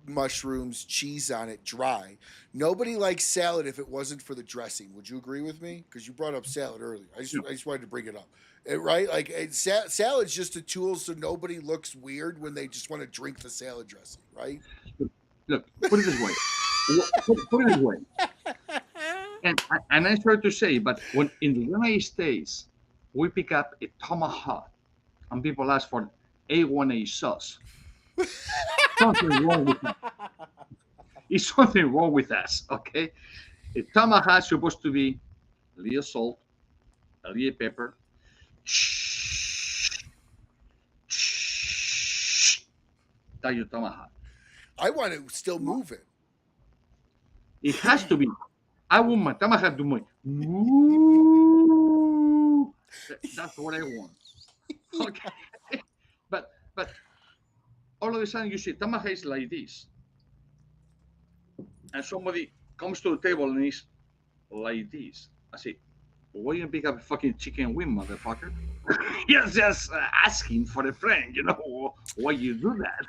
mushrooms, cheese on it dry. Nobody likes salad if it wasn't for the dressing. Would you agree with me? Because you brought up salad earlier. I just wanted to bring it up. Right? Like salad's just a tool so nobody looks weird when they just want to drink the salad dressing, right? Look, put it this way. Put it this way. And I'm sorry to say, but when in the United States we pick up a tomahawk and people ask for A1A sauce, something wrong with us. Is something wrong with us, okay? A tomahawk is supposed to be a little salt, a little pepper. That's your tomahawk. I want to still move it. It has to be. I want my tomahawk to move. That's what I want. Okay. But all of a sudden you see tomahawk is like this. And somebody comes to the table and is like this. I say, why you pick up a fucking chicken wing, motherfucker? You're just asking for a friend, you know? Why you do that?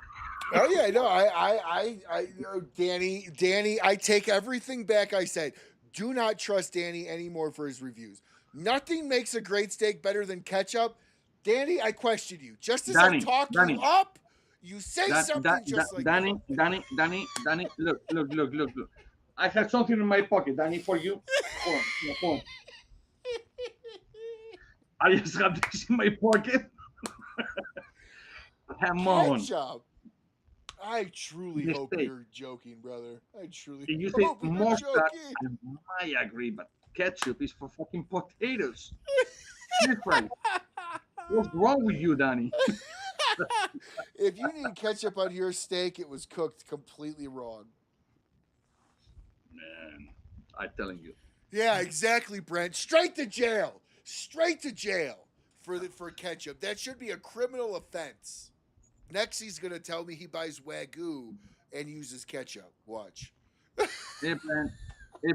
Oh yeah, no, Danny, I take everything back I said. Do not trust Danny anymore for his reviews. Nothing makes a great steak better than ketchup. Danny, I question you. Just as I talk you up, you say something just like Danny, look. I have something in my pocket, Danny, for you. Hold on. I just have this in my pocket. Come on. Ketchup. I truly hope you're joking, brother. I truly you say hope you're mustard, joking. I agree, but ketchup is for fucking potatoes. Different. What's wrong with you, Danny? If you need ketchup on your steak, it was cooked completely wrong. Man, I'm telling you. Yeah, exactly, Brent. Straight to jail. Straight to jail for ketchup. That should be a criminal offense. Next, he's gonna tell me he buys Wagyu and uses ketchup. Watch. Hey,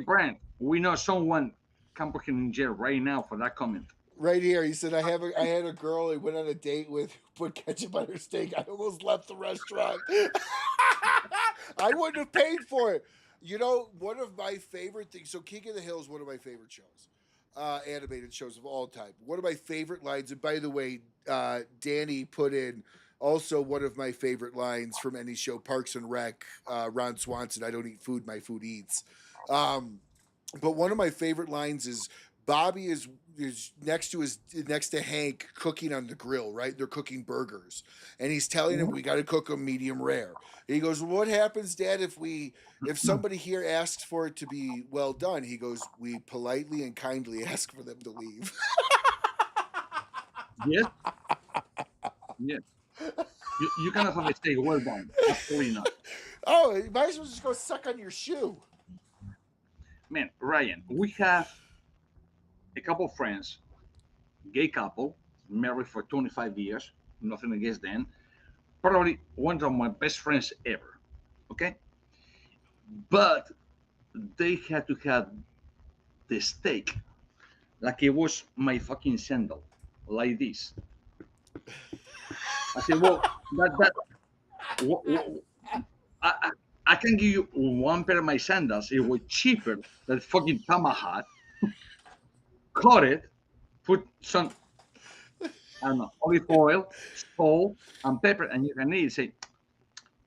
Brent. We know someone can put him in jail right now for that comment. Right here, he said, I had a girl I went on a date with, put ketchup on her steak. I almost left the restaurant. I wouldn't have paid for it. You know, one of my favorite things. So, King of the Hill is one of my favorite shows, animated shows of all time. One of my favorite lines. And by the way, Danny put in. Also, one of my favorite lines from any show, Parks and Rec, Ron Swanson, I don't eat food, my food eats. But one of my favorite lines is Bobby is next to Hank cooking on the grill, right? They're cooking burgers. And he's telling him we got to cook them medium rare. And he goes, well, what happens, Dad, if somebody here asks for it to be well done? He goes, we politely and kindly ask for them to leave. Yes. Yes. You cannot have a steak well done. Absolutely not. Oh, you might as well just go suck on your shoe. Man, Ryan, we have a couple of friends, gay couple, married for 25 years, nothing against them. Probably one of my best friends ever. Okay? But they had to have the steak like it was my fucking sandal, like this. I said, well, I can give you one pair of my sandals. It was cheaper than fucking tomahawk. Cut it, put some, I don't know, olive oil, salt, and pepper, and you can eat it. Say,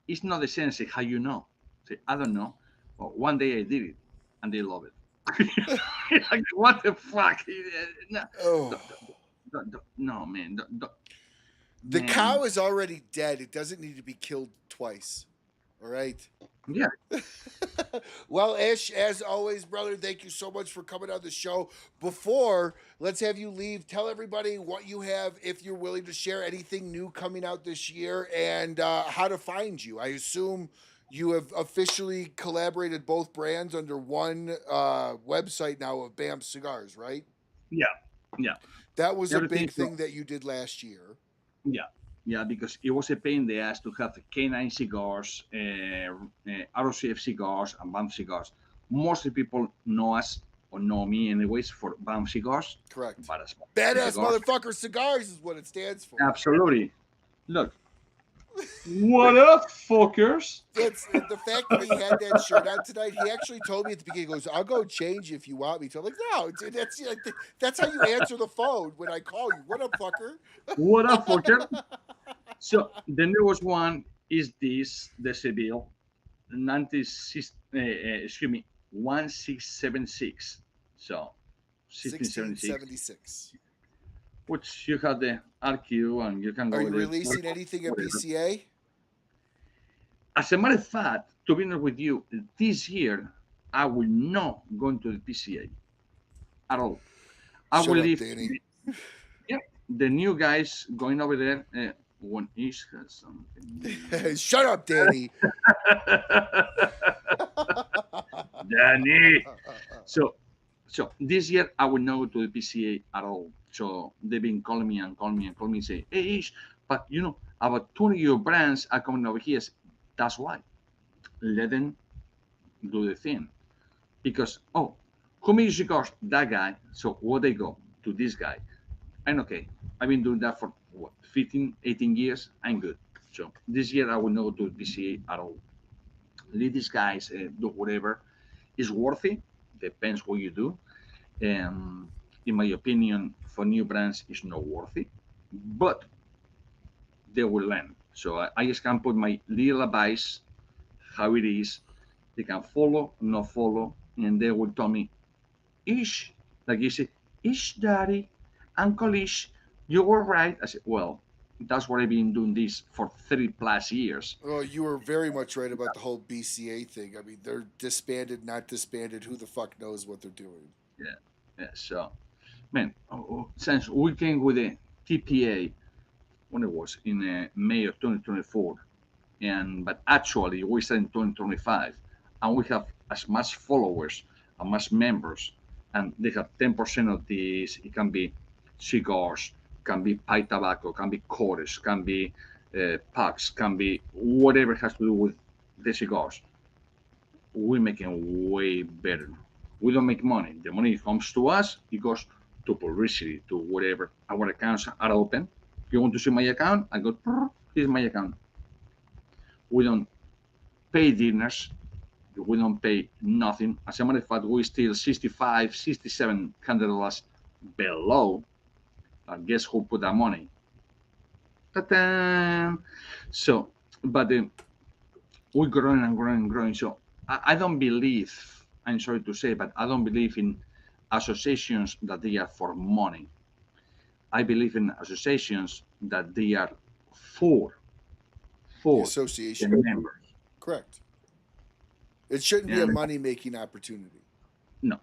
it's not the same. Say, how you know? Say, I don't know. Well, one day I did it, and they love it. Like, what the fuck? No, man. The cow is already dead. It doesn't need to be killed twice. All right. Yeah. Well, Ish, as always, brother, thank you so much for coming on the show. Before, let's have you leave. Tell everybody what you have, if you're willing to share anything new coming out this year, and how to find you. I assume you have officially collaborated both brands under one website now of Bamf Cigars, right? Yeah. That was a big thing that you did last year. Yeah, because it was a pain in the ass to have K9 cigars, ROCF cigars, and Bamf cigars. Mostly people know us or know me anyways for Bamf Cigars. Correct. Badass Badass Cigars. motherfucker cigars is what it stands for. Absolutely. Look. What up, fuckers? It's the fact that he had that shirt on tonight. He actually told me at the beginning, he goes, "I'll go change if you want me to." I'm like, "No, dude, that's how you answer the phone when I call you. What up, fucker?" What up, fucker? So the newest one is this, the Seville 96, excuse me, 1676. So 1676, 1676. which you have the RQ and you can go Are you with it. releasing anything at Whatever. BCA? As a matter of fact, to be honest with you, this year I will not go into the PCA at all. I Shut will up, leave. Danny. Yeah, the new guys going over there. One each has something. Shut up, Danny. Danny. So this year I will not go to the PCA at all. So they've been calling me and calling me and calling me and say, "Hey, Ish, but you know about 20 of your brands are coming over here." That's why. Let them do the thing. Because who makes cigars? That guy. So what they go to this guy. And okay, I've been doing that for what 15, 18 years. I'm good. So this year I will not go to the PCA at all. Let these guys do whatever is worthy. Depends what you do. In my opinion, for new brands, it's not worthy, but they will learn. So I just can put my little advice, how it is. They can follow, not follow, and they will tell me, Ish, like you say, Ish, Daddy, Uncle Ish, you were right. I said, well, that's what I've been doing this for 30 plus years. Well, you were very much right about the whole BCA thing. I mean, they're disbanded, not disbanded. Who the fuck knows what they're doing? Yeah. So, man, since we came with the TPA when it was in May of 2024, but actually we started in 2025, and we have as much followers and much members, and they have 10% of this. It can be cigars, can be pipe tobacco, can be quarters, can be packs, can be whatever has to do with the cigars. We're making way better. We don't make money. The money comes to us. It goes to publicity, to whatever. Our accounts are open. If you want to see my account, I go, here's my account. We don't pay dinners. We don't pay nothing. As a matter of fact, we still 65, $6,700 below. Guess who put that money? Ta-da! So, but we're growing and growing and growing. So I don't believe, I'm sorry to say, but I don't believe in associations that they are for money. I believe in associations that they are for The the association. members. Correct. It shouldn't be a And money-making opportunity. no,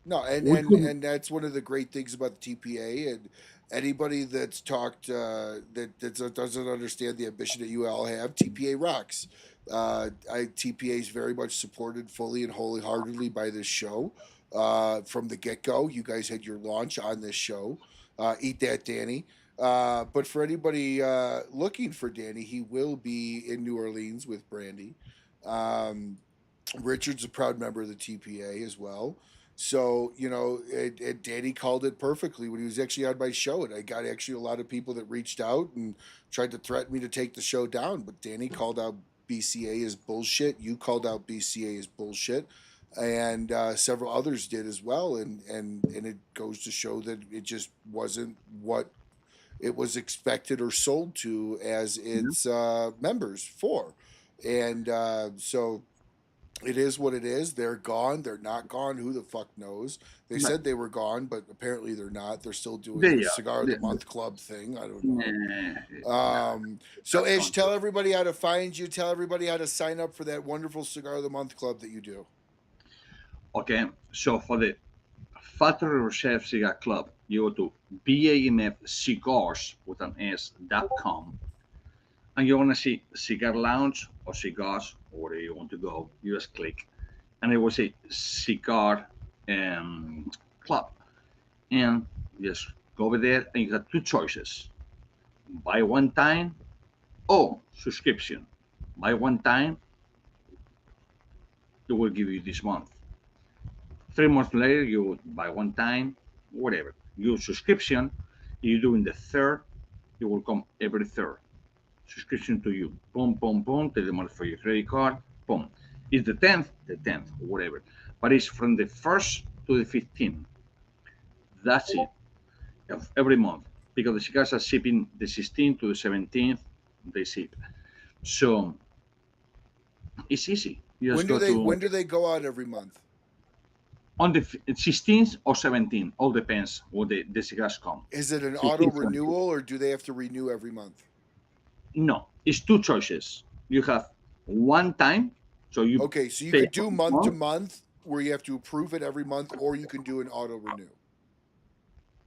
No, and, we and couldn't. and that's one of the great things about the TPA. And anybody that's talked that doesn't understand the ambition that you all have, TPA rocks. TPA is very much supported fully and wholeheartedly by this show. From the get-go, you guys had your launch on this show. Eat that, Danny. But for anybody looking for Danny, he will be in New Orleans with Brandy. Um, Richard's a proud member of the TPA as well. So, and Danny called it perfectly when he was actually on my show. And I got actually a lot of people that reached out and tried to threaten me to take the show down. But Danny called out BCA as bullshit. You called out BCA as bullshit. And several others did as well. And it goes to show that it just wasn't what it was expected or sold to as Yeah. its members for. And so it is what it is. They're gone. They're not gone. Who the fuck knows? They But said they were gone, but apparently they're not. They're still doing they the are. Cigar of the Month Club thing. I don't know. Nah, So, that's Ish, gone tell too. everybody how to find you. Tell everybody how to sign up for that wonderful Cigar of the Month Club that you do. Okay, so for the Factory Reserve Cigar Club, you go to BAMF with an S.com, and you want to see Cigar Lounge or Cigars, or wherever you want to go. You just click, and it will say Cigar Club, and just go over there, and you have two choices: buy one time or subscription. Buy one time, it will give you this month. 3 months later, you buy one time, whatever. Your subscription, you do in the third, it will come every third. Subscription to you. Boom, boom, boom. Take the money for your credit card. Boom. It's the 10th, whatever. But it's from the 1st to the 15th. That's it. Of every month. Because the cigars are shipping the 16th to the 17th, they ship. So it's easy. You just go to When do they go out every month? on the 16th or 17th. All depends what the cigars come. Is it an 16th, auto renewal or do they have to renew every month? No, it's two choices. You have one time, so you Okay, so you pay could do one month to month where you have to approve it every month, or you can do an auto renew.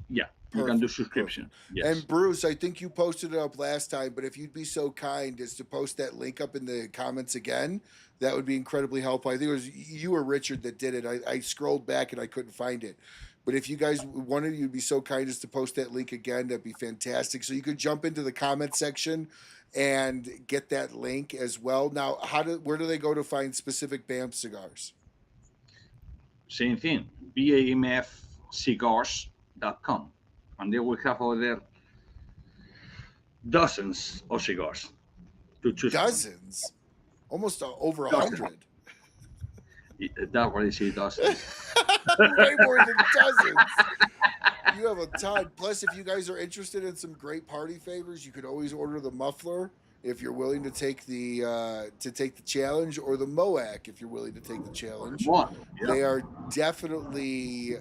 Yeah, you can do Perfect, subscription. Yes. And Bruce, I think you posted it up last time, but if you'd be so kind as to post that link up in the comments again, that would be incredibly helpful. I think it was you or Richard that did it. I scrolled back and I couldn't find it. But if you guys, one of you would be so kind as to post that link again, that'd be fantastic. So you could jump into the comment section and get that link as well. Now, where do they go to find specific Bamf cigars? Same thing. bamfcigars.com, and they will have over there dozens of cigars to choose from. Dozens, almost over Dozens. 100. That's what I say, dozens. Way more than dozens. You have a ton. Plus, if you guys are interested in some great party favors, you could always order the muffler if you're willing to take the challenge, or the Moac if you're willing to take the challenge. One. Yeah. They are definitely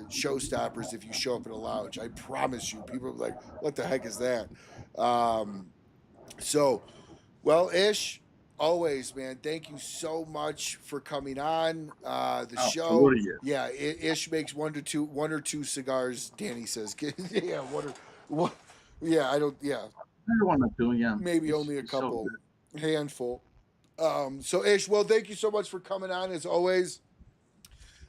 showstoppers if you show up at a lounge. I promise you. People are like, "What the heck is that?" So, well, Ish, always, man. Thank you so much for coming on the show. Absolutely, Yeah, Ish makes one or two cigars. Danny says, "Yeah, one. Yeah, I don't. Yeah, Everyone is doing, yeah. maybe only a It's so couple, good. handful." So Ish, well, thank you so much for coming on as always.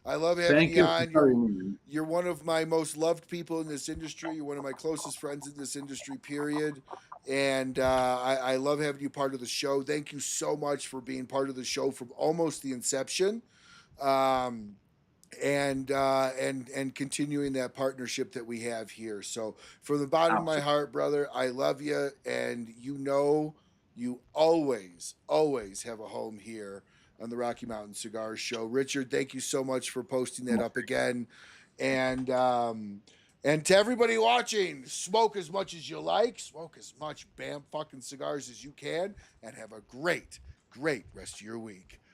I love having Thank you you on. for having me. You're one of my most loved people in this industry. You're one of my closest friends in this industry, period. And I love having you part of the show. Thank you so much for being part of the show from almost the inception, and continuing that partnership that we have here. So from the bottom of my heart, brother, I love you, and you always have a home here on the Rocky Mountain Cigars Show. Richard, thank you so much for posting that up again. And to everybody watching, smoke as much as you like, smoke as much Bamf fucking cigars as you can, and have a great rest of your week.